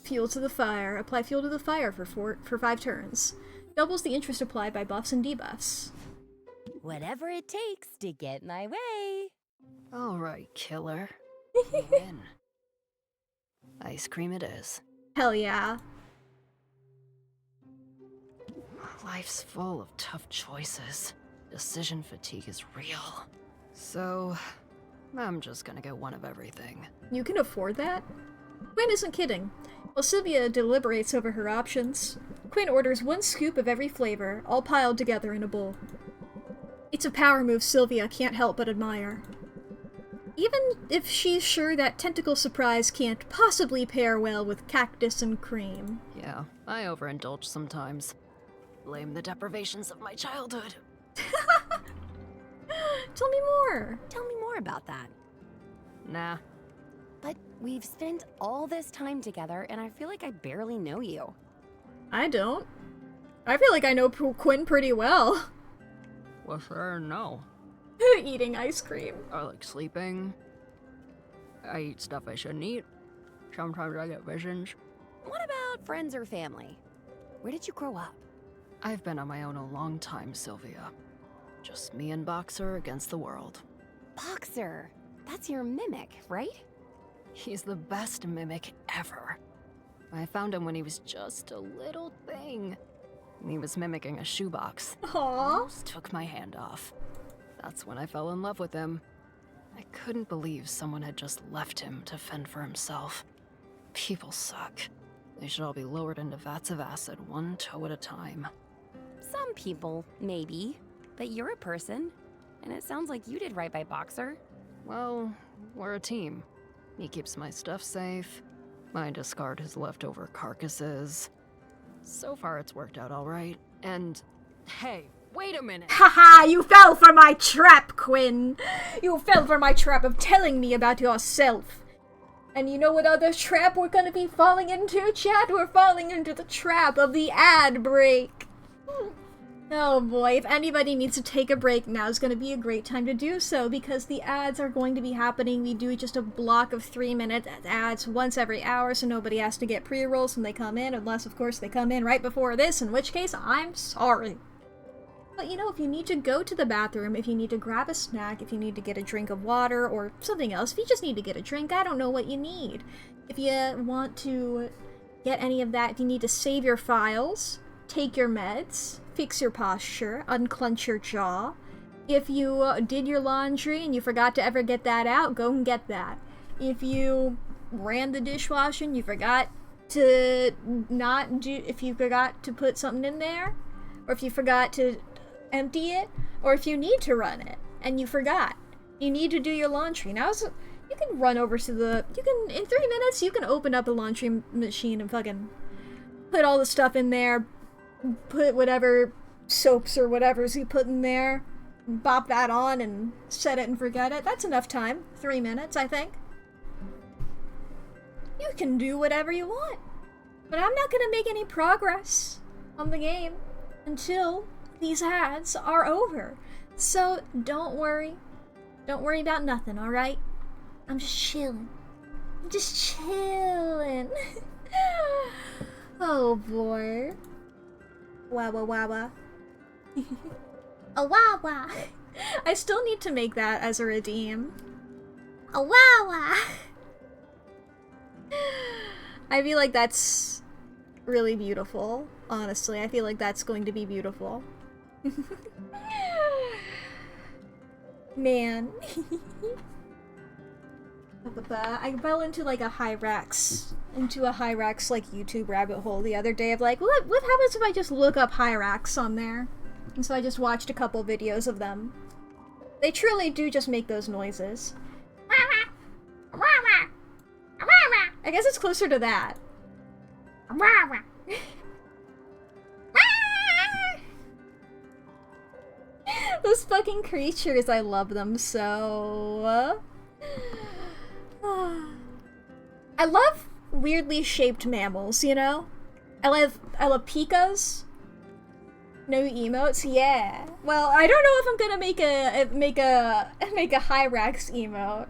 Fuel to the fire. Apply fuel to the fire for 5 turns. Doubles the interest applied by buffs and debuffs. Whatever it takes to get my way. All right, killer. You win. Ice cream it is. Hell yeah. Life's full of tough choices. Decision fatigue is real. So, I'm just gonna get one of everything. You can afford that? Quinn isn't kidding. While Sylvia deliberates over her options, Quinn orders 1 scoop of every flavor, all piled together in a bowl. It's a power move Sylvia can't help but admire. Even if she's sure that tentacle surprise can't possibly pair well with cactus and cream. Yeah, I overindulge sometimes. Blame the deprivations of my childhood. Tell me more. Tell me more about that. Nah. But we've spent all this time together, and I feel like I barely know you. I don't. I feel like I know Quinn pretty well. Well, sure, no. Eating ice cream. I like sleeping. I eat stuff I shouldn't eat. Sometimes I get visions. What about friends or family? Where did you grow up? I've been on my own a long time, Sylvia. Just me and Boxer against the world. Boxer. That's your mimic, right? He's the best mimic ever. I found him when he was just a little thing. He was mimicking a shoebox. Aww. Almost took my hand off. That's when I fell in love with him. I couldn't believe someone had just left him to fend for himself. People suck. They should all be lowered into vats of acid, 1 toe at a time. Some people, maybe. But you're a person, and it sounds like you did right by Boxer. Well, we're a team. He keeps my stuff safe. I discard his leftover carcasses. So far, it's worked out all right. And, hey, wait a minute! Haha, you fell for my trap, Quinn! You fell for my trap of telling me about yourself. And you know what other trap we're gonna be falling into, chat? We're falling into the trap of the ad break. Oh boy, if anybody needs to take a break, now is going to be a great time to do so, because the ads are going to be happening. We do just a block of 3-minute ads once every hour, so nobody has to get pre-rolls when they come in, unless, of course, they come in right before this, in which case, I'm sorry. But, you know, if you need to go to the bathroom, if you need to grab a snack, if you need to get a drink of water, or something else, if you just need to get a drink, I don't know what you need. If you want to get any of that, if you need to save your files, take your meds, fix your posture, unclench your jaw, If you did your laundry and you forgot to ever get that out, go and get that. If you ran the dishwasher and you forgot to not do, if you forgot to put something in there, or if you forgot to empty it, or if you need to run it and you forgot, you need to do your laundry. Now, you can run over to the, you can, in 3 minutes, you can open up a laundry machine and fucking put all the stuff in there, put whatever soaps or whatever's you put in there, bop that on and set it and forget it. That's enough time. 3 minutes, I think. You can do whatever you want. But I'm not gonna make any progress on the game until these ads are over. So don't worry. Don't worry about nothing, alright? I'm just chilling. I'm just chilling. Oh boy. Wawa wawa. A wawa. I still need to make that as a redeem. A wawa. I feel like that's really beautiful. Honestly, I feel like that's going to be beautiful. Man. I fell into like a Hyrax like YouTube rabbit hole the other day of like, what happens if I just look up Hyrax on there? And so I just watched a couple videos of them. They truly do just make those noises. I guess it's closer to that. Those fucking creatures, I love them so. I love weirdly shaped mammals, you know? I love pikas. No emotes, yeah. Well, I don't know if I'm gonna make a Hyrax emote,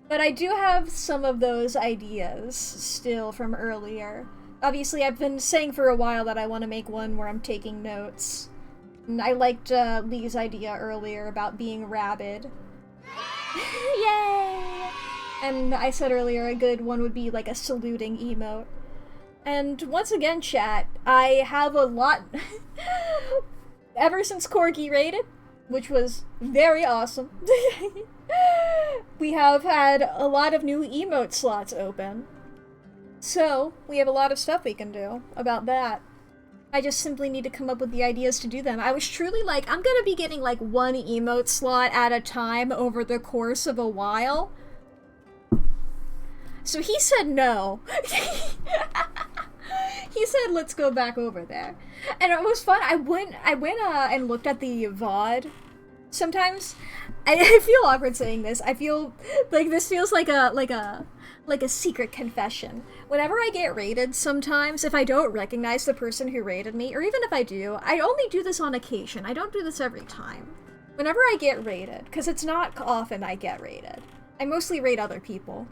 but I do have some of those ideas still from earlier. Obviously, I've been saying for a while that I want to make one where I'm taking notes. And I liked Lee's idea earlier about being rabid. Yay! And I said earlier a good one would be like a saluting emote. And once again, chat, I have a lot ever since Corgi raided, which was very awesome. We have had a lot of new emote slots open. So, we have a lot of stuff we can do about that. I just simply need to come up with the ideas to do them. I was truly like, I'm gonna be getting like one emote slot at a time over the course of a while. So he said no. He said, let's go back over there. And it was fun. I went and looked at the VOD. Sometimes, I feel awkward saying this. I feel like this feels like a secret confession. Whenever I get raided sometimes, if I don't recognize the person who raided me, or even if I do, I only do this on occasion. I don't do this every time. Whenever I get raided, because it's not often I get raided. I mostly raid other people.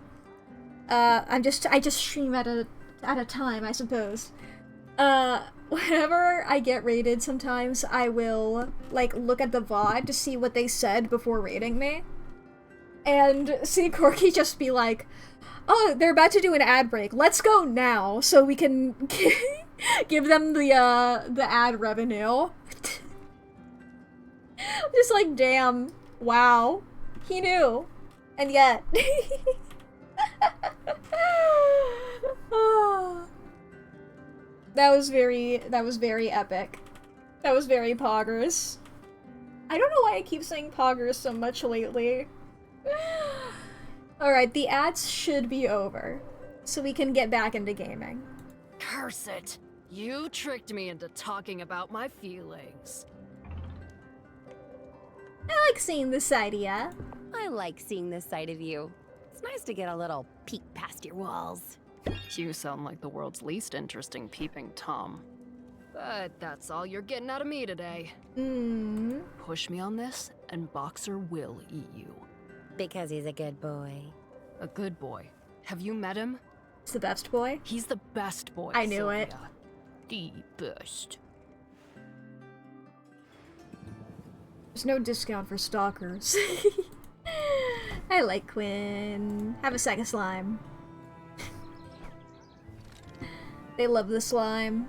I just stream at a time, I suppose. Whenever I get raided, sometimes I will, like, look at the VOD to see what they said before raiding me. And see Corky just be like, oh, they're about to do an ad break. Let's go now so we can give them the ad revenue. Just like, damn. Wow. He knew. And yet. That was very epic. That was very poggers. I don't know why I keep saying poggers so much lately. Alright, the ads should be over, so we can get back into gaming. Curse it! You tricked me into talking about my feelings. I like seeing this side of ya. I like seeing this side of you. It's nice to get a little peek past your walls. You sound like the world's least interesting peeping Tom. But that's all you're getting out of me today. Push me on this, and Boxer will eat you. Because he's a good boy. A good boy. Have you met him? It's the best boy. He's the best boy, I knew Sylvia. it. The best. There's no discount for stalkers. I like Quinn. Have a second slime. They love the slime.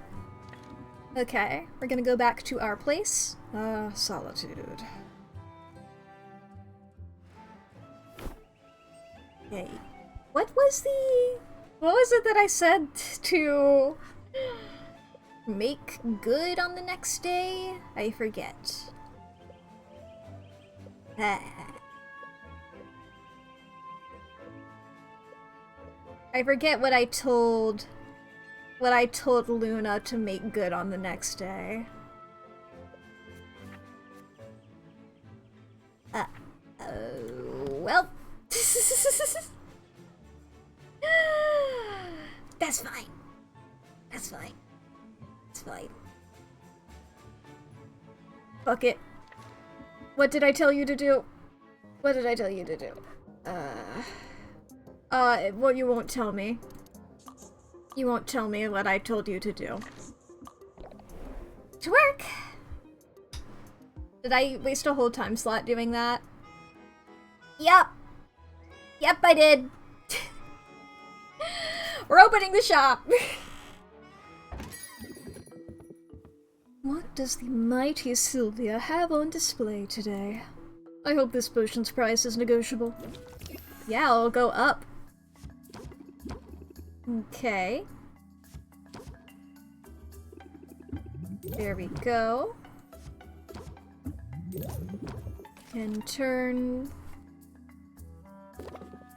Okay, we're gonna go back to our place. Solitude. Okay. What was it that I said to make good on the next day? I forget. I forget what I told Luna to make good on the next day. Well. That's fine. That's fine. It's fine. Fuck it. What did I tell you to do? What did I tell you to do? Well, you won't tell me. You won't tell me what I told you to do. To work! Did I waste a whole time slot doing that? Yep. Yep, I did. We're opening the shop! What does the mighty Sylvia have on display today? I hope this potion's price is negotiable. Yeah, I'll go up. Okay. There we go. Can turn.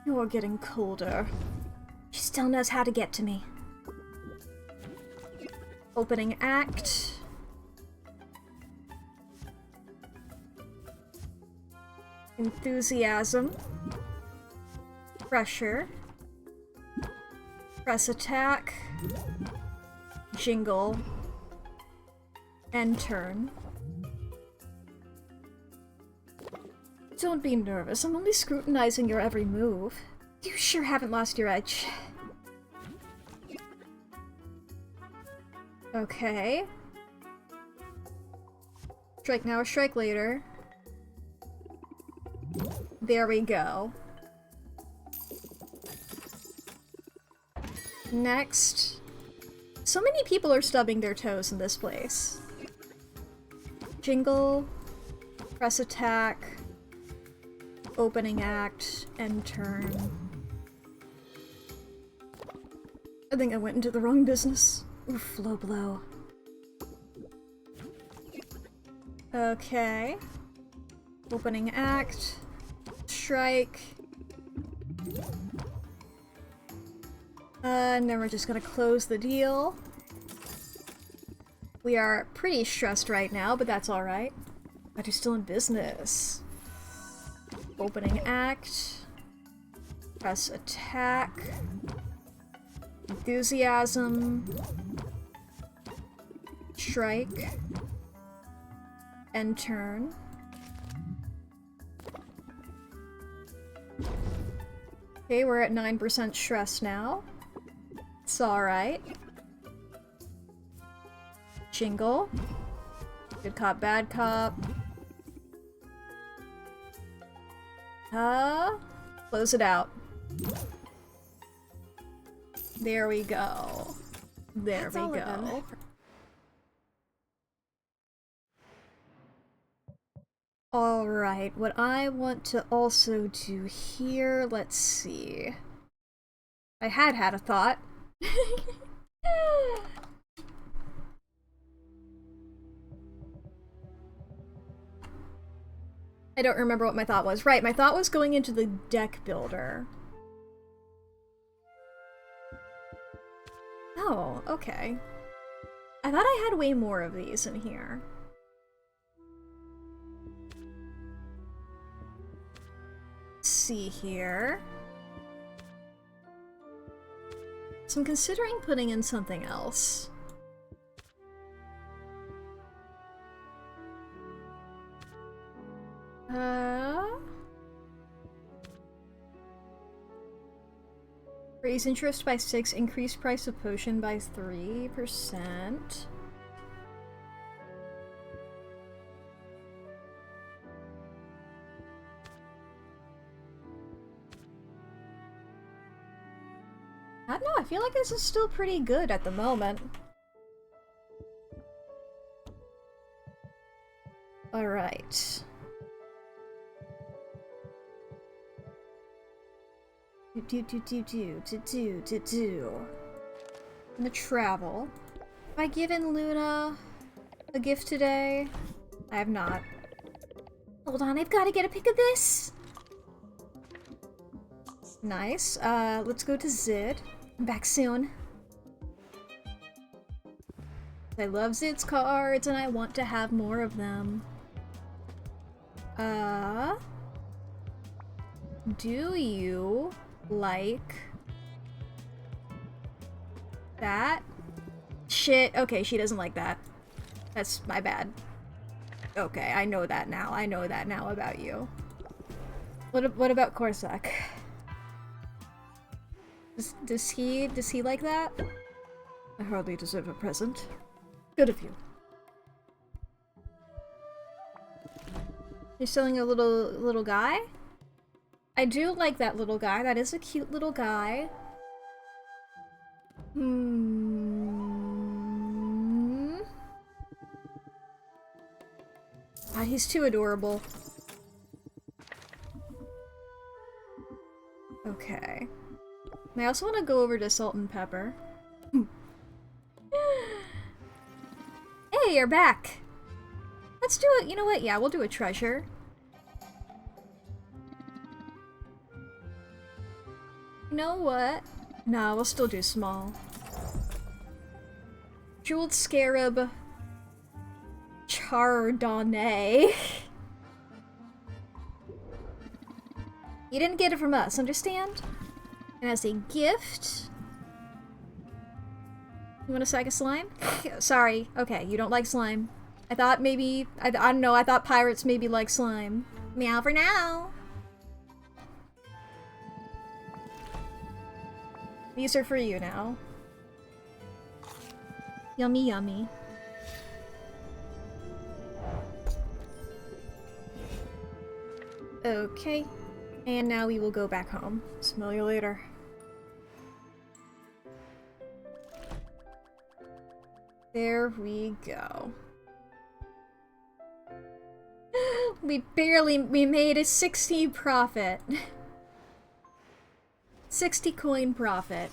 You're getting colder. She still knows how to get to me. Opening act. Enthusiasm. Pressure. Press attack. Jingle. And turn. Don't be nervous, I'm only scrutinizing your every move. You sure haven't lost your edge. Okay. Strike now or strike later. There we go. Next. So many people are stubbing their toes in this place. Jingle. Press attack. Opening act. And turn. I think I went into the wrong business. Oof, low blow. Okay. Opening act. Strike. And then we're just gonna close the deal. We are pretty stressed right now, but that's alright. But you're still in business. Opening act. Press attack. Enthusiasm. Strike. And turn. Okay, we're at 9% stress now. It's alright. Jingle. Good cop, bad cop. Close it out. There we go. There we go. Alright, what I want to also do here, let's see. I had a thought. I don't remember what my thought was. Right, my thought was going into the deck builder. Oh, okay. I thought I had way more of these in here. Let's see here. So I'm considering putting in something else. Raise interest by 6, increase price of potion by 3%. I don't know, I feel like this is still pretty good at the moment. Alright. I'm gonna travel. Have I given Luna a gift today? I have not. Hold on, I've got to get a pic of this! Nice. Let's go to Zid. I'm back soon. I love Zid's cards and I want to have more of them. Do you like that? Shit. Okay, she doesn't like that. That's my bad. Okay, I know that now. I know that now about you. What about Corsac? Does he like that? I hardly deserve a present. Good of you. You're selling a little guy? I do like that little guy. That is a cute little guy. God, he's too adorable. Okay. And I also want to go over to Salt and Pepper. Hey, you're back! Let's do it. You know what? Yeah, we'll do a treasure. You know what? No, we'll still do small. Jeweled Scarab. Chardonnay. You didn't get it from us, understand? And as a gift... You want a sack of slime? Sorry. Okay, you don't like slime. I thought maybe... I don't know, I thought pirates maybe like slime. Meow for now! These are for you now. Yummy, yummy. Okay. And now we will go back home. Smell you later. There we go. We made a 60 profit. 60 coin profit.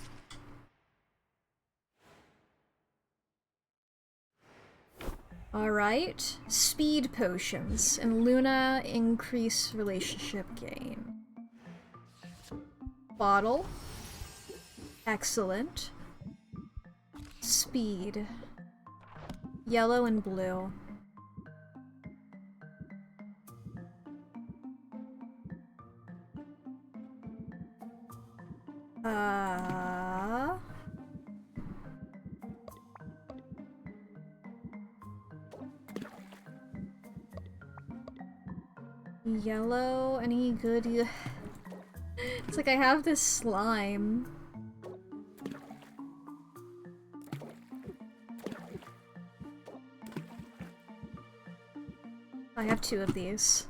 Alright. Speed potions. And Luna increase relationship gain. Bottle. Excellent. Speed. Yellow and blue. Yellow, any good? It's like I have this slime. I have 2 of these.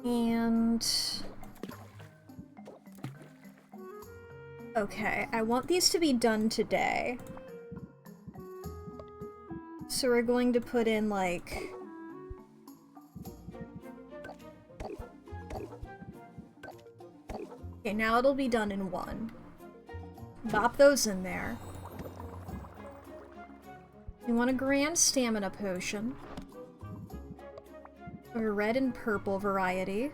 And... Okay, I want these to be done today. So we're going to put in, like... Okay, now it'll be done in 1. Bop those in there. You want a grand stamina potion. A red and purple variety.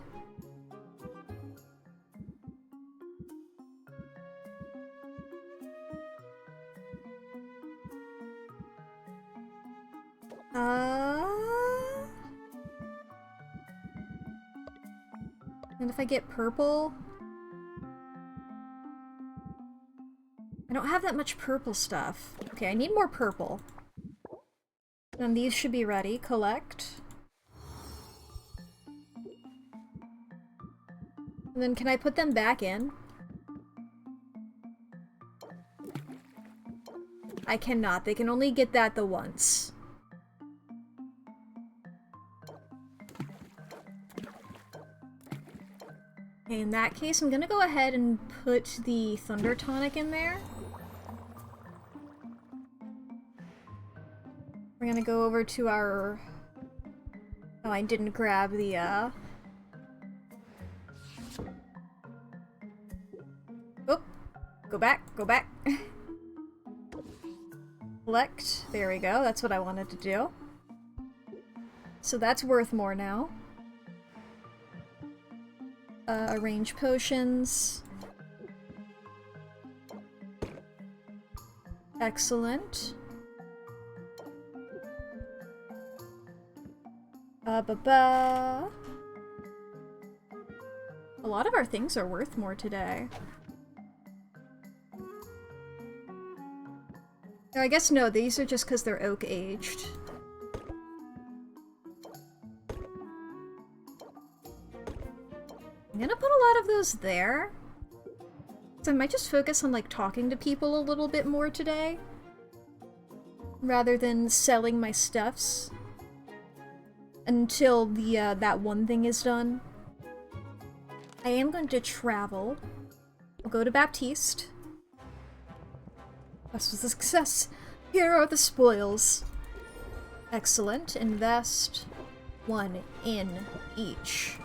And if I get purple... I don't have that much purple stuff. Okay, I need more purple. And these should be ready. Collect. And then can I put them back in? I cannot. They can only get that the once. In that case, I'm gonna go ahead and put the Thunder Tonic in there. We're gonna go over to our... Oh, I didn't grab the, Oh! Go back, go back. Collect. There we go, that's what I wanted to do. So that's worth more now. Arrange potions. Excellent. A lot of our things are worth more today. Or I guess no, these are just because they're oak aged. I'm gonna put a lot of those there. So I might just focus on like talking to people a little bit more today. Rather than selling my stuffs. Until the that one thing is done. I am going to travel. I'll go to Baptiste. That's a success. Here are the spoils. Excellent. Invest 1 in each.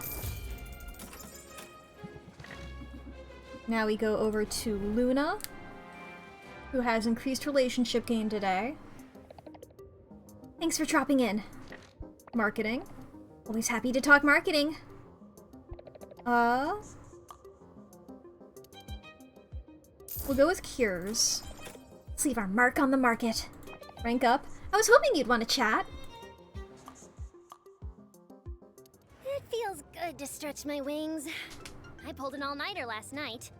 Now we go over to Luna, who has increased relationship gain today. Thanks for dropping in. Marketing. Always happy to talk marketing. We'll go with cures. Let's leave our mark on the market. Rank up. I was hoping you'd want to chat. It feels good to stretch my wings. I pulled an all-nighter last night.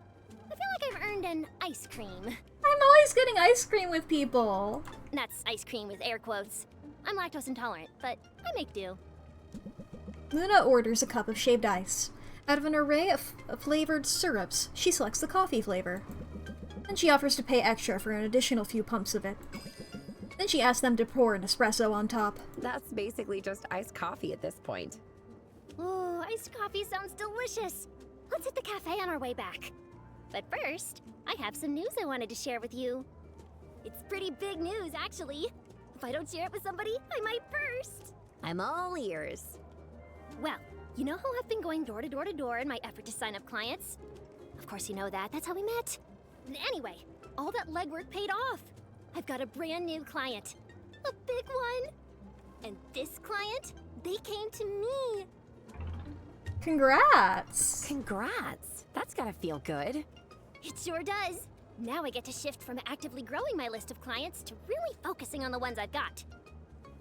I feel like I've earned an ice cream. I'm always getting ice cream with people. That's ice cream with air quotes. I'm lactose intolerant, but I make do. Luna orders a cup of shaved ice. Out of an array of flavored syrups, she selects the coffee flavor. Then she offers to pay extra for an additional few pumps of it. Then she asks them to pour an espresso on top. That's basically just iced coffee at this point. Ooh, iced coffee sounds delicious. Let's hit the cafe on our way back. But first, I have some news I wanted to share with you. It's pretty big news, actually. If I don't share it with somebody, I might burst. I'm all ears. Well, you know how I've been going door to door to door in my effort to sign up clients? Of course you know that, that's how we met. Anyway, all that legwork paid off. I've got a brand new client. A big one. And this client, they came to me. Congrats! Congrats! That's gotta feel good. It sure does. Now I get to shift from actively growing my list of clients to really focusing on the ones I've got.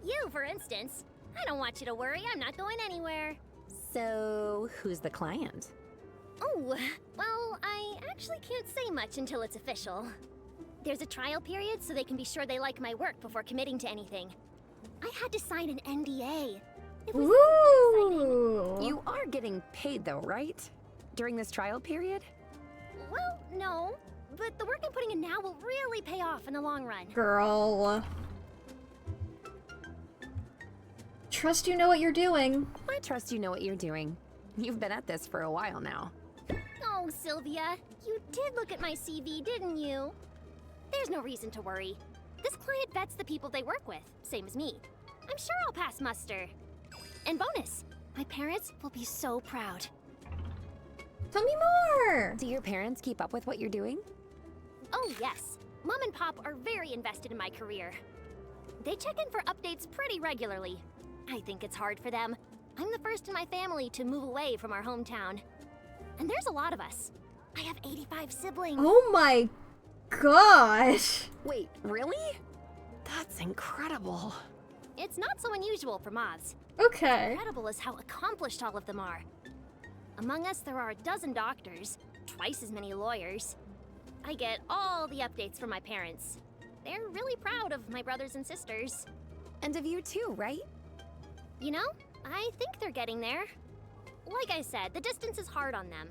You, for instance. I don't want you to worry, I'm not going anywhere. So, who's the client? Oh, well, I actually can't say much until it's official. There's a trial period so they can be sure they like my work before committing to anything. I had to sign an NDA. It was super exciting. Ooh! You are getting paid though, right? During this trial period? Well, no. But the work I'm putting in now will really pay off in the long run. Girl. Trust you know what you're doing. I trust you know what you're doing. You've been at this for a while now. Oh, Sylvia, you did look at my CV, didn't you? There's no reason to worry. This client vets the people they work with, same as me. I'm sure I'll pass muster. And bonus, my parents will be so proud. Tell me more! Do your parents keep up with what you're doing? Oh, yes. Mom and Pop are very invested in my career. They check in for updates pretty regularly. I think it's hard for them. I'm the first in my family to move away from our hometown. And there's a lot of us. I have 85 siblings. Oh my gosh! Wait, really? That's incredible. It's not so unusual for moths. Okay. Incredible is how accomplished all of them are. Among us, there are a dozen doctors, twice as many lawyers. I get all the updates from my parents. They're really proud of my brothers and sisters. And of you too, right? You know, I think they're getting there. Like I said, the distance is hard on them.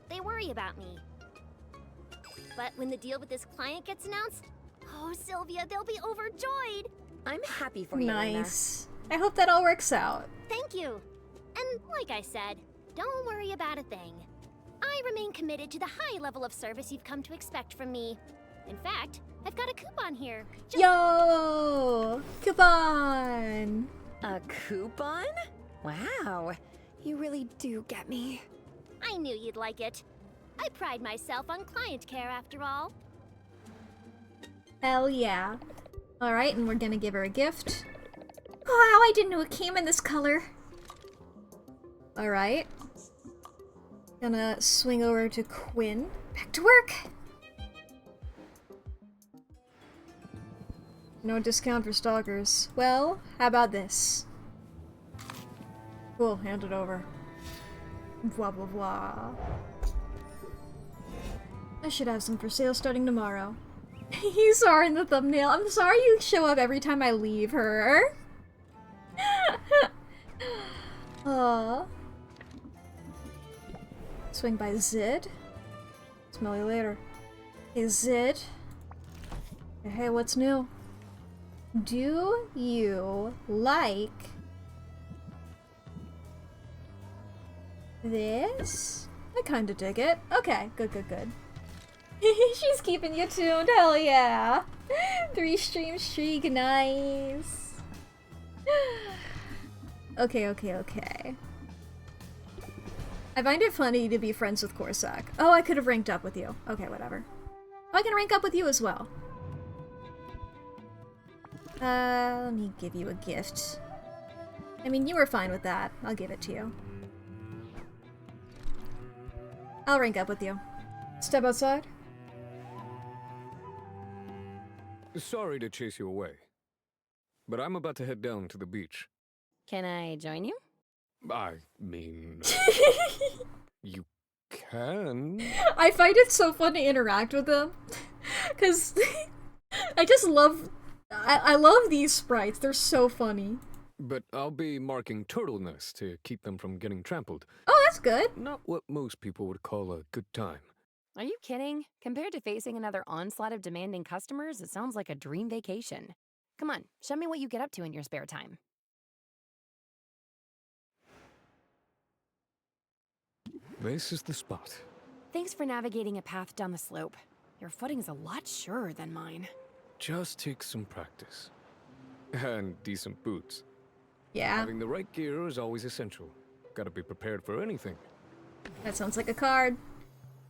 They worry about me. But when the deal with this client gets announced, oh, Sylvia, they'll be overjoyed. I'm happy for you, Luna. Nice. I hope that all works out. Thank you. And like I said, don't worry about a thing. I remain committed to the high level of service you've come to expect from me. In fact, I've got a coupon here. Yo! Coupon! A coupon? Wow, you really do get me. I knew you'd like it. I pride myself on client care, after all. Hell yeah. Alright, and we're gonna give her a gift. Wow, I didn't know it came in this color. Alright. Gonna swing over to Quinn. Back to work! No discount for stalkers. Well, how about this? Cool, hand it over. Blah blah blah. I should have some for sale starting tomorrow. You saw her in the thumbnail. I'm sorry you show up every time I leave her. Aww. Swing by Zid. Smell you later. Hey Zid. Hey, what's new? Do you like this? I kinda dig it. Okay, good, good, good. She's keeping you tuned, hell yeah! 3 stream streak, nice! Okay, okay, okay. I find it funny to be friends with Corsac. Oh, I could have ranked up with you. Okay, whatever. Oh, I can rank up with you as well. Let me give you a gift. I mean, you were fine with that. I'll give it to you. I'll rank up with you. Step outside. Sorry to chase you away, but I'm about to head down to the beach. Can I join you? I mean, you can. I find it so fun to interact with them, because I just love... I love these sprites, they're so funny. But I'll be marking turtle nests to keep them from getting trampled. Oh, that's good. Not what most people would call a good time. Are you kidding? Compared to facing another onslaught of demanding customers, it sounds like a dream vacation. Come on, show me what you get up to in your spare time. This is the spot. Thanks for navigating a path down the slope. Your footing's a lot surer than mine. Just take some practice. And decent boots. Yeah. Having the right gear is always essential. Gotta be prepared for anything. That sounds like a card.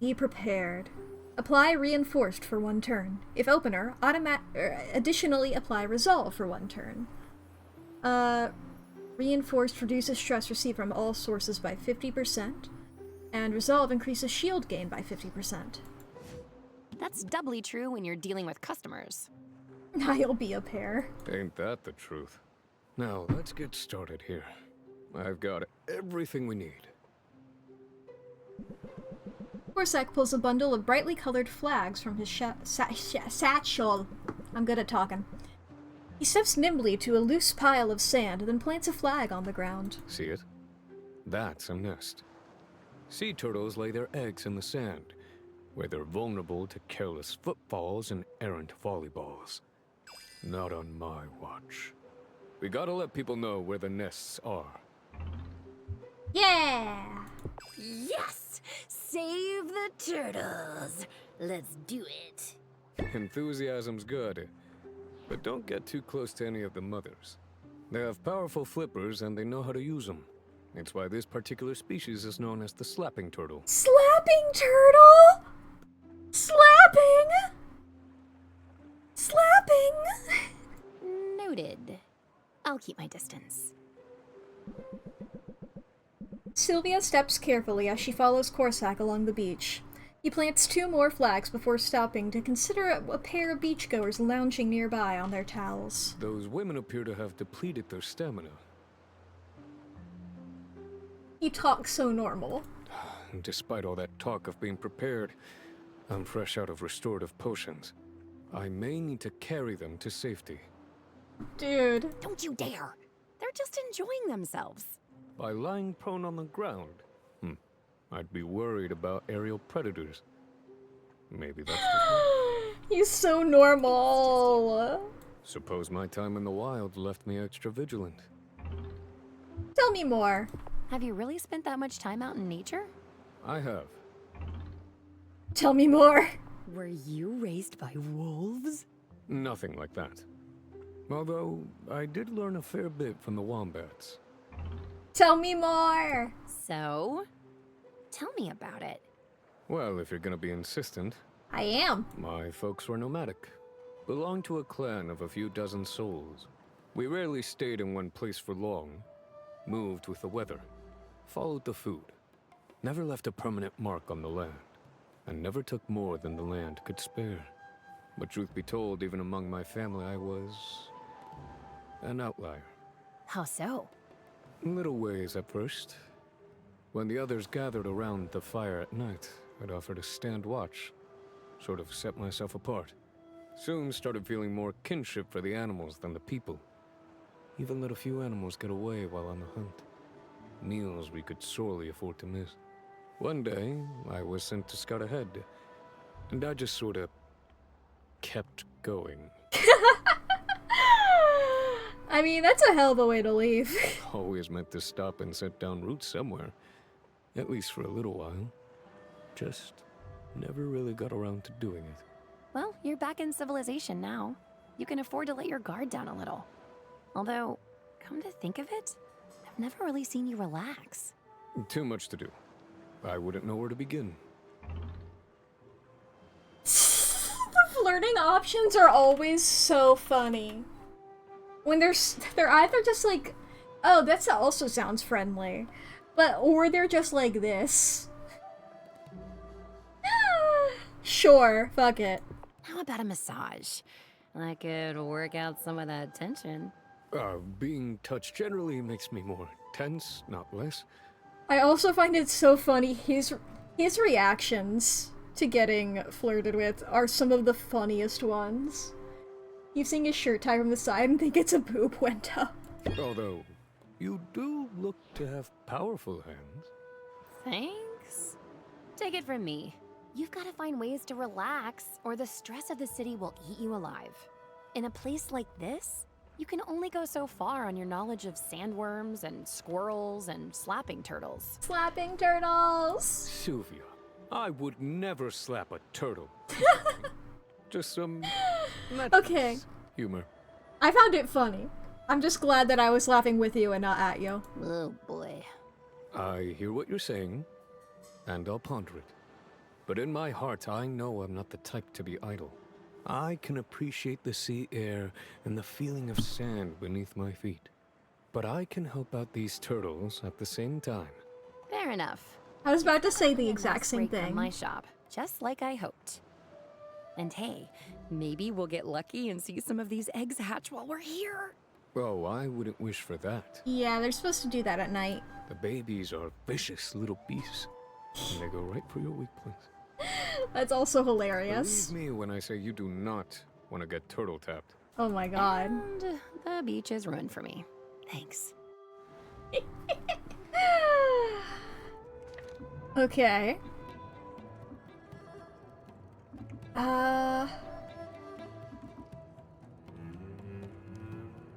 Be prepared. Apply Reinforced for 1 turn. If opener, additionally apply Resolve for 1 turn. Reinforced reduces stress received from all sources by 50%, and Resolve increases shield gain by 50%. That's doubly true when you're dealing with customers. I'll be a pair. Ain't that the truth? Now, let's get started here. I've got everything we need. Corsac pulls a bundle of brightly colored flags from his satchel. I'm good at talking. He steps nimbly to a loose pile of sand, then plants a flag on the ground. See it? That's a nest. Sea turtles lay their eggs in the sand, where they're vulnerable to careless footfalls and errant volleyballs. Not on my watch. We gotta let people know where the nests are. Yeah! Yes! Save the turtles! Let's do it. Enthusiasm's good, but don't get too close to any of the mothers. They have powerful flippers and they know how to use them. It's why this particular species is known as the slapping turtle. Slapping turtle? Slapping? Slapping? Noted. I'll keep my distance. Sylvia steps carefully as she follows Corsac along the beach. He plants 2 more flags before stopping to consider a pair of beachgoers lounging nearby on their towels. Those women appear to have depleted their stamina. He talks so normal. Despite all that talk of being prepared, I'm fresh out of restorative potions. I may need to carry them to safety. Dude. Don't you dare! They're just enjoying themselves. By lying prone on the ground? I'd be worried about aerial predators. Maybe that's just me. He's so normal. Suppose my time in the wild left me extra vigilant. Tell me more. Have you really spent that much time out in nature? I have. Tell me more. Were you raised by wolves? Nothing like that. Although, I did learn a fair bit from the wombats. Tell me more. So, tell me about it. Well, if you're gonna be insistent, I am. my folks were nomadic. Belonged to a clan of a few dozen souls. We rarely stayed in one place for long. Moved with the weather. Followed the food. Never left a permanent mark on the land. And never took more than the land could spare. But truth be told, even among my family, I was an outlier. How so? Little ways at first. When the others gathered around the fire at night, I'd offer to stand watch. Sort of set myself apart. Soon started feeling more kinship for the animals than the people. Even let a few animals get away while on the hunt. Meals we could sorely afford to miss. One day, I was sent to scout ahead. And I just sort of kept going. I mean, that's a hell of a way to leave. Always meant to stop and set down roots somewhere. At least for a little while. Just never really got around to doing it. Well, you're back in civilization now. You can afford to let your guard down a little. Although, come to think of it, I've never really seen you relax. Too much to do. I wouldn't know where to begin. The flirting options are always so funny. When they're either just like, oh, that also sounds friendly, or they're just like this. Sure, fuck it. How about a massage? I could work out some of that tension. Being touched generally makes me more tense, not less. I also find it so funny, his reactions to getting flirted with are some of the funniest ones. You seeing his shirt tie from the side and think it's a boob went up. Although, you do look to have powerful hands. Thanks. Take it from me. You've got to find ways to relax, or the stress of the city will eat you alive. In a place like this, you can only go so far on your knowledge of sandworms and squirrels and slapping turtles. Slapping turtles! Sylvia, I would never slap a turtle. Just some okay. Humor. I found it funny. I'm just glad that I was laughing with you and not at you. Oh boy. I hear what you're saying, and I'll ponder it. But in my heart, I know I'm not the type to be idle. I can appreciate the sea air and the feeling of sand beneath my feet. But I can help out these turtles at the same time. Fair enough. I was about to say the A exact nice same break from thing. my shop, just like I hoped. And hey, maybe we'll get lucky and see some of these eggs hatch while we're here. Oh, I wouldn't wish for that. Yeah, they're supposed to do that at night. The babies are vicious little beasts, and they go right for your weak points. That's also hilarious. Believe me when I say you do not want to get turtle tapped. Oh my god. And the beach is ruined for me. Thanks. Okay.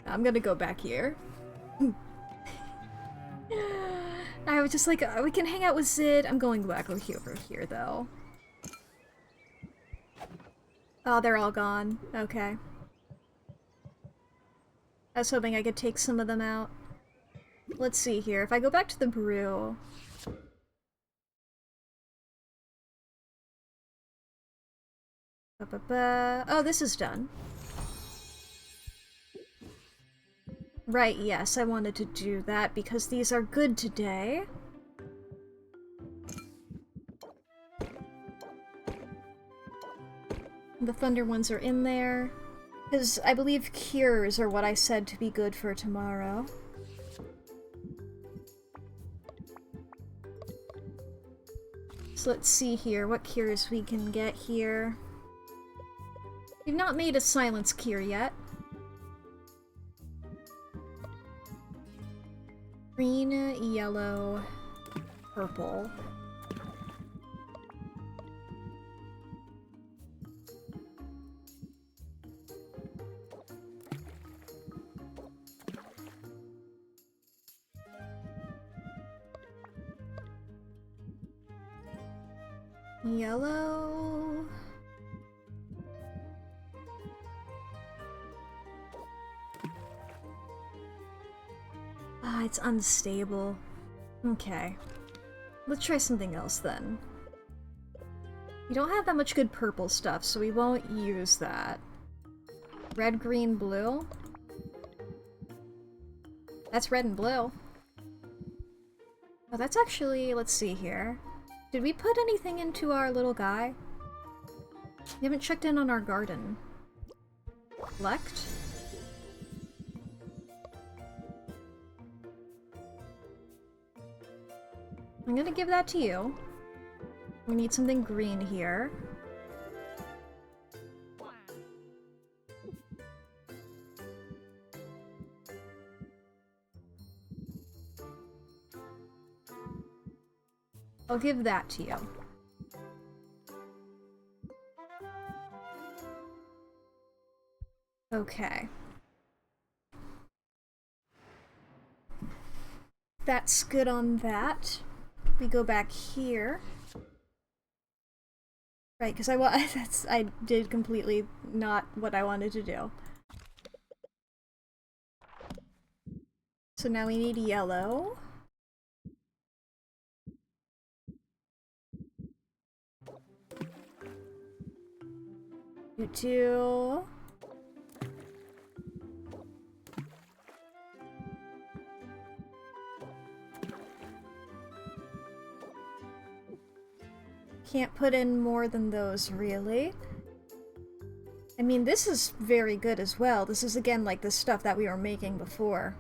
I'm gonna go back here. I was just like, we can hang out with Zid. I'm going back over here, though. Oh, they're all gone. Okay. I was hoping I could take some of them out. Let's see here. If I go back to the brew... Oh, this is done. Right, yes, I wanted to do that because these are good today. The thunder ones are in there. Because I believe cures are what I said to be good for tomorrow. So let's see here, what cures we can get here. We've not made a silence cure yet. Green, yellow, purple. Yellow. Ah, it's unstable. Okay. Let's try something else then. We don't have that much good purple stuff, so we won't use that. Red, green, blue. That's red and blue. Oh, that's actually... let's see here. Did we put anything into our little guy? We haven't checked in on our garden. Collect? I'm gonna give that to you. We need something green here. I'll give that to you. Okay. That's good on that. We go back here. Right, because I did completely not what I wanted to do. So now we need yellow. You two. Can't put in more than those, really. I mean, this is very good as well. This is, again, like the stuff that we were making before.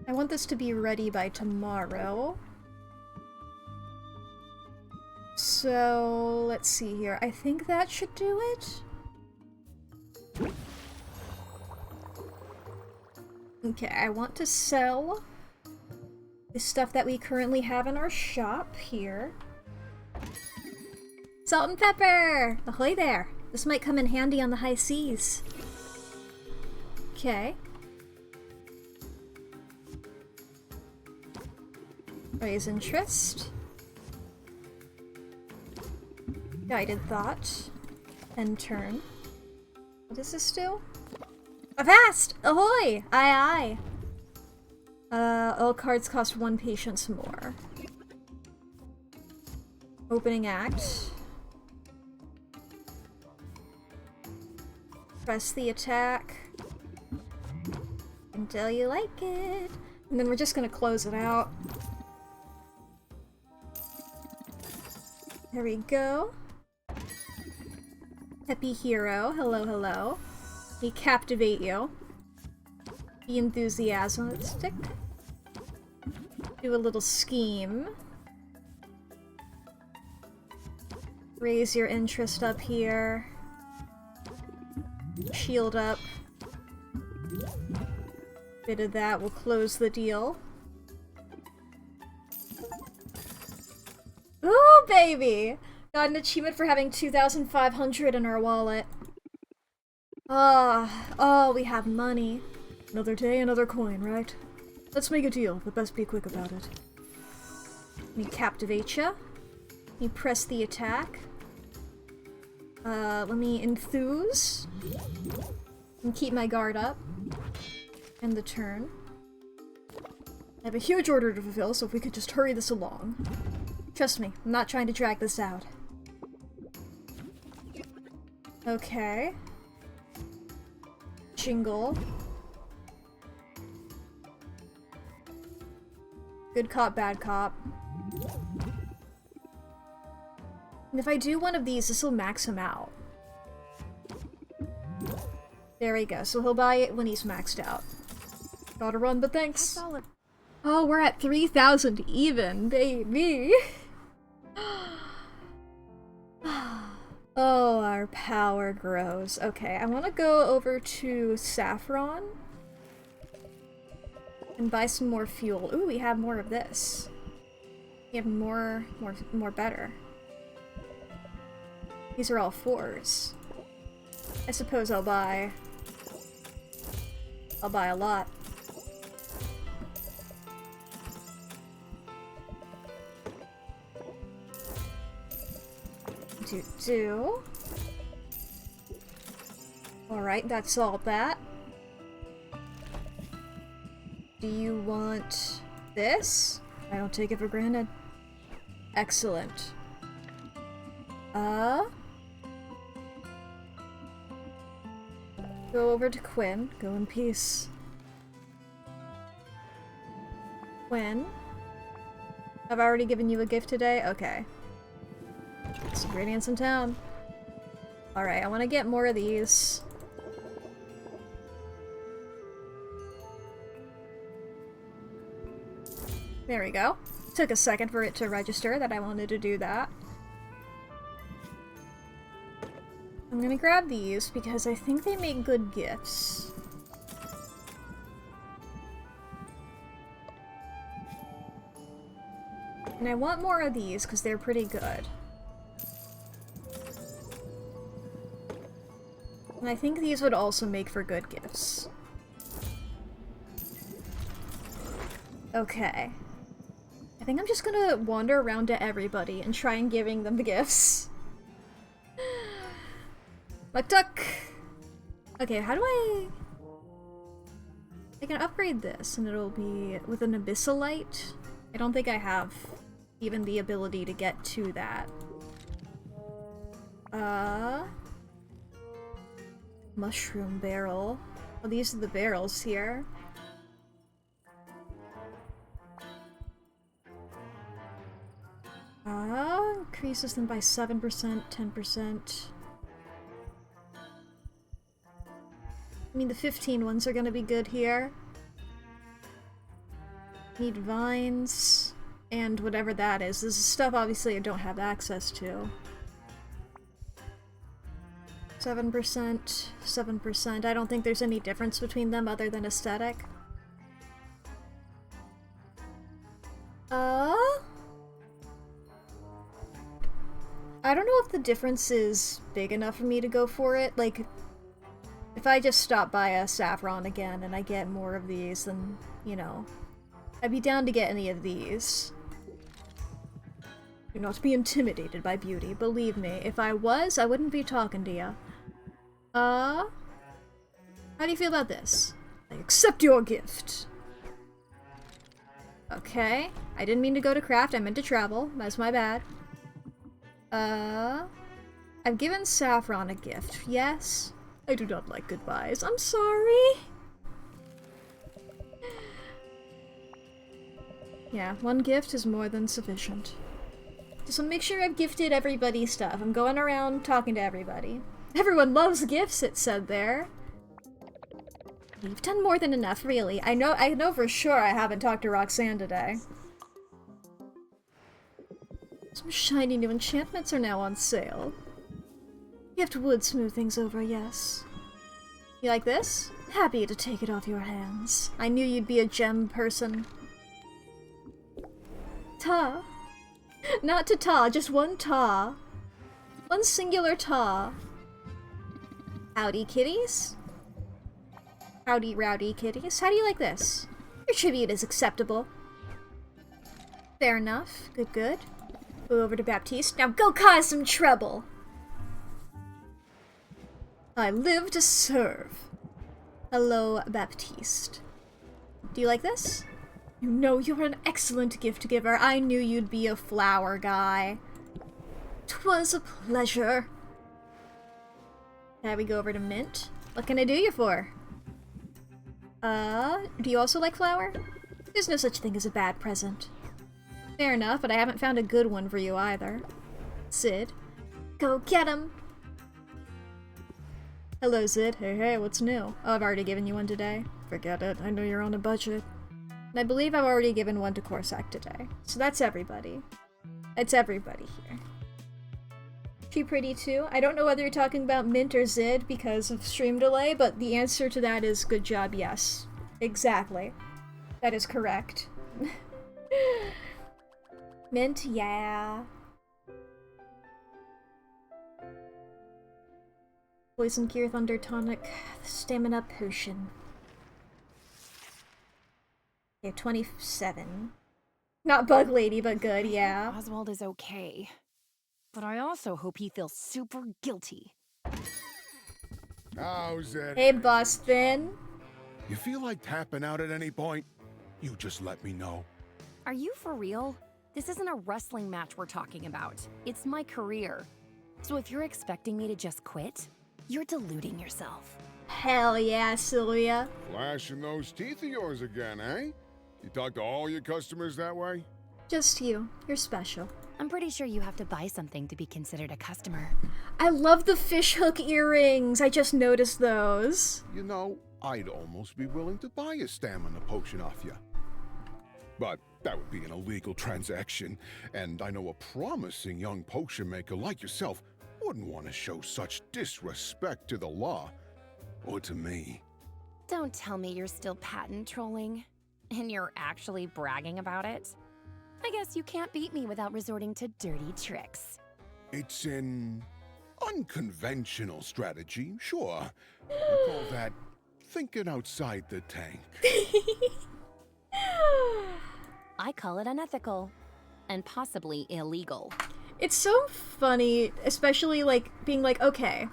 I want this to be ready by tomorrow. So, let's see here. I think that should do it. Okay, I want to sell the stuff that we currently have in our shop here. Salt and pepper! Ahoy there! This might come in handy on the high seas. Okay. Raise interest. Guided thought. End turn. What does this do? Avast! Ahoy! Aye aye! All cards cost 1 patience more. Opening act. Press the attack. Until you like it. And then we're just gonna close it out. There we go. Happy hero. Hello, hello. We captivate you. Be enthusiastic. Do a little scheme. Raise your interest up here. Shield up. Bit of that will close the deal. Ooh, baby! Got an achievement for having 2,500 in our wallet. Oh, we have money. Another day, another coin, right? Let's make a deal, but best be quick about it. Let me captivate ya. Let me press the attack. Let me enthuse. And keep my guard up. End the turn. I have a huge order to fulfill, so if we could just hurry this along. Trust me, I'm not trying to drag this out. Okay. Jingle. Good cop, bad cop. And if I do one of these, this will max him out. There we go. So he'll buy it when he's maxed out. Gotta run, but thanks. Oh, we're at 3,000 even, baby. Oh, our power grows. Okay, I want to go over to Saffron and buy some more fuel. Ooh, we have more of this. We have more better. These are all 4s. I suppose I'll buy a lot. do. Alright, that's all that. Do you want this? I don't take it for granted. Excellent. Go over to Quinn. Go in peace. Quinn? I've already given you a gift today? Okay. Some ingredients in town. Alright, I want to get more of these. There we go. Took a second for it to register that I wanted to do that. I'm gonna grab these because I think they make good gifts. And I want more of these because they're pretty good. And I think these would also make for good gifts. Okay. I think I'm just gonna wander around to everybody and try and giving them the gifts. Luck duck! Okay, how do I can upgrade this and it'll be with an abyssal light. I don't think I have even the ability to get to that. Mushroom barrel. Oh, these are the barrels here. Increases them by 7%, 10%. I mean, the 15 ones are gonna be good here. Need vines, and whatever that is. This is stuff, obviously, I don't have access to. 7%, 7%. I don't think there's any difference between them other than aesthetic. I don't know if the difference is big enough for me to go for it. Like, if I just stop by a Saffron again and I get more of these, then, you know, I'd be down to get any of these. Do not be intimidated by beauty, believe me. If I was, I wouldn't be talking to you. How do you feel about this? I accept your gift. Okay. I didn't mean to go to craft, I meant to travel. That's my bad. I've given Saffron a gift. Yes? I do not like goodbyes. I'm sorry. Yeah, one gift is more than sufficient. Just want to make sure I've gifted everybody stuff. I'm going around talking to everybody. Everyone loves gifts, it said there. You've done more than enough, really. I know for sure I haven't talked to Roxanne today. Some shiny new enchantments are now on sale. Gift would smooth things over, yes. You like this? Happy to take it off your hands. I knew you'd be a gem person. Ta. Not to ta, just one ta. One singular ta. Howdy, kitties. Howdy, rowdy kitties. How do you like this? Your tribute is acceptable. Fair enough. Good, good. Go over to Baptiste. Now go cause some trouble! I live to serve. Hello, Baptiste. Do you like this? You know you're an excellent gift giver. I knew you'd be a flower guy. 'Twas a pleasure. Now we go over to Mint. What can I do you for? Do you also like flower? There's no such thing as a bad present. Fair enough, but I haven't found a good one for you either. Sid. Go get him! Hello, Sid. Hey, hey, what's new? Oh, I've already given you one today. Forget it. I know you're on a budget. And I believe I've already given one to Corsac today. So that's everybody. It's everybody here. She pretty too? I don't know whether you're talking about Mint or Zid because of stream delay, but the answer to that is good job, yes. Exactly. That is correct. Mint, yeah. Poison Gear, Thunder Tonic, Stamina Potion. Okay, 27. Not Bug Lady, but good, yeah. Oswald is okay. but I also hope he feels super guilty. How's it? Hey, Boss Finn. You feel like tapping out at any point? You just let me know. Are you for real? This isn't a wrestling match we're talking about. It's my career. So if you're expecting me to just quit, you're deluding yourself. Hell yeah, Sylvia. Flashing those teeth of yours again, eh? You talk to all your customers that way? Just you. You're special. I'm pretty sure you have to buy something to be considered a customer. I love the fishhook earrings. I just noticed those. You know, I'd almost be willing to buy a stamina potion off you. But that would be an illegal transaction, and I know a promising young potion maker like yourself wouldn't want to show such disrespect to the law, or to me. Don't tell me you're still patent trolling, and you're actually bragging about it. I guess you can't beat me without resorting to dirty tricks. It's an unconventional strategy, sure. I call that thinking outside the tank. I call it unethical, and possibly illegal. It's so funny, especially like being like, okay,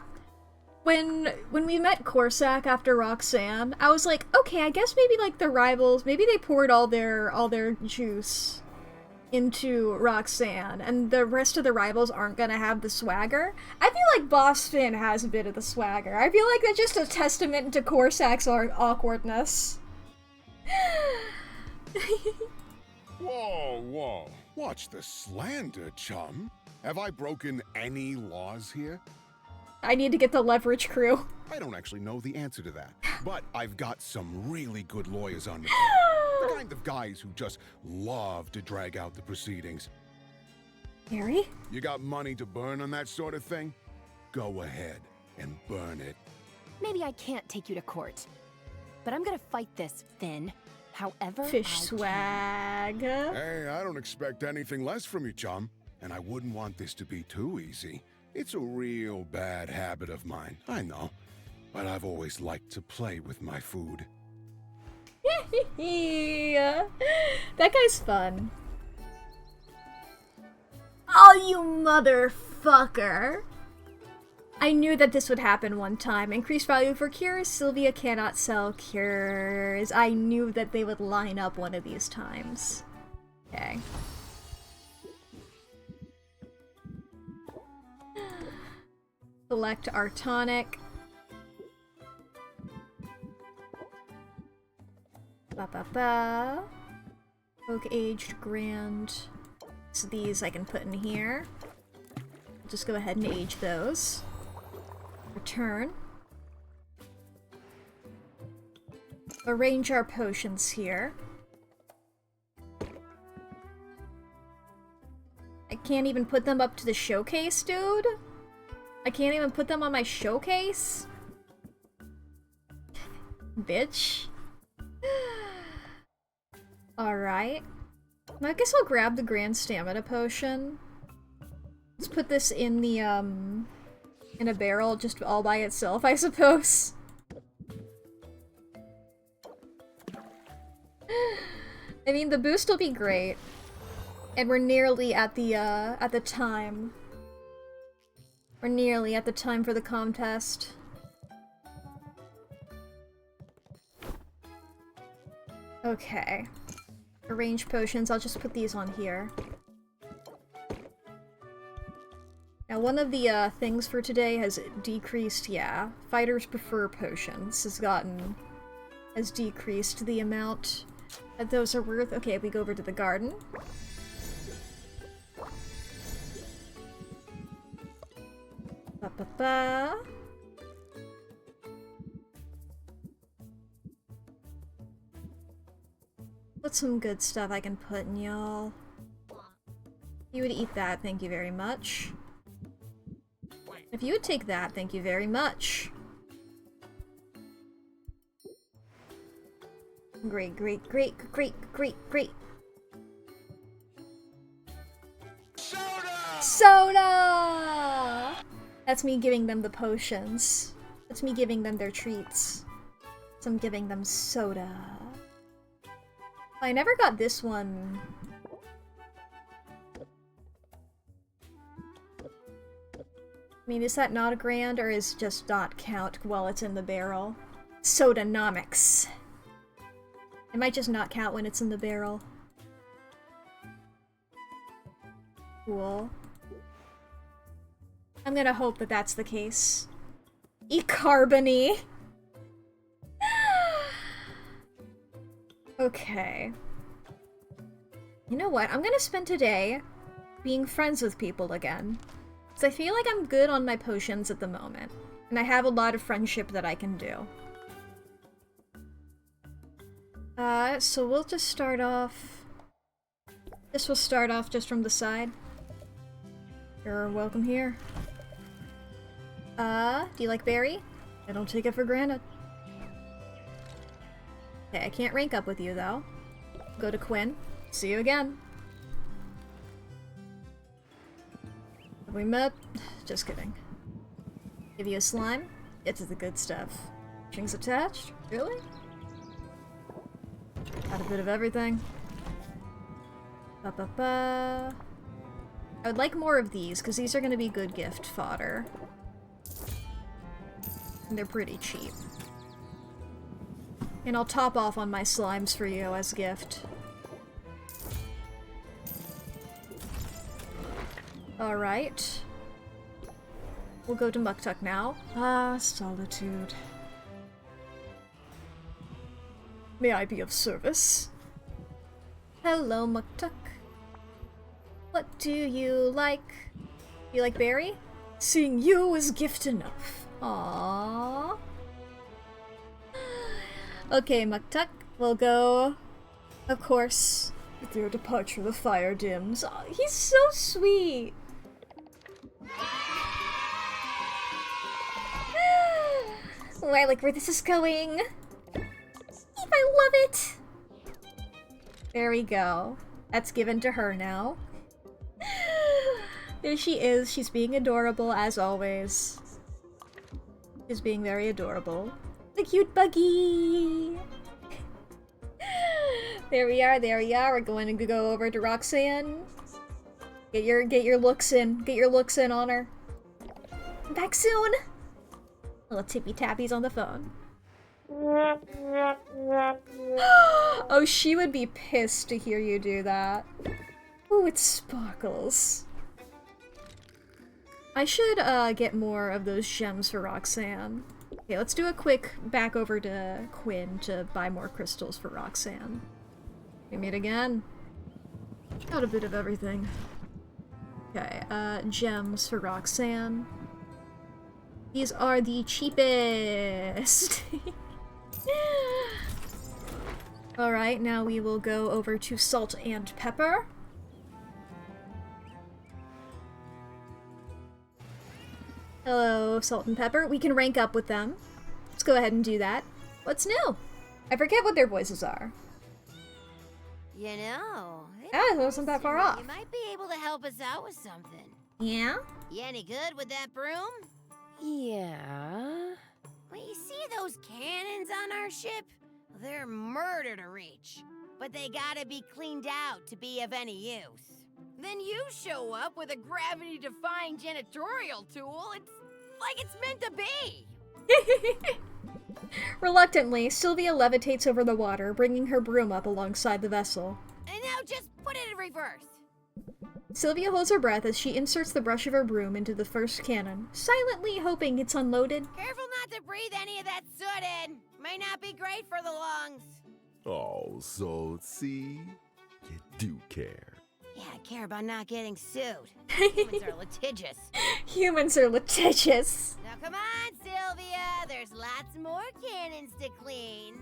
when we met Corsac after Roxanne, I was like, okay, I guess maybe like the rivals, maybe they poured all their juice into Roxanne, and the rest of the rivals aren't gonna have the swagger. I feel like Boss Finn has a bit of the swagger. I feel like that's just a testament to Corsac's awkwardness. Whoa, whoa. Watch the slander, chum. Have I broken any laws here? I need to get the leverage crew. I don't actually know the answer to that, but I've got some really good lawyers on the team. The kind of guys who just love to drag out the proceedings. Harry? You got money to burn on that sort of thing? Go ahead and burn it. Maybe I can't take you to court, but I'm gonna fight this, Finn. However Fish I swag. Hey, I don't expect anything less from you, chum. And I wouldn't want this to be too easy. It's a real bad habit of mine, I know. But I've always liked to play with my food. That guy's fun. Oh, you motherfucker! I knew that this would happen one time. Increased value for cures. Sylvia cannot sell cures. I knew that they would line up one of these times. Okay. Select our tonic. Ba-ba-ba. Oak aged grand. So these I can put in here. Just go ahead and age those. Return. Arrange our potions here. I can't even put them up to the showcase, dude. I can't even put them on my showcase. Bitch. Alright. I guess I'll grab the Grand Stamina Potion. Let's put this in the, in a barrel just all by itself, I suppose. I mean, the boost will be great. And we're nearly at the time. We're nearly at the time for the contest. Okay. Arrange potions, I'll just put these on here. Now one of the things for today has decreased, yeah. Fighters prefer potions has decreased the amount that those are worth. Okay, we go over to the garden. Ba-ba-ba. What's some good stuff I can put in y'all? You would eat that, thank you very much. If you would take that, thank you very much. Great, great, great, great, great, great. Soda! Soda! That's me giving them the potions. That's me giving them their treats. So I'm giving them soda. I never got this one. I mean, is that not a grand, or is just not count while it's in the barrel? Sodanomics. It might just not count when it's in the barrel. Cool. I'm gonna hope that that's the case. E-carbony. Okay. You know what? I'm gonna spend today being friends with people again. Because I feel like I'm good on my potions at the moment. And I have a lot of friendship that I can do. So we'll just start off... This will start off just from the side. You're welcome here. Do you like berry? I don't take it for granted. Okay, I can't rank up with you, though. Go to Quinn. See you again. Have we met? Just kidding. Give you a slime? It's the good stuff. Strings attached? Really? Got a bit of everything. Ba-ba-ba. I would like more of these, because these are going to be good gift fodder. And they're pretty cheap. And I'll top off on my slimes for you as gift. Alright. We'll go to Muktuk now. Ah, solitude. May I be of service? Hello, Muktuk. What do you like? You like berry? Seeing you is gift enough. Aww. Okay, Muktuk. We'll go, of course, with your departure the fire dims. Oh, he's so sweet. Oh, I like where this is going. I love it! There we go. That's given to her now. There she is. She's being adorable, as always. She's being very adorable. The cute buggy! There we are, there we are. We're going to go over to Roxanne. Get your looks in. Get your looks in on her. Back soon! Little tippy-tappies on the phone. Oh, she would be pissed to hear you do that. Ooh, it sparkles. I should get more of those gems for Roxanne. Okay, let's do a quick back over to Quinn to buy more crystals for Roxanne. We meet again. Got a bit of everything. Okay, gems for Roxanne. These are the cheapest. Alright, now we will go over to Salt and Pepper. Hello, Salt and Pepper. We can rank up with them. Let's go ahead and do that. What's new? I forget what their voices are. You know, Ah, it wasn't that far off. You might be able to help us out with something. Yeah? You any good with that broom? Yeah. Well, you see those cannons on our ship? They're murder to reach, but they gotta be cleaned out to be of any use. Then you show up with a gravity-defying janitorial tool. It's like it's meant to be. Reluctantly, Sylvia levitates over the water, bringing her broom up alongside the vessel. And now just put it in reverse. Sylvia holds her breath as she inserts the brush of her broom into the first cannon, silently hoping it's unloaded. Careful not to breathe any of that soot in. Might not be great for the lungs. Oh, so see? You do care. Yeah, I care about not getting sued. Humans are litigious. Humans are litigious. Now come on, Sylvia. There's lots more cannons to clean.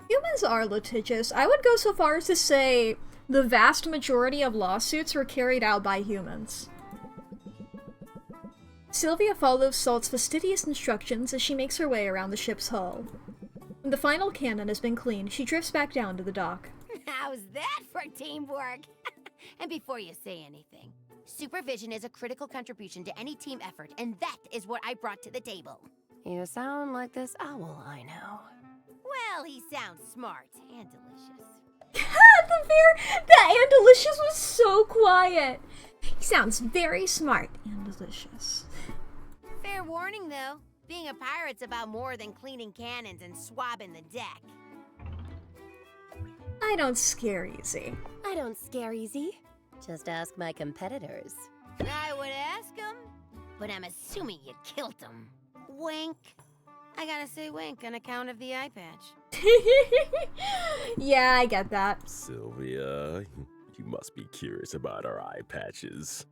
Humans are litigious. I would go so far as to say the vast majority of lawsuits were carried out by humans. Sylvia follows Salt's fastidious instructions as she makes her way around the ship's hull. When the final cannon has been cleaned, she drifts back down to the dock. How's that for teamwork? And before you say anything, supervision is a critical contribution to any team effort, and that is what I brought to the table. You sound like this owl I know. Well, he sounds smart and delicious. That and delicious was so quiet. He sounds very smart and delicious. Fair warning, though. Being a pirate's about more than cleaning cannons and swabbing the deck. I don't scare easy. I don't scare easy. Just ask my competitors. I would ask him, but I'm assuming you killed him. Wink. I gotta say wink on account of the eye patch. Yeah, I get that. Sylvia, you must be curious about our eye patches.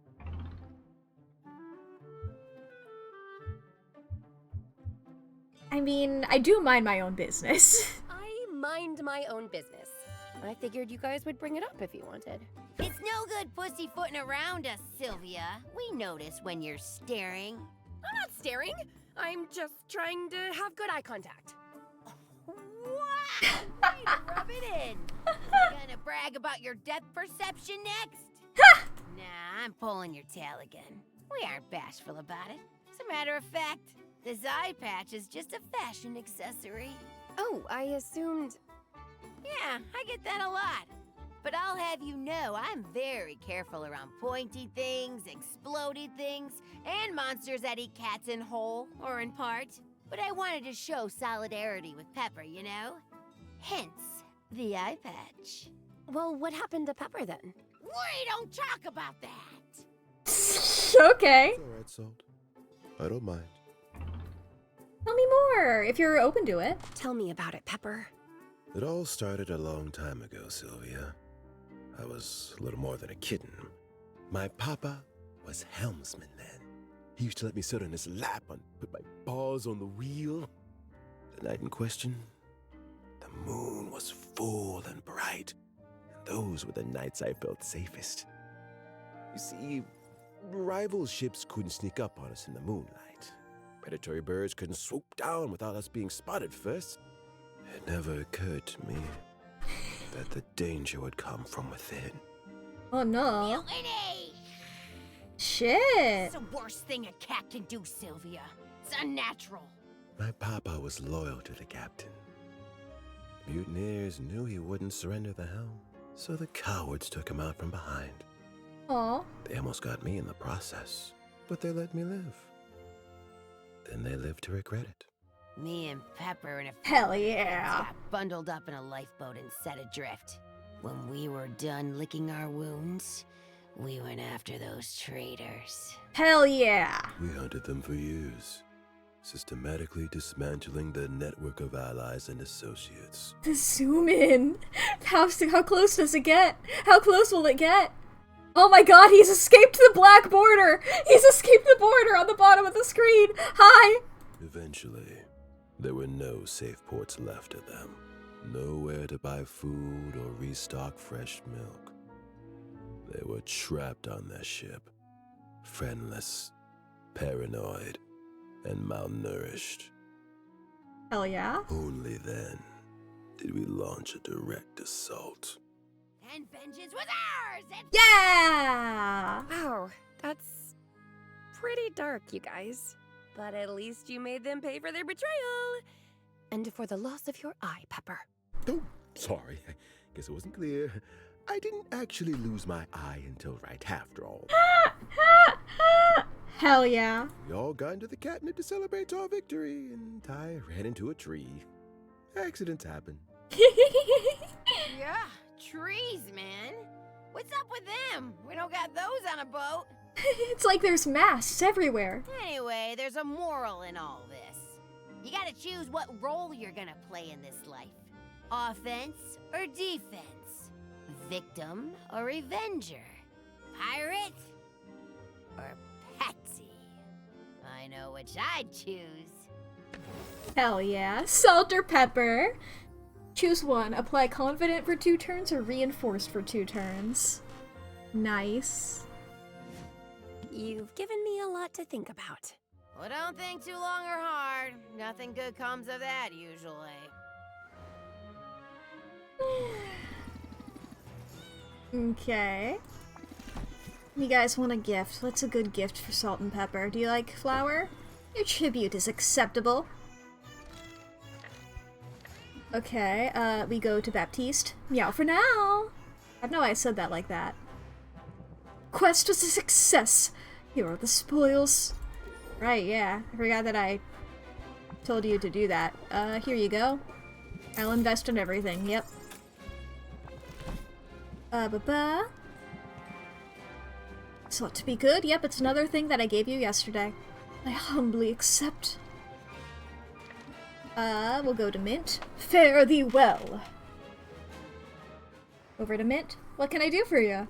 I mean, I do mind my own business. I mind my own business. I figured you guys would bring it up if you wanted. It's no good pussyfooting around us, Sylvia. We notice when you're staring. I'm not staring. I'm just trying to have good eye contact. Wow! Way to rub it in. You gonna brag about your depth perception next? Nah, I'm pulling your tail again. We aren't bashful about it. As a matter of fact, this eye patch is just a fashion accessory. Oh, I assumed... Yeah, I get that a lot. But I'll have you know I'm very careful around pointy things, explodey things, and monsters that eat cats in whole or in part. But I wanted to show solidarity with Pepper, you know? Hence, the eye patch. Well, what happened to Pepper then? We don't talk about that! Okay. It's alright, Salt. I don't mind. Tell me more, if you're open to it. Tell me about it, Pepper. It all started a long time ago, Sylvia. I was a little more than a kitten. My papa was helmsman then. He used to let me sit on his lap and put my paws on the wheel. The night in question, the moon was full and bright, and those were the nights I felt safest. You see, rival ships couldn't sneak up on us in the moonlight. Predatory birds couldn't swoop down without us being spotted first. It never occurred to me that the danger would come from within. Oh no. Mutiny! Shit. It's the worst thing a cat can do, Sylvia. It's unnatural. My papa was loyal to the captain. Mutineers knew he wouldn't surrender the helm, so the cowards took him out from behind. Aw. They almost got me in the process, but they let me live. Then they lived to regret it. Me and Pepper and a few Hell friends yeah. got bundled up in a lifeboat and set adrift. When we were done licking our wounds, we went after those traitors. Hell yeah. We hunted them for years, systematically dismantling the network of allies and associates. The zoom in. How close does it get? How close will it get? Oh my god, he's escaped the black border! He's escaped the border on the bottom of the screen! Hi! Eventually, there were no safe ports left of them. Nowhere to buy food or restock fresh milk. They were trapped on their ship, friendless, paranoid, and malnourished. Hell yeah. Only then did we launch a direct assault. And vengeance was ours! And Yeah! Wow, that's pretty dark, you guys. But at least you made them pay for their betrayal. And for the loss of your eye, Pepper. Oh, sorry. I guess it wasn't clear. I didn't actually lose my eye until right after all. Hell yeah. We all got into the catnip to celebrate our victory, and I ran into a tree. Accidents happen. yeah, trees, man. What's up with them? We don't got those on a boat. It's like there's masts everywhere. Anyway, there's a moral in all this. You gotta choose what role you're gonna play in this life. Offense or defense? Victim or revenger? Pirate or patsy? I know which I'd choose. Hell yeah. Salt or pepper? Choose one. Apply confident for 2 turns or reinforced for 2 turns. Nice. You've given me a lot to think about. Well, don't think too long or hard. Nothing good comes of that, usually. Okay. You guys want a gift? What's a good gift for Salt and Pepper? Do you like flour? Your tribute is acceptable. Okay, we go to Baptiste. Meow for now! I don't know why I said that like that. Quest was a success! Here are the spoils. Right, yeah. I forgot that I told you to do that. Here you go. I'll invest in everything, yep. Ba-ba. So to be good, yep, it's another thing that I gave you yesterday. I humbly accept. We'll go to Mint. Fare thee well. Over to Mint. What can I do for you?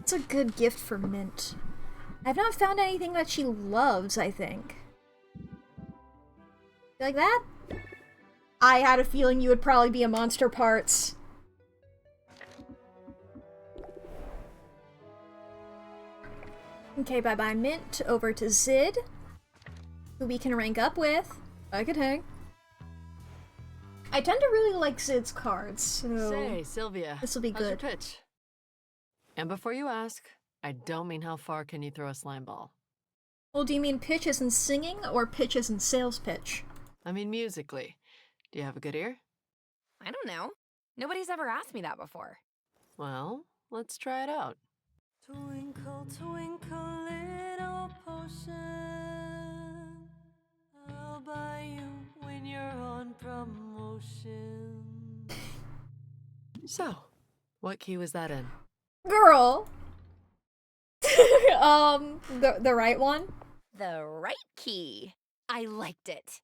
It's a good gift for Mint. I've not found anything that she loves, I think. You like that? I had a feeling you would probably be a Monster Parts. Okay, bye-bye Mint. Over to Zid, who we can rank up with. I could hang. I tend to really like Zid's cards, so... Say, Sylvia, this will be how's your good. pitch? And before you ask, I don't mean how far can you throw a slime ball. Well, do you mean pitch as in singing, or pitch as in sales pitch? I mean musically. Do you have a good ear? I don't know. Nobody's ever asked me that before. Well, let's try it out. Twinkle, twinkle, little potion, I'll buy you when you're on promotion. So, what key was that in? Girl! The right one? The right key. I liked it.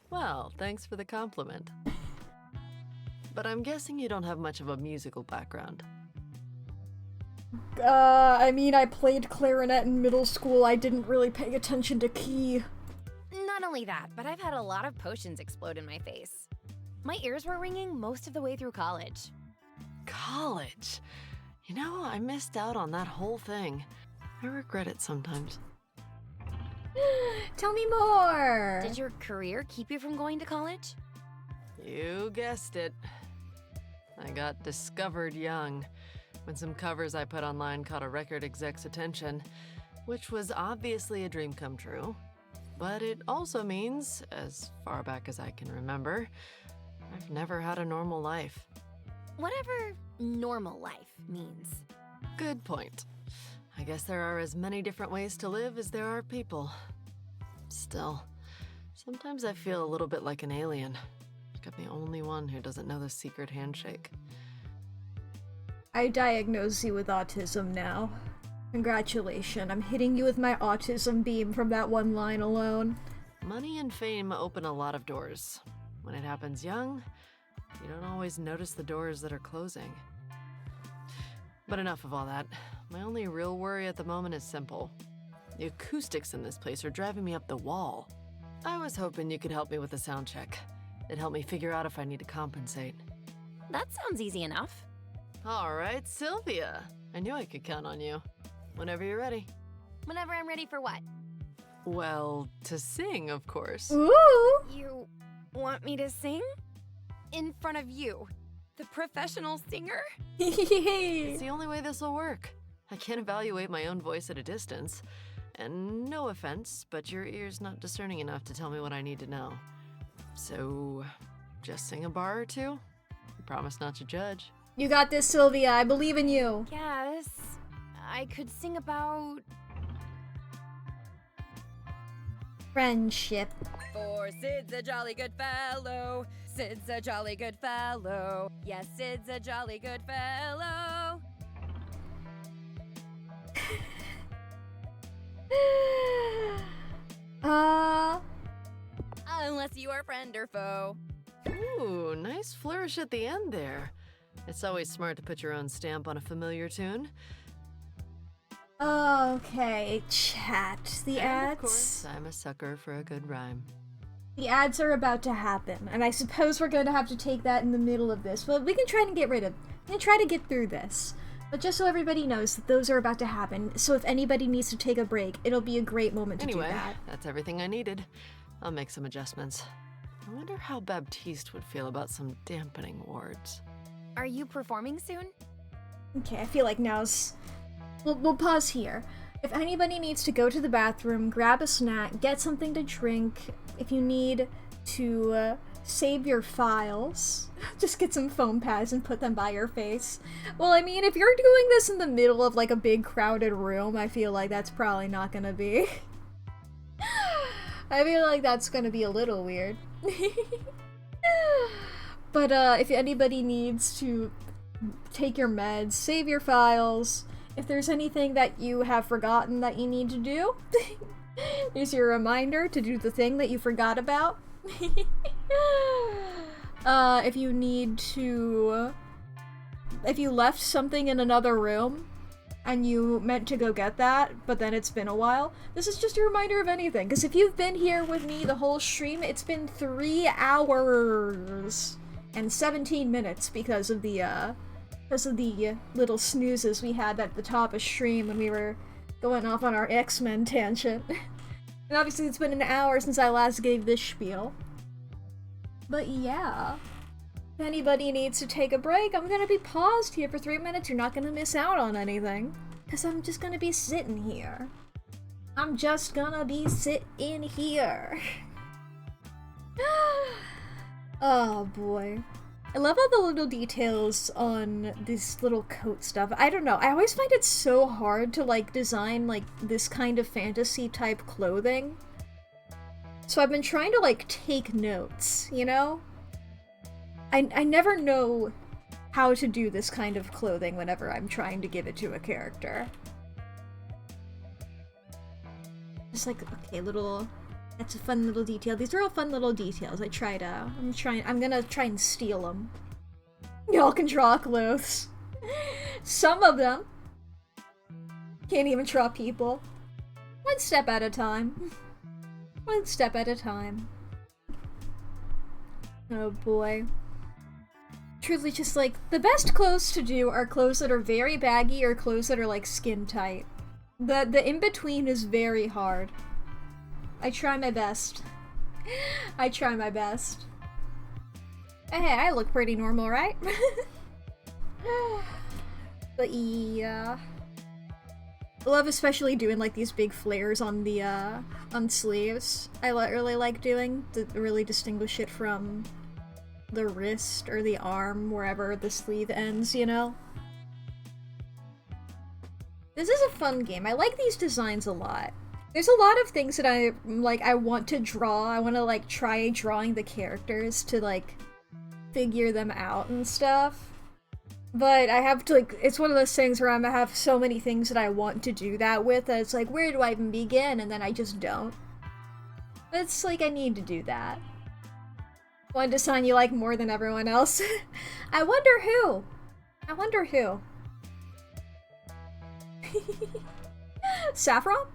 Well, thanks for the compliment. But I'm guessing you don't have much of a musical background. I mean, I played clarinet in middle school. I didn't really pay attention to key. Not only that, but I've had a lot of potions explode in my face. My ears were ringing most of the way through college. College? You know, I missed out on that whole thing. I regret it sometimes. Tell me more! Did your career keep you from going to college? You guessed it. I got discovered young when some covers I put online caught a record exec's attention, which was obviously a dream come true. But it also means, as far back as I can remember, I've never had a normal life. Whatever normal life means. Good point. I guess there are as many different ways to live as there are people. Still, sometimes I feel a little bit like an alien. Like I'm the only one who doesn't know the secret handshake. I diagnose you with autism now. Congratulations, I'm hitting you with my autism beam from that one line alone. Money and fame open a lot of doors. When it happens young, you don't always notice the doors that are closing. But enough of all that. My only real worry at the moment is simple. The acoustics in this place are driving me up the wall. I was hoping you could help me with a sound check. It'd help me figure out if I need to compensate. That sounds easy enough. All right, Sylvia. I knew I could count on you. Whenever you're ready. Whenever I'm ready for what? Well, to sing, of course. Ooh! You want me to sing? In front of you, the professional singer? It's the only way this will work. I can't evaluate my own voice at a distance. And no offense, but your ear's not discerning enough to tell me what I need to know. So, just sing a bar or two? I promise not to judge. You got this, Sylvia. I believe in you. Yes. I could sing about... friendship. For Sid's a jolly good fellow. Sid's a jolly good fellow. Yes, Sid's a jolly good fellow. Unless you are friend or foe. Ooh, nice flourish at the end there. It's always smart to put your own stamp on a familiar tune. Okay, chat. The ads. Of course, I'm a sucker for a good rhyme. The ads are about to happen, and I suppose we're going to have to take that in the middle of this, but we can try to get rid of. We can try to get through this. But just so everybody knows that those are about to happen, so if anybody needs to take a break, it'll be a great moment to do that. Anyway, that's everything I needed. I'll make some adjustments. I wonder how Baptiste would feel about some dampening wards. Are you performing soon? Okay, I feel like now's... We'll pause here. If anybody needs to go to the bathroom, grab a snack, get something to drink, if you need to save your files, just get some foam pads and put them by your face. Well, I mean, if you're doing this in the middle of like a big crowded room, I feel like that's probably not gonna be I feel like that's gonna be a little weird. But if anybody needs to take your meds, save your files, if there's anything that you have forgotten that you need to do, here's your reminder to do the thing that you forgot about. If you need to... If you left something in another room, and you meant to go get that, but then it's been a while, this is just a reminder of anything. Because if you've been here with me the whole stream, it's been 3 hours and 17 minutes because of the little snoozes we had at the top of stream when we were going off on our X-Men tangent. And obviously it's been an hour since I last gave this spiel. But yeah. If anybody needs to take a break, I'm gonna be paused here for 3 minutes. You're not gonna miss out on anything. Because I'm just gonna be sitting here. I'm just gonna be sitting here. Oh boy. I love all the little details on this little coat stuff. I don't know, I always find it so hard to like design like this kind of fantasy type clothing. So I've been trying to like take notes, you know? I never know how to do this kind of clothing whenever I'm trying to give it to a character. Just like, okay, that's a fun little detail. These are all fun little details. I'm gonna try and steal them. Y'all can draw clothes. Some of them can't even draw people. One step at a time. One step at a time. Oh boy. Truly just like, the best clothes to do are clothes that are very baggy or clothes that are like skin tight. The in-between is very hard. I try my best. I try my best. Hey, I look pretty normal, right? But yeah. I love especially doing like these big flares on the on sleeves. I really like doing to really distinguish it from the wrist or the arm, wherever the sleeve ends, you know? This is a fun game. I like these designs a lot. There's a lot of things that I want to draw. I want to like try drawing the characters to like figure them out and stuff. But I have to like, it's one of those things where I have so many things that I want to do that with that it's like, where do I even begin? And then I just don't. It's like, I need to do that. One design you like more than everyone else? I wonder who? I wonder who? Saffron?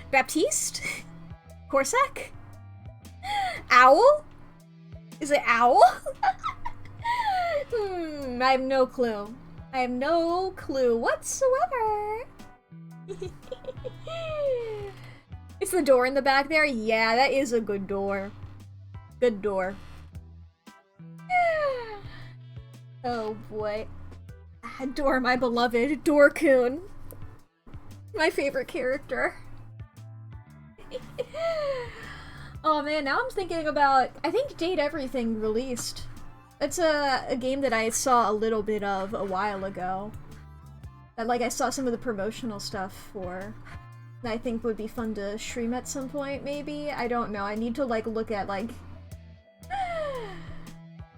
Baptiste? Corsac? Owl? Is it Owl? I have no clue. I have no clue whatsoever. Is the door in the back there? Yeah, that is a good door. Good door. Oh boy. Adore my beloved Dorcoon. My favorite character. Oh man, now I'm thinking about, I think Date Everything released. It's a game that I saw a little bit of a while ago. That like I saw some of the promotional stuff for. That I think would be fun to stream at some point, maybe? I don't know, I need to like look at like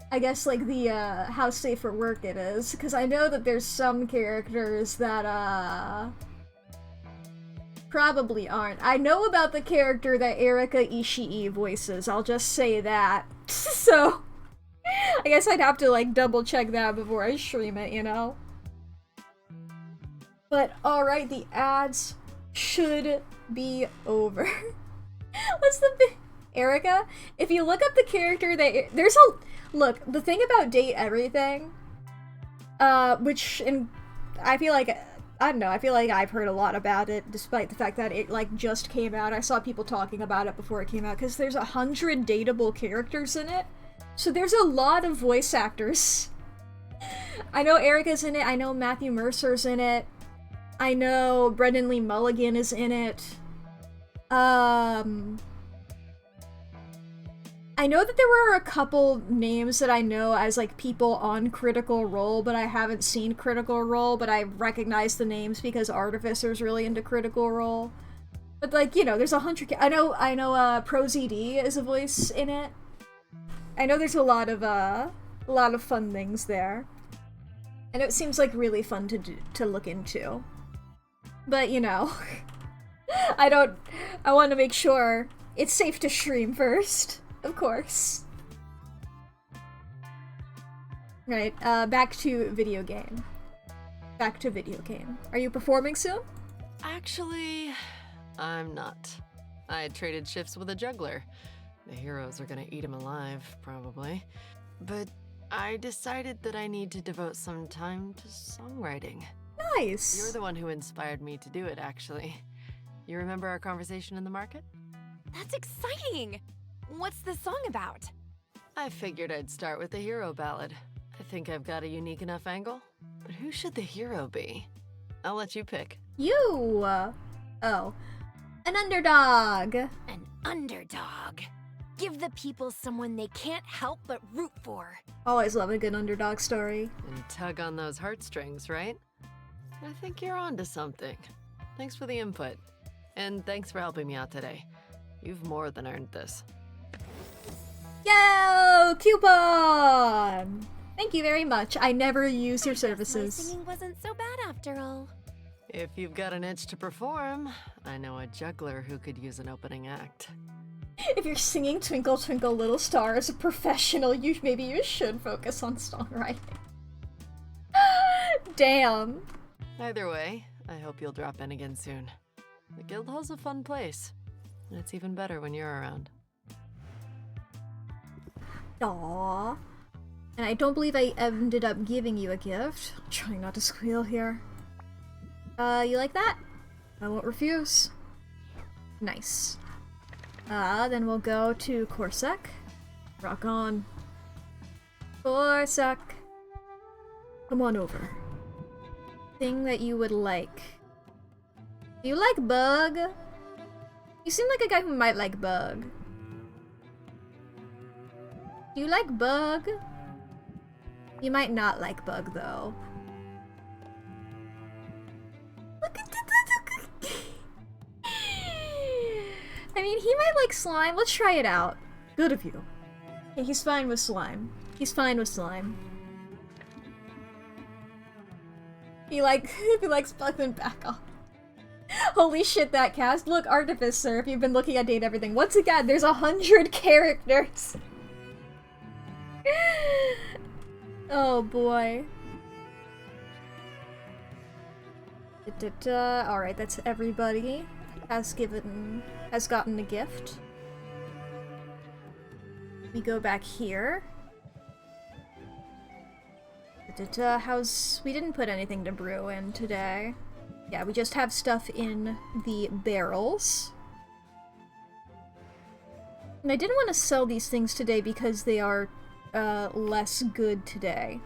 I guess like the how safe for work it is, because I know that there's some characters that probably aren't. I know about the character that Erika Ishii voices, I'll just say that. So I guess I'd have to like double check that before I stream it, you know? But alright, the ads should be over. What's the Erika? If you look up the character that there's a look, the thing about Date Everything, which I feel like I don't know, I feel like I've heard a lot about it despite the fact that it like just came out. I saw people talking about it before it came out because there's 100 dateable characters in it. So there's a lot of voice actors. I know Erika's in it, I know Matthew Mercer's in it, I know Brendan Lee Mulligan is in it. I know that there were a couple names that I know as like people on Critical Role, but I haven't seen Critical Role, but I recognize the names because Artificer's really into Critical Role. But like, you know, there's 100. I know. ProZD is a voice in it. I know there's a lot of fun things there, and it seems like really fun to look into. But you know, I want to make sure it's safe to stream first, of course. Right. Back to video game. Back to video game. Are you performing soon? Actually, I'm not. I traded shifts with a juggler. The heroes are gonna eat him alive, probably. But I decided that I need to devote some time to songwriting. Nice! You're the one who inspired me to do it, actually. You remember our conversation in the market? That's exciting! What's the song about? I figured I'd start with the hero ballad. I think I've got a unique enough angle. But who should the hero be? I'll let you pick. You! Oh. An underdog! An underdog. Give the people someone they can't help but root for. Always love a good underdog story. And tug on those heartstrings, right? I think you're onto something. Thanks for the input. And thanks for helping me out today. You've more than earned this. Yo! Coupon! Thank you very much. I never use your services. My singing wasn't so bad after all. If you've got an itch to perform, I know a juggler who could use an opening act. If you're singing Twinkle Twinkle Little Star as a professional, maybe you should focus on songwriting. Damn. Either way, I hope you'll drop in again soon. The Guildhall's a fun place, and it's even better when you're around. Aww. And I don't believe I ended up giving you a gift. I'm trying not to squeal here. You like that? I won't refuse. Nice. Then we'll go to Corsac. Rock on. Corsac. Come on over. Thing that you would like. Do you like Bug? You seem like a guy who might like Bug. Do you like Bug? You might not like Bug, though. Look at that! I mean, he might like slime. Let's try it out. Good of you. Okay, he's fine with slime. He's fine with slime. If he likes Bug, then back off. Holy shit, that cast. Look, Artificer, if you've been looking at Date Everything. Once again, there's 100 characters. Oh boy. Alright, that's everybody. Has gotten a gift. We go back here. We didn't put anything to brew in today. Yeah, we just have stuff in the barrels. And I didn't want to sell these things today because they are less good today.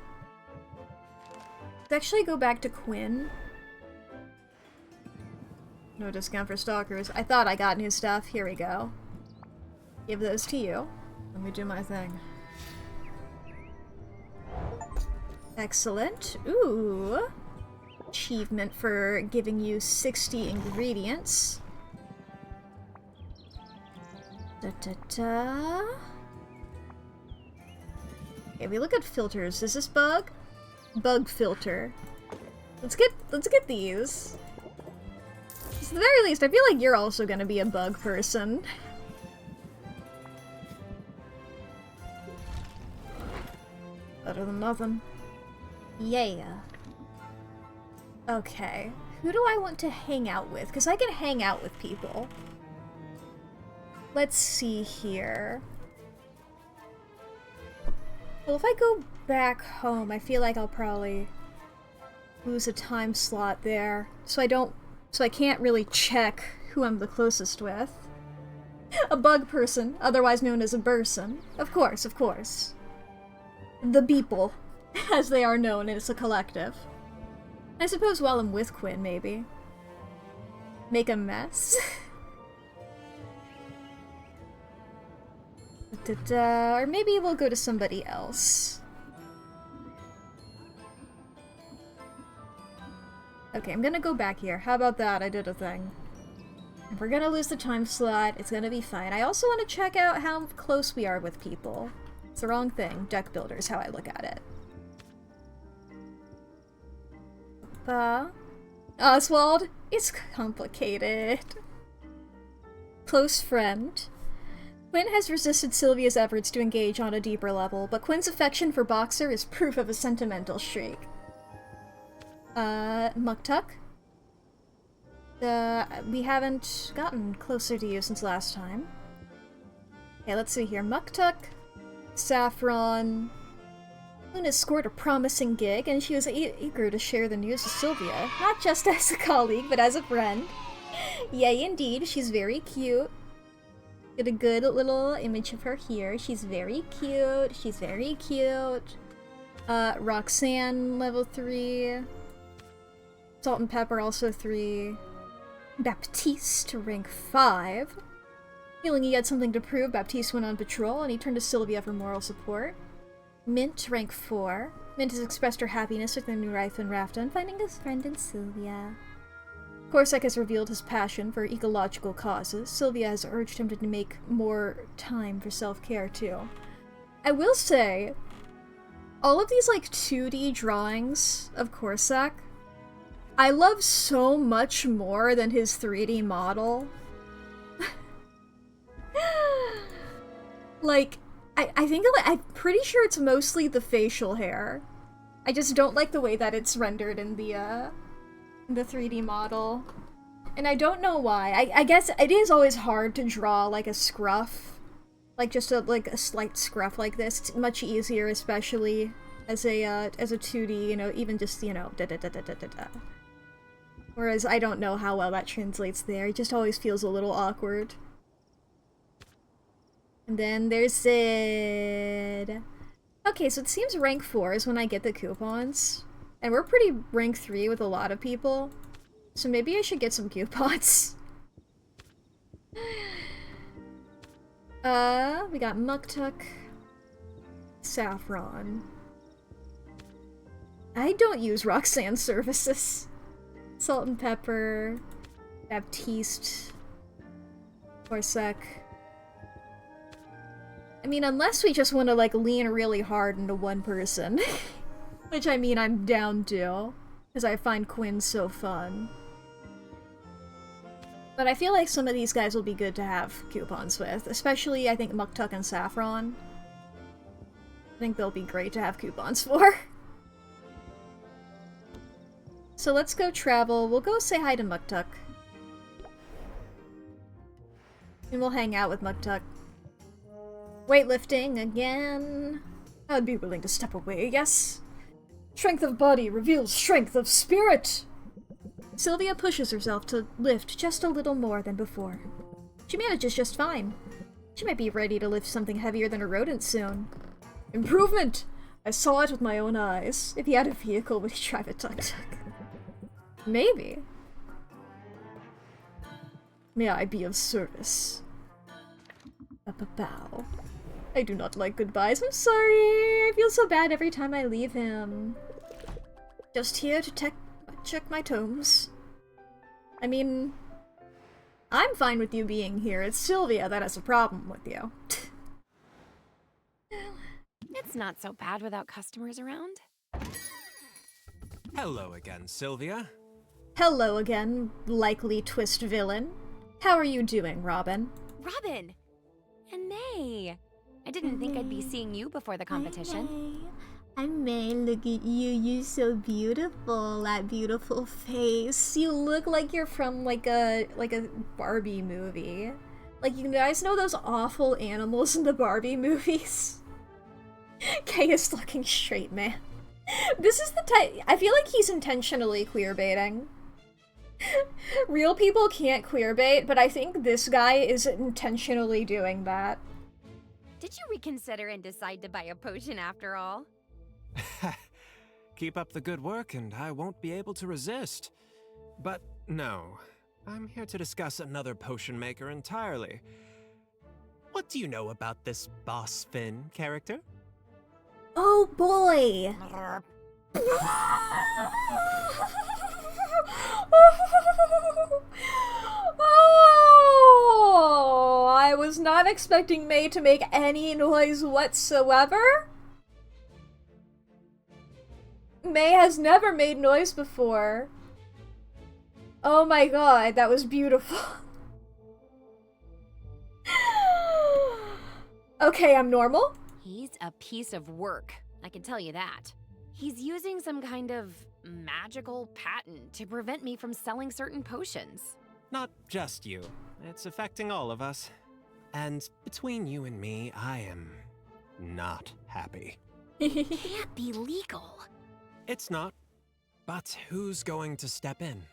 Let's actually go back to Quinn. No discount for stalkers. I thought I got new stuff. Here we go. Give those to you. Let me do my thing. Excellent. Ooh. Achievement for giving you 60 ingredients. Da-da-da. Okay, we look at filters. Is this Bug? Bug filter. Let's get these. At the very least, I feel like you're also gonna be a Bug person. Better than nothing. Yeah. Okay. Who do I want to hang out with? Because I can hang out with people. Let's see here. Well, if I go back home, I feel like I'll probably lose a time slot there. So I can't really check who I'm the closest with. A Bug person, otherwise known as a Burson. Of course, of course. The Beeple, as they are known, and it's a collective. I suppose while I'm with Quinn, maybe. Make a mess? Or maybe we'll go to somebody else. Okay, I'm gonna go back here. How about that? I did a thing. If we're gonna lose the time slot, it's gonna be fine. I also want to check out how close we are with people. It's the wrong thing. Deck builder is how I look at it. Oswald, it's complicated. Close friend. Quinn has resisted Sylvia's efforts to engage on a deeper level, but Quinn's affection for Boxer is proof of a sentimental streak. Muktuk? We haven't gotten closer to you since last time. Okay, let's see here. Muktuk, Saffron. Quinn has scored a promising gig, and she was eager to share the news with Sylvia, not just as a colleague, but as a friend. Yay, indeed, she's very cute. Get a good little image of her here. She's very cute. She's very cute. Roxanne, level 3. Salt and Pepper, also 3. Baptiste, rank 5. Feeling he had something to prove, Baptiste went on patrol, and he turned to Sylvia for moral support. Mint, rank 4. Mint has expressed her happiness with their new wife and Rafton, finding his friend in Sylvia. Corsac has revealed his passion for ecological causes. Sylvia has urged him to make more time for self-care, too. I will say, all of these, like, 2D drawings of Corsac, I love so much more than his 3D model. Like, I think, I'm pretty sure it's mostly the facial hair. I just don't like the way that it's rendered in the 3D model. And I don't know why. I guess it is always hard to draw, like, a scruff. Like, just a slight scruff like this. It's much easier, especially as a 2D, you know, even just, you know, da-da-da-da-da-da-da. Whereas I don't know how well that translates there. It just always feels a little awkward. And then there's Sid. Okay, so it seems rank 4 is when I get the coupons. And we're pretty rank 3 with a lot of people. So maybe I should get some coupons. We got Muktuk. Saffron. I don't use Roxanne services. Salt and Pepper. Baptiste. Corsac. I mean, unless we just want to, like, lean really hard into one person. Which, I mean, I'm down to. Because I find Quinn so fun. But I feel like some of these guys will be good to have coupons with. Especially, I think, Muktuk and Saffron. I think they'll be great to have coupons for. So let's go travel. We'll go say hi to Muktuk. And we'll hang out with Muktuk. Weightlifting again. I'd be willing to step away, yes. Strength of body reveals strength of spirit! Sylvia pushes herself to lift just a little more than before. She manages just fine. She might be ready to lift something heavier than a rodent soon. Improvement! I saw it with my own eyes. If he had a vehicle, would he drive a tuk-tuk? Maybe. May I be of service? Bow. I do not like goodbyes. I'm sorry. I feel so bad every time I leave him. Just here to check my tomes. I mean, I'm fine with you being here. It's Sylvia that has a problem with you. It's not so bad without customers around. Hello again, Sylvia. Hello again, likely twist villain. How are you doing, Robin? Robin! And May! I didn't think I'd be seeing you before the competition. I'm May. Look at you. You're so beautiful. That beautiful face. You look like you're from like a Barbie movie. Like, you guys know those awful animals in the Barbie movies? Kay is looking straight, man. This is the type. I feel like he's intentionally queerbaiting. Real people can't queerbait, but I think this guy is intentionally doing that. Did you reconsider and decide to buy a potion after all? Keep up the good work and I won't be able to resist. But no, I'm here to discuss another potion maker entirely. What do you know about this Boss Finn character? Oh boy! expecting May to make any noise whatsoever. May has never made noise before. Oh my god, that was beautiful. Okay, I'm normal. He's a piece of work, I can tell you that. He's using some kind of magical patent to prevent me from selling certain potions. Not just you. It's affecting all of us. And between you and me, I am not happy. Can't be legal. It's not. But who's going to step in?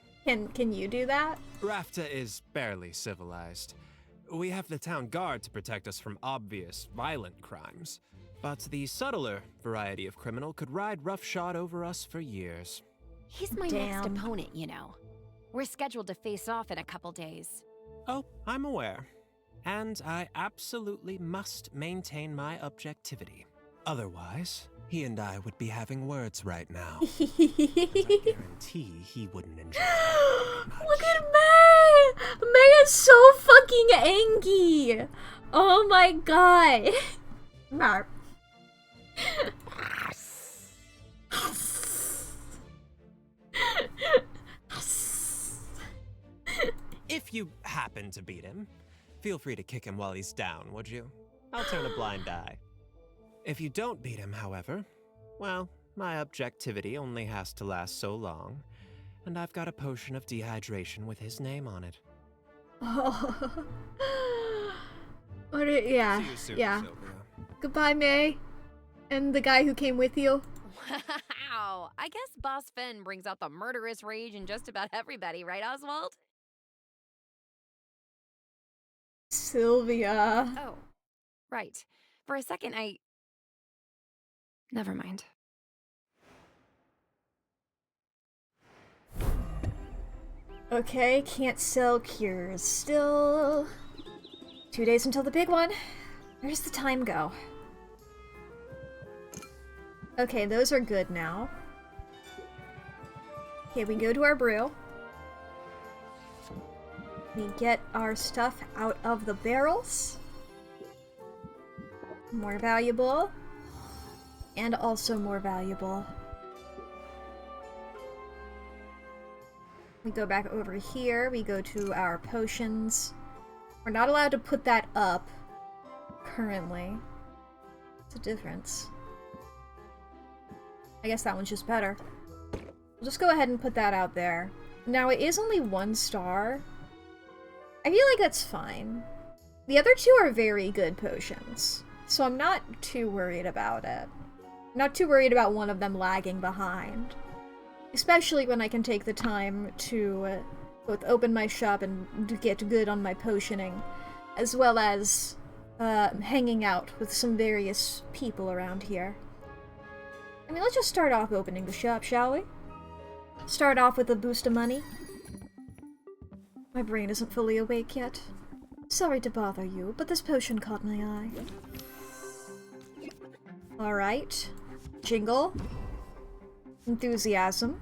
Can you do that? Rafta is barely civilized. We have the town guard to protect us from obvious, violent crimes. But the subtler variety of criminal could ride roughshod over us for years. He's my next opponent, you know. We're scheduled to face off in a couple days. Oh, I'm aware. And I absolutely must maintain my objectivity. Otherwise, he and I would be having words right now. I guarantee he wouldn't enjoy it. Look at May! May is so fucking angry! Oh my god. Marp. If you happen to beat him, feel free to kick him while he's down, would you? I'll turn a blind eye. If you don't beat him, however, well, my objectivity only has to last so long, and I've got a potion of dehydration with his name on it. Oh. Yeah, See you soon, yeah. Sylvia. Goodbye, May. And the guy who came with you. Wow, I guess Boss Finn brings out the murderous rage in just about everybody, right, Oswald? Sylvia. Oh, right. For a second, Never mind. Okay, can't sell cures. Still 2 days until the big one. Where does the time go? Okay, those are good now. Okay, we go to our brew. We get our stuff out of the barrels. More valuable. And also more valuable. We go back over here, we go to our potions. We're not allowed to put that up currently. What's the difference? I guess that one's just better. We'll just go ahead and put that out there. Now, it is only 1 star. I feel like that's fine. The other 2 are very good potions, so I'm not too worried about it. I'm not too worried about one of them lagging behind. Especially when I can take the time to both open my shop and get good on my potioning, as well as hanging out with some various people around here. I mean, let's just start off opening the shop, shall we? Start off with a boost of money. My brain isn't fully awake yet. Sorry to bother you, but this potion caught my eye. Alright. Jingle. Enthusiasm.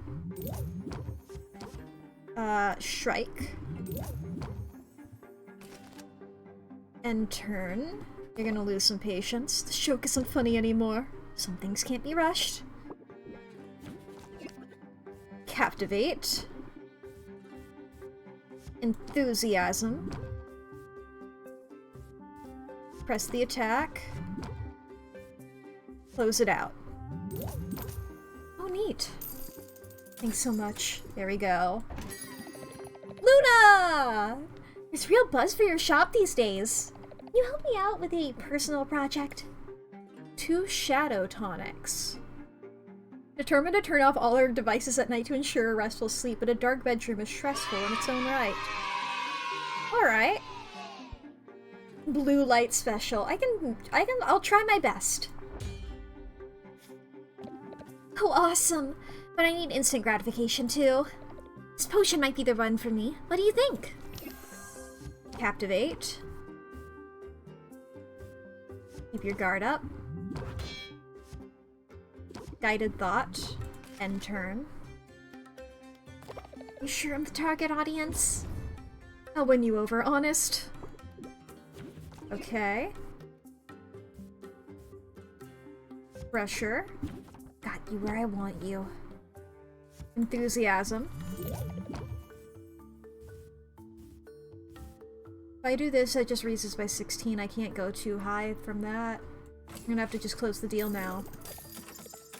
Shrike. And turn. You're gonna lose some patience. This joke isn't funny anymore. Some things can't be rushed. Captivate. Enthusiasm. Press the attack. Close it out. Oh, neat. Thanks so much. There we go. Luna! There's real buzz for your shop these days. Can you help me out with a personal project? 2 shadow tonics. Determined to turn off all our devices at night to ensure a restful sleep, but a dark bedroom is stressful in its own right. Alright. Blue light special. I'll try my best. Oh, awesome. But I need instant gratification, too. This potion might be the one for me. What do you think? Captivate. Keep your guard up. Guided thought. End turn. You sure I'm the target audience? I'll win you over, honest. Okay. Pressure. Got you where I want you. Enthusiasm. If I do this, it just raises by 16. I can't go too high from that. I'm gonna have to just close the deal now.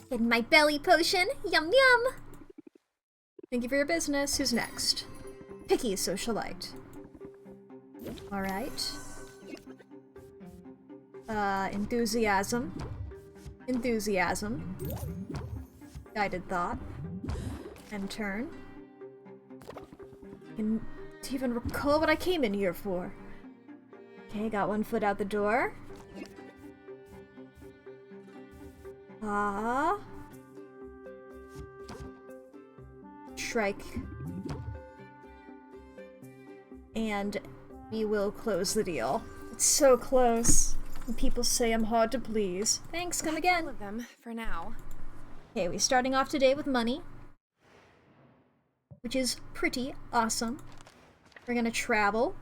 Getting my belly potion. Yum yum! Thank you for your business. Who's next? Picky socialite. Alright. Enthusiasm. Enthusiasm. Guided thought. And turn. Can even recall what I came in here for. Okay, got one foot out the door. Shrike. And we will close the deal. It's so close. And people say I'm hard to please. Thanks, come again. All of them, for now. Okay, we're starting off today with money. Which is pretty awesome. We're gonna travel.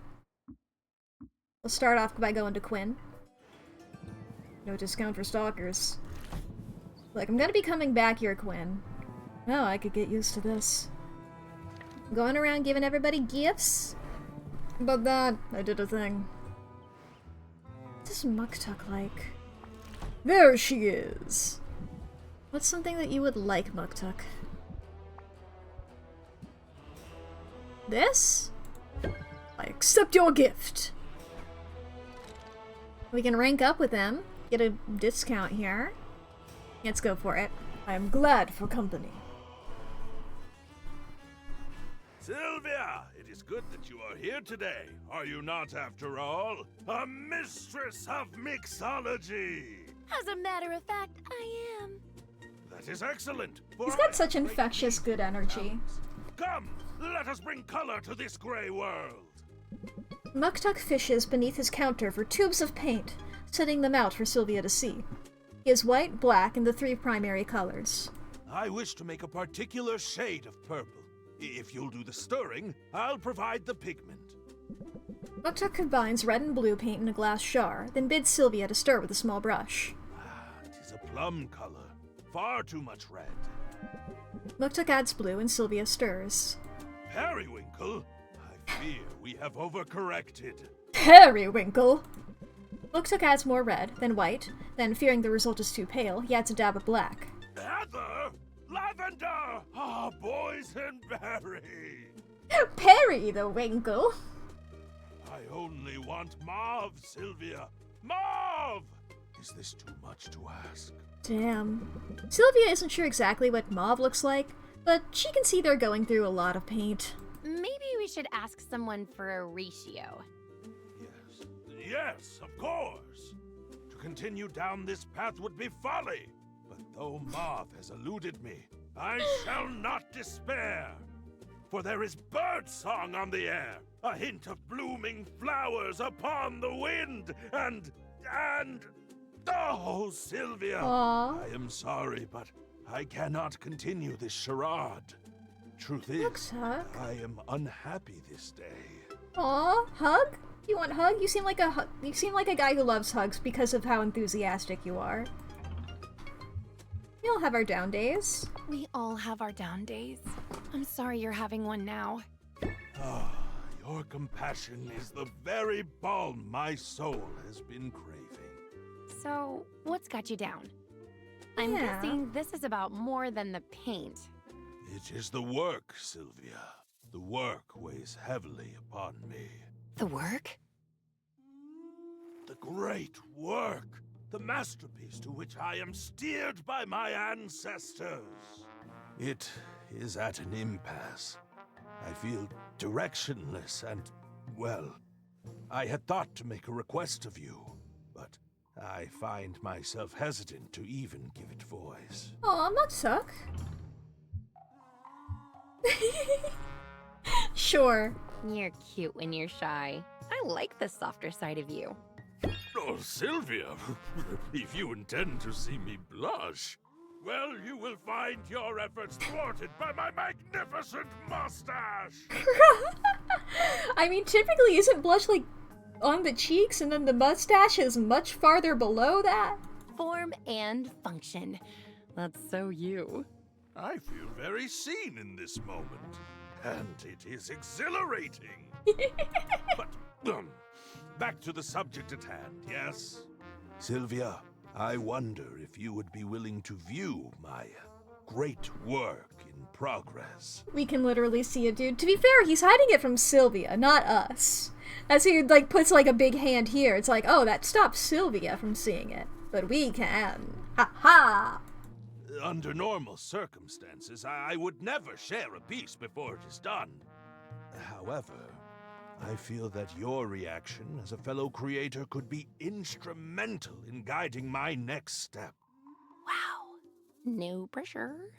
We'll start off by going to Quinn. No discount for stalkers. Like, I'm gonna be coming back here, Quinn. Oh, I could get used to this. Going around giving everybody gifts? How about that? I did a thing. What does Mucktuck like? There she is! What's something that you would like, Mucktuck? This? I accept your gift! We can rank up with them, get a discount here. Let's go for it. I am glad for company. Sylvia, it is good that you are here today. Are you not, after all, a mistress of mixology? As a matter of fact, I am. That is excellent. He's got such infectious good energy. Come, let us bring color to this gray world. Mucktuck fishes beneath his counter for tubes of paint, setting them out for Sylvia to see. He is white, black, and the 3 primary colors. I wish to make a particular shade of purple. If you'll do the stirring, I'll provide the pigment. Mucktuck combines red and blue paint in a glass jar, then bids Sylvia to stir with a small brush. It is a plum color. Far too much red. Mucktuck adds blue and Sylvia stirs. Periwinkle? I fear we have overcorrected. Periwinkle! Mucktuck adds more red, then white, then fearing the result is too pale, he adds a dab of black. Heather! Lavender! Ah, boysenberry! Perry the Winkle! I only want mauve, Sylvia. Mauve! Is this too much to ask? Damn. Sylvia isn't sure exactly what mauve looks like, but she can see they're going through a lot of paint. Maybe we should ask someone for a ratio. Yes, of course. To continue down this path would be folly. But though mauve has eluded me, I shall not despair. For there is birdsong on the air, a hint of blooming flowers upon the wind, and... Oh, Sylvia! Aww. I am sorry, but I cannot continue this charade. Truth is, Mucktuck. I am unhappy this day. Aw, hug? You want hug? You seem like a guy who loves hugs because of how enthusiastic you are. We all have our down days. We all have our down days. I'm sorry you're having one now. Ah, your compassion is the very balm my soul has been craving. So, what's got you down? I'm Yeah. guessing this is about more than the paint. It is the work, Sylvia. The work weighs heavily upon me. The work? The great work. The masterpiece to which I am steered by my ancestors. It is at an impasse. I feel directionless and, well, I had thought to make a request of you, but I find myself hesitant to even give it voice. Aw, Mucktuck. Sure. You're cute when you're shy. I like the softer side of you. Oh, Sylvia, if you intend to see me blush, well, you will find your efforts thwarted by my magnificent mustache! I mean, typically isn't blush like on the cheeks, and then the mustache is much farther below that. Form and function. That's so you. I feel very seen in this moment, and it is exhilarating. But, back to the subject at hand, yes? Sylvia, I wonder if you would be willing to view my great work in progress. We can literally see it, dude. To be fair, he's hiding it from Sylvia, not us. As he, like, puts, like, a big hand here. It's like, oh, that stops Sylvia from seeing it. But we can. Ha ha! Under normal circumstances, I would never share a piece before it is done. However, I feel that your reaction as a fellow creator could be instrumental in guiding my next step. Wow. No pressure.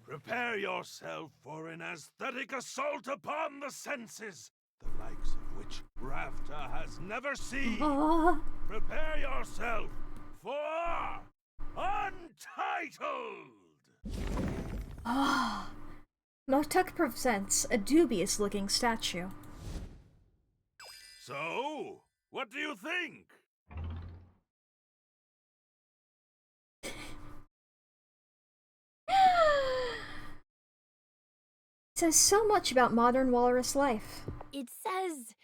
Prepare yourself for an aesthetic assault upon the senses, the likes of which Rafta has never seen. Prepare yourself for Untitled! Ah. Motuk presents a dubious-looking statue. So, what do you think? It says so much about modern walrus life. It says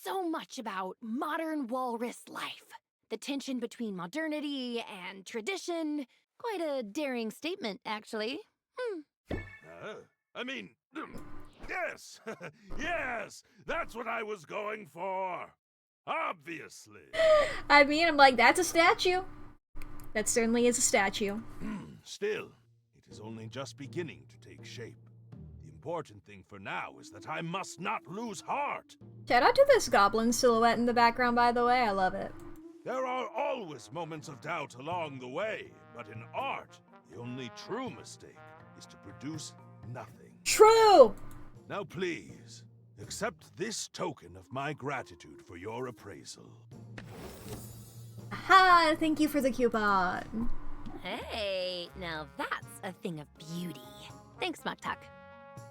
so much about modern walrus life. The tension between modernity and tradition. Quite a daring statement, actually. I mean, yes, yes, that's what I was going for. Obviously. I mean, I'm like, that's a statue. That certainly is a statue. Still, it is only just beginning to take shape. The important thing for now is that I must not lose heart. Shout out to this goblin silhouette in the background, by the way. I love it. There are always moments of doubt along the way, but in art, the only true mistake is to produce nothing. True! Now please, accept this token of my gratitude for your appraisal. Aha! Thank you for the coupon. Hey, now that's a thing of beauty. Thanks, Muck.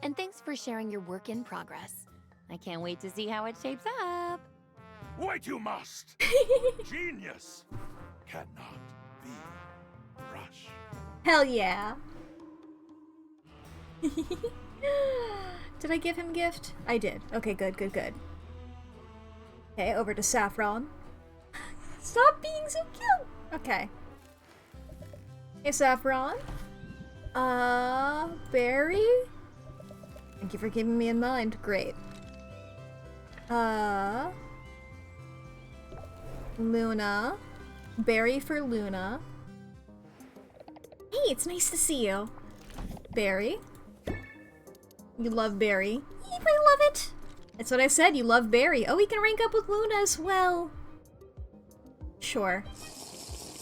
And thanks for sharing your work in progress. I can't wait to see how it shapes up. Wait, you must! Genius cannot be rushed. Hell yeah. Did I give him gift? I did. Okay, good. Okay, over to Saffron. Stop being so cute! Okay. Hey, Saffron. Barry? Thank you for keeping me in mind. Great. Luna. Barry for Luna. Hey, it's nice to see you. Barry. You love Barry. I love it. That's what I said, you love Barry. Oh, we can rank up with Luna as well. Sure.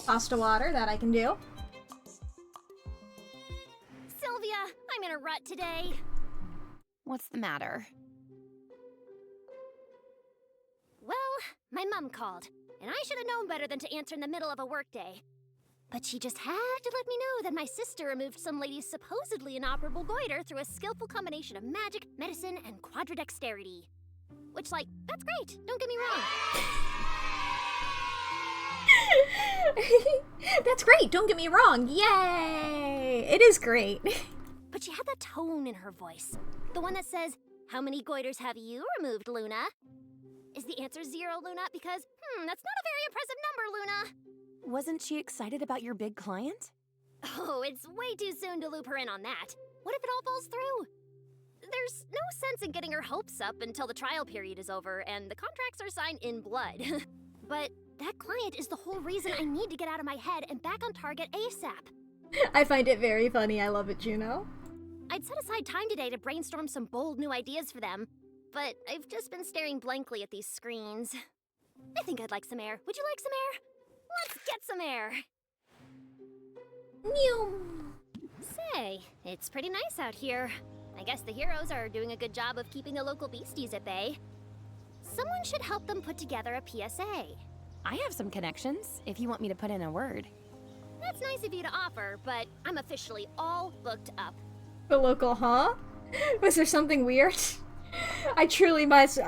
Pasta water, that I can do. Sylvia, I'm in a rut today. What's the matter? Well, my mom called, and I should have known better than to answer in the middle of a workday. But she just had to let me know that my sister removed some lady's supposedly inoperable goiter through a skillful combination of magic, medicine, and quadridexterity. Which, like, that's great, don't get me wrong. That's great, don't get me wrong. Yay! It is great. But she had that tone in her voice. The one that says, "How many goiters have you removed, Luna?" Is the answer 0, Luna? Because, that's not a very impressive number, Luna. Wasn't she excited about your big client? Oh, it's way too soon to loop her in on that. What if it all falls through? There's no sense in getting her hopes up until the trial period is over and the contracts are signed in blood. But that client is the whole reason I need to get out of my head and back on target ASAP. I find it very funny. I love it, Juno. I'd set aside time today to brainstorm some bold new ideas for them, but I've just been staring blankly at these screens. I think I'd like some air. Would you like some air? Let's get some air. Say, it's pretty nice out here. I guess the heroes are doing a good job of keeping the local beasties at bay. Someone should help them put together a PSA. I have some connections, if you want me to put in a word. That's nice of you to offer, but I'm officially all booked up. The local, huh? Was there something weird? I truly must.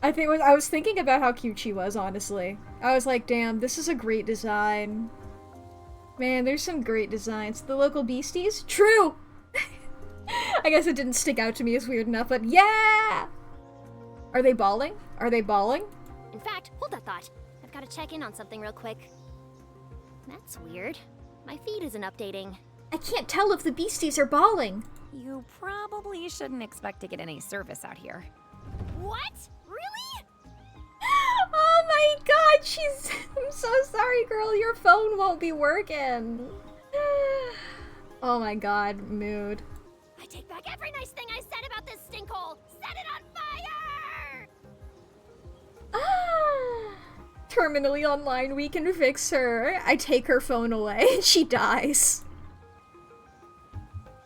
I was thinking about how cute she was, honestly. I was like, damn, this is a great design. Man, there's some great designs. The local beasties? True! I guess it didn't stick out to me as weird enough, but yeah! Are they bawling? Are they bawling? In fact, hold that thought. I've got to check in on something real quick. That's weird. My feed isn't updating. I can't tell if the beasties are bawling. You probably shouldn't expect to get any service out here. What? Really? Oh my god, I'm so sorry, girl. Your phone won't be working. Oh my god, mood. I take back every nice thing I said about this stinkhole. Set it on fire! Terminally online, we can fix her. I take her phone away and she dies.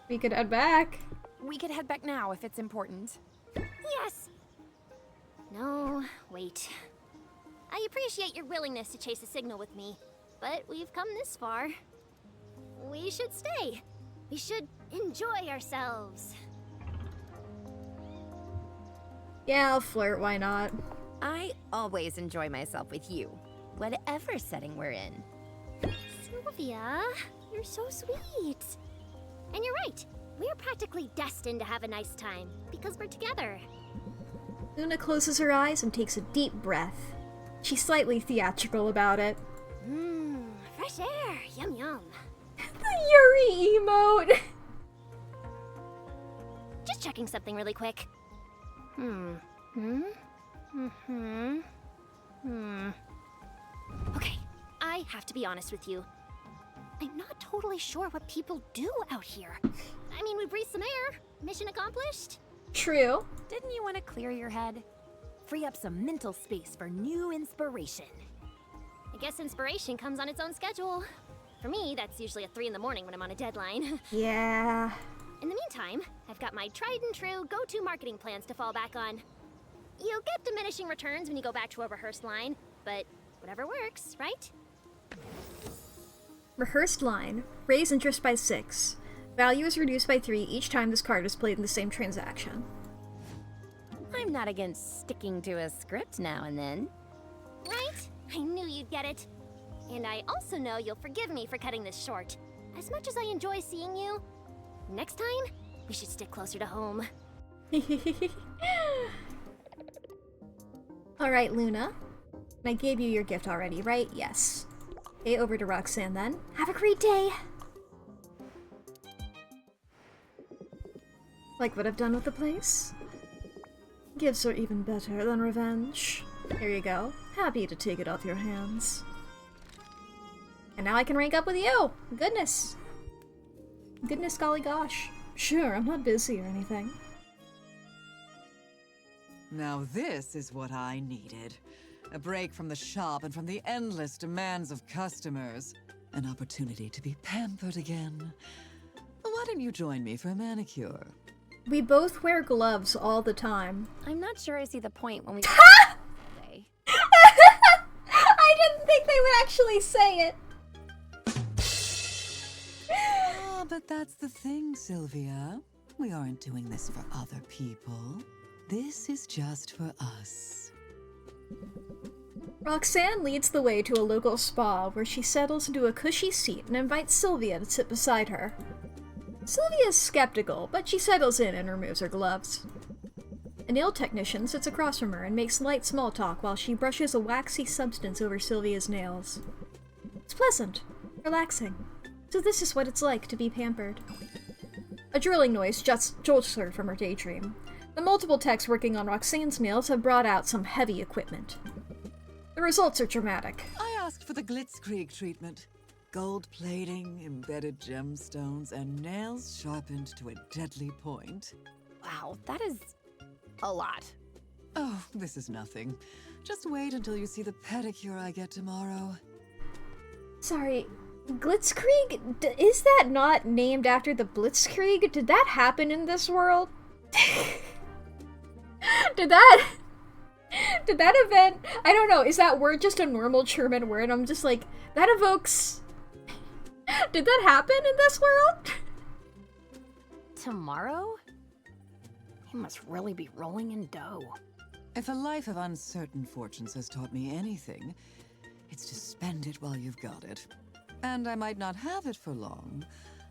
We could head back. We could head back now if it's important. Yes! No, wait. I appreciate your willingness to chase a signal with me, but we've come this far. We should stay. We should enjoy ourselves. Yeah, I'll flirt, why not? I always enjoy myself with you, whatever setting we're in. Sylvia, you're so sweet. And you're right, we're practically destined to have a nice time, because we're together. Luna closes her eyes and takes a deep breath. She's slightly theatrical about it. Fresh air, yum yum. The Yuri emote! Just checking something really quick. Okay, I have to be honest with you. I'm not totally sure what people do out here. I mean, we breathed some air. Mission accomplished? True. Didn't you want to clear your head? Free up some mental space for new inspiration. I guess inspiration comes on its own schedule. For me, that's usually at 3 in the morning when I'm on a deadline. Yeah. In the meantime, I've got my tried and true go-to marketing plans to fall back on. You'll get diminishing returns when you go back to a rehearsed line, but whatever works, right? Rehearsed line. Raise interest by 6. Value is reduced by 3 each time this card is played in the same transaction. I'm not against sticking to a script now and then. Right? I knew you'd get it. And I also know you'll forgive me for cutting this short. As much as I enjoy seeing you, next time, we should stick closer to home. Alright, Luna. I gave you your gift already, right? Yes. Okay, over to Roxanne then. Have a great day! Like what I've done with the place? Gifts are even better than revenge. Here you go. Happy to take it off your hands. And now I can rank up with you! Goodness! Goodness golly gosh. Sure, I'm not busy or anything. Now this is what I needed. A break from the shop and from the endless demands of customers. An opportunity to be pampered again. Why don't you join me for a manicure? We both wear gloves all the time. I'm not sure I see the point when we I didn't think they would actually say it. Ah, but that's the thing, Sylvia. We aren't doing this for other people. This is just for us. Roxanne leads the way to a local spa where she settles into a cushy seat and invites Sylvia to sit beside her. Sylvia is skeptical, but she settles in and removes her gloves. A nail technician sits across from her and makes light small talk while she brushes a waxy substance over Sylvia's nails. It's pleasant, relaxing. So this is what it's like to be pampered. A drilling noise jolts her from her daydream. The multiple techs working on Roxanne's nails have brought out some heavy equipment. The results are dramatic. I asked for the Glitzkrieg treatment. Gold plating, embedded gemstones, and nails sharpened to a deadly point. Wow, that is a lot. Oh, this is nothing. Just wait until you see the pedicure I get tomorrow. Sorry, Glitzkrieg? Is that not named after the Blitzkrieg? Did that happen in this world? Did that event, I don't know, is that word just a normal German word? I'm just like, that evokes... Did that happen in this world? Tomorrow? He must really be rolling in dough. If a life of uncertain fortunes has taught me anything, it's to spend it while you've got it. And I might not have it for long.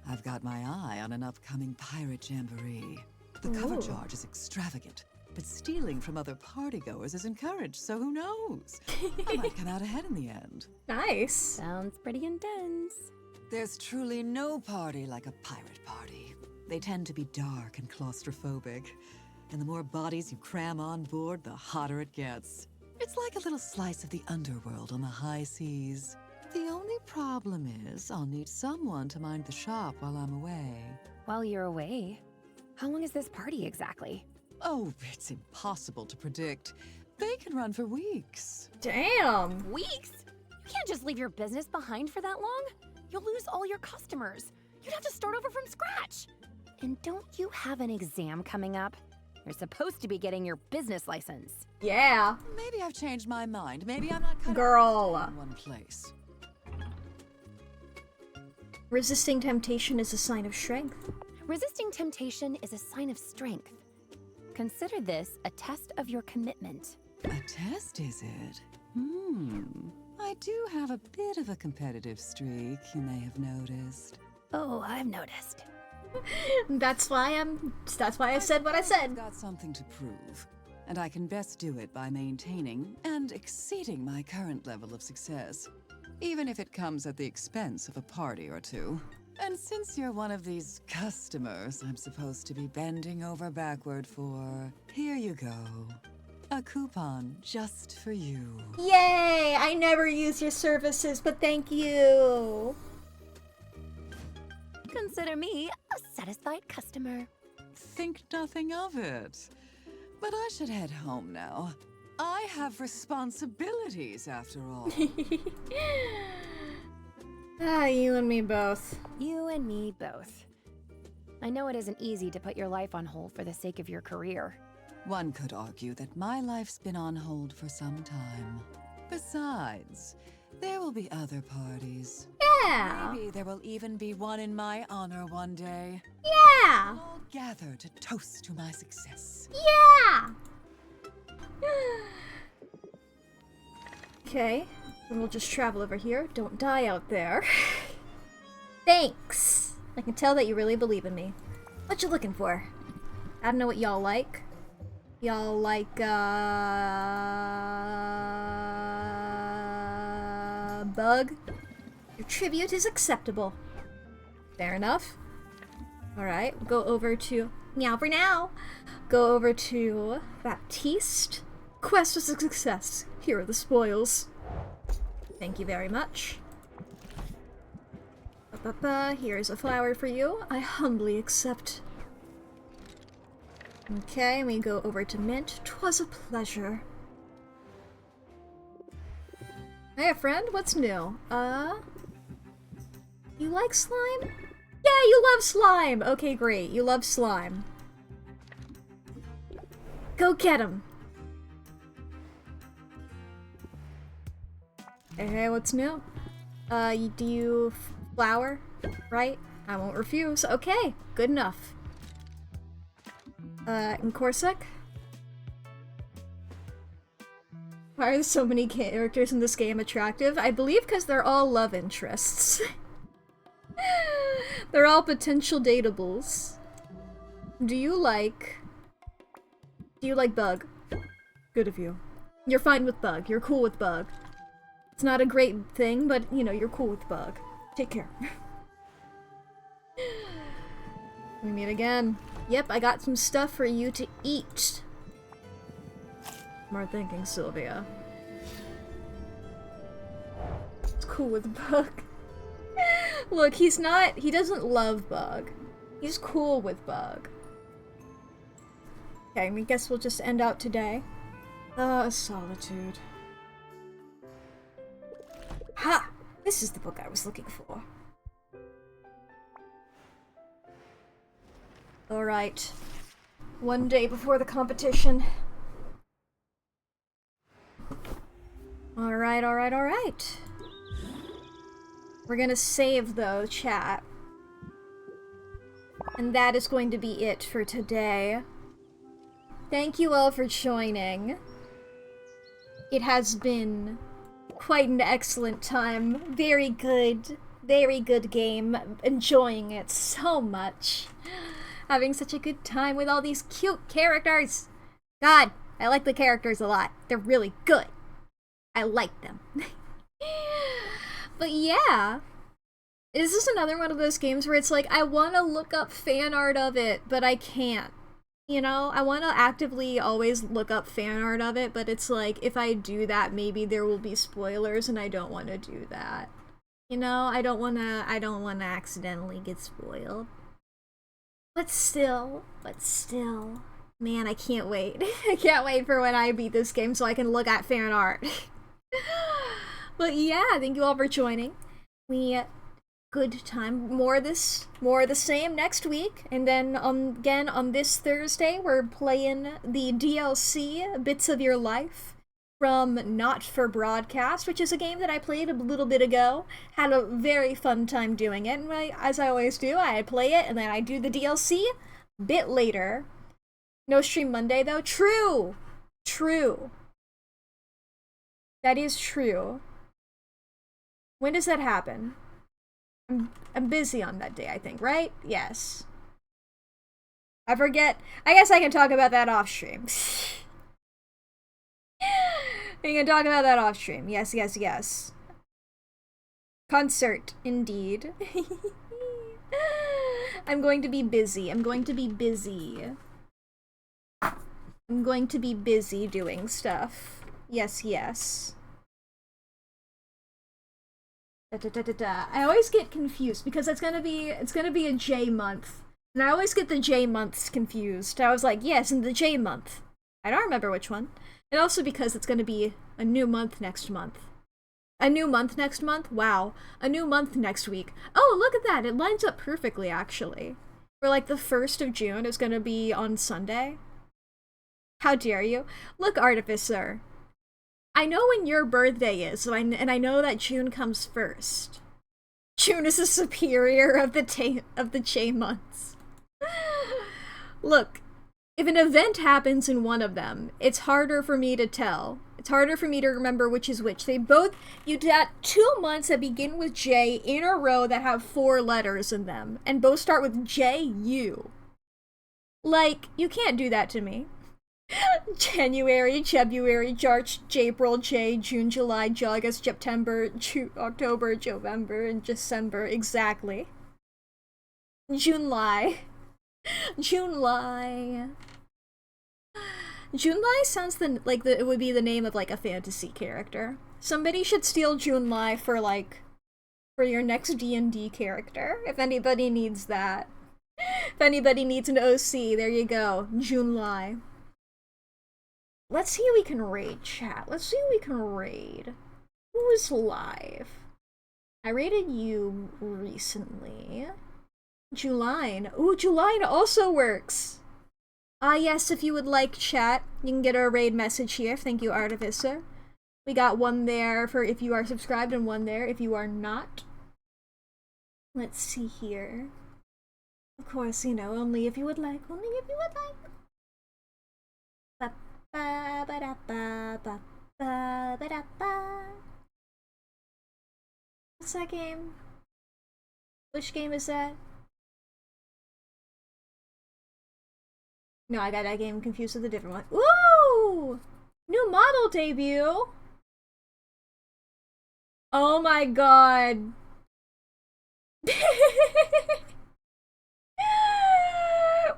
I've got my eye on an upcoming pirate jamboree. The cover charge is extravagant, but stealing from other partygoers is encouraged, so who knows? I might come out ahead in the end. Nice. Sounds pretty intense. There's truly no party like a pirate party. They tend to be dark and claustrophobic. And the more bodies you cram on board, the hotter it gets. It's like a little slice of the underworld on the high seas. The only problem is, I'll need someone to mind the shop while I'm away. While you're away? How long is this party exactly? Oh, it's impossible to predict. They can run for weeks. Damn! Weeks? You can't just leave your business behind for that long. You'll lose all your customers. You'd have to start over from scratch. And don't you have an exam coming up? You're supposed to be getting your business license. Yeah. Maybe I've changed my mind. Maybe I'm not cut Girl. out in one place. Resisting temptation is a sign of strength. Resisting temptation is a sign of strength. Consider this a test of your commitment. A test, is it? I do have a bit of a competitive streak, you may have noticed. Oh, I've noticed. That's why I said what I said. I've got something to prove, and I can best do it by maintaining and exceeding my current level of success, even if it comes at the expense of a party or two. And since you're one of these customers I'm supposed to be bending over backward for, here you go. A coupon just for you. Yay! I never use your services, but thank you. Consider me a satisfied customer. Think nothing of it. But I should head home now. I have responsibilities, after all. You and me both. You and me both. I know it isn't easy to put your life on hold for the sake of your career. One could argue that my life's been on hold for some time. Besides, there will be other parties. Yeah. Maybe there will even be one in my honor one day. Yeah. We'll all gather to toast to my success. Yeah. Okay, then we'll just travel over here. Don't die out there. Thanks. I can tell that you really believe in me. What you looking for? I don't know what y'all like. Y'all like, bug? Your tribute is acceptable. Fair enough. Alright, we'll go over to... Meow for now! Go over to Baptiste. Quest was a success. Here are the spoils. Thank you very much. Here's a flower for you. I humbly accept. Okay, we go over to Mint. 'Twas a pleasure. Hey, friend, what's new? You like slime? Yeah, you love slime! Okay, great. You love slime. Go get him! Hey, what's new? Do you flower? Right? I won't refuse. Okay, good enough. In Corsic? Why are so many characters in this game attractive? I believe because they're all love interests. They're all potential dateables. Do you like Bug? Good of you. You're fine with Bug. You're cool with Bug. It's not a great thing, but, you know, you're cool with Bug. Take care. We meet again. Yep, I got some stuff for you to eat. More thinking, Sylvia. It's cool with Bug. Look, he doesn't love Bug. He's cool with Bug. Okay, I guess we'll just end out today. Solitude. Ha! This is the book I was looking for. Alright. One day before the competition. Alright. We're gonna save, though, chat. And that is going to be it for today. Thank you all for joining. It has been quite an excellent time. Very good game. Enjoying it so much. Having such a good time with all these cute characters. God, I like the characters a lot. They're really good. I like them. But yeah. Is this another one of those games where it's like, I want to look up fan art of it, but I can't? You know, I want to actively always look up fan art of it, but it's like, if I do that, maybe there will be spoilers, and I don't want to do that. You know, I don't want to accidentally get spoiled. But still, man, I can't wait. I can't wait for when I beat this game so I can look at fan art. But yeah, thank you all for joining. Good time. More of the same next week, and then again on this Thursday we're playing the DLC Bits of Your Life from Not for Broadcast, which is a game that I played a little bit ago. Had a very fun time doing it, and as I always do, I play it and then I do the DLC a bit later. No stream Monday though. True. That is true. When does that happen? I'm busy on that day, I think, right? Yes. I forget. I guess I can talk about that off stream. We can talk about that off stream. Yes. Concert, indeed. I'm going to be busy. I'm going to be busy doing stuff. Yes. I always get confused because it's gonna be a J month, and I always get the J months confused. I was like, yes, in the J month. I don't remember which one. And also because it's gonna be a new month next month. A new month next month? Wow. A new month next week. Oh, look at that! It lines up perfectly, actually. For like the 1st of June is gonna be on Sunday. How dare you? Look, Artificer. I know when your birthday is, and I know that June comes first. June is the superior of the J months. Look, if an event happens in one of them, it's harder for me to tell. It's harder for me to remember which is which. You got 2 months that begin with J in a row that have 4 letters in them, and both start with J-U. Like, you can't do that to me. January, February, March, April, June, July, August, September, October, November, and December. Exactly. July sounds it would be the name of like a fantasy character. Somebody should steal July for your next D&D character. If anybody needs that. If anybody needs an OC, there you go. July. Let's see who we can raid, chat. Let's see who we can raid. Who is live? I raided you recently. Juline. Ooh, Juline also works! Ah yes, if you would like chat, you can get a raid message here. Thank you, Artificer. We got one there for if you are subscribed and one there if you are not. Let's see here. Of course, you know, only if you would like. Only if you would like. What's that game? Which game is that? No, I got that game confused with a different one. Ooh! New model debut! Oh my god.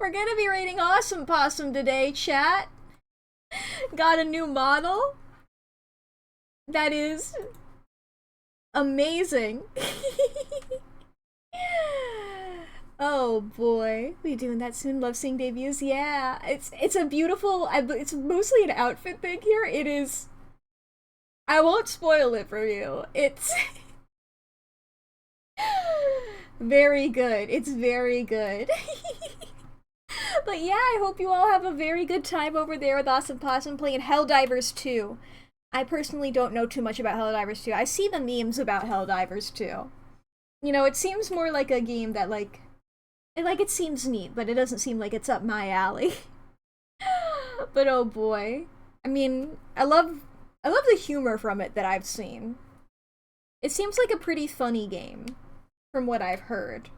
We're gonna be rating Awesome Possum today, chat. Got a new model? That is amazing. Oh boy, we doing that soon? Love seeing debuts? Yeah, it's a beautiful. It's mostly an outfit thing here. It is. I won't spoil it for you. It's very good. It's very good. But yeah, I hope you all have a very good time over there with Awesome Possum playing Helldivers 2. I personally don't know too much about Helldivers 2. I see the memes about Helldivers 2. You know, it seems more like a game that it seems neat, but it doesn't seem like it's up my alley. But oh boy. I mean, I love I love the humor from it that I've seen. It seems like a pretty funny game, from what I've heard.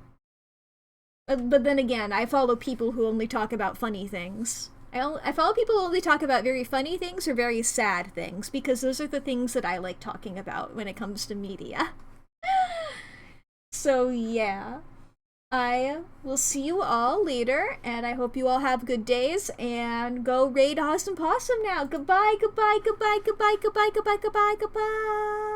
But then again, I follow people who only talk about funny things. I follow people who only talk about very funny things or very sad things, because those are the things that I like talking about when it comes to media. So yeah, I will see you all later, and I hope you all have good days, and go raid Awesome Possum now. Goodbye, goodbye, goodbye, goodbye, goodbye, goodbye, goodbye, goodbye.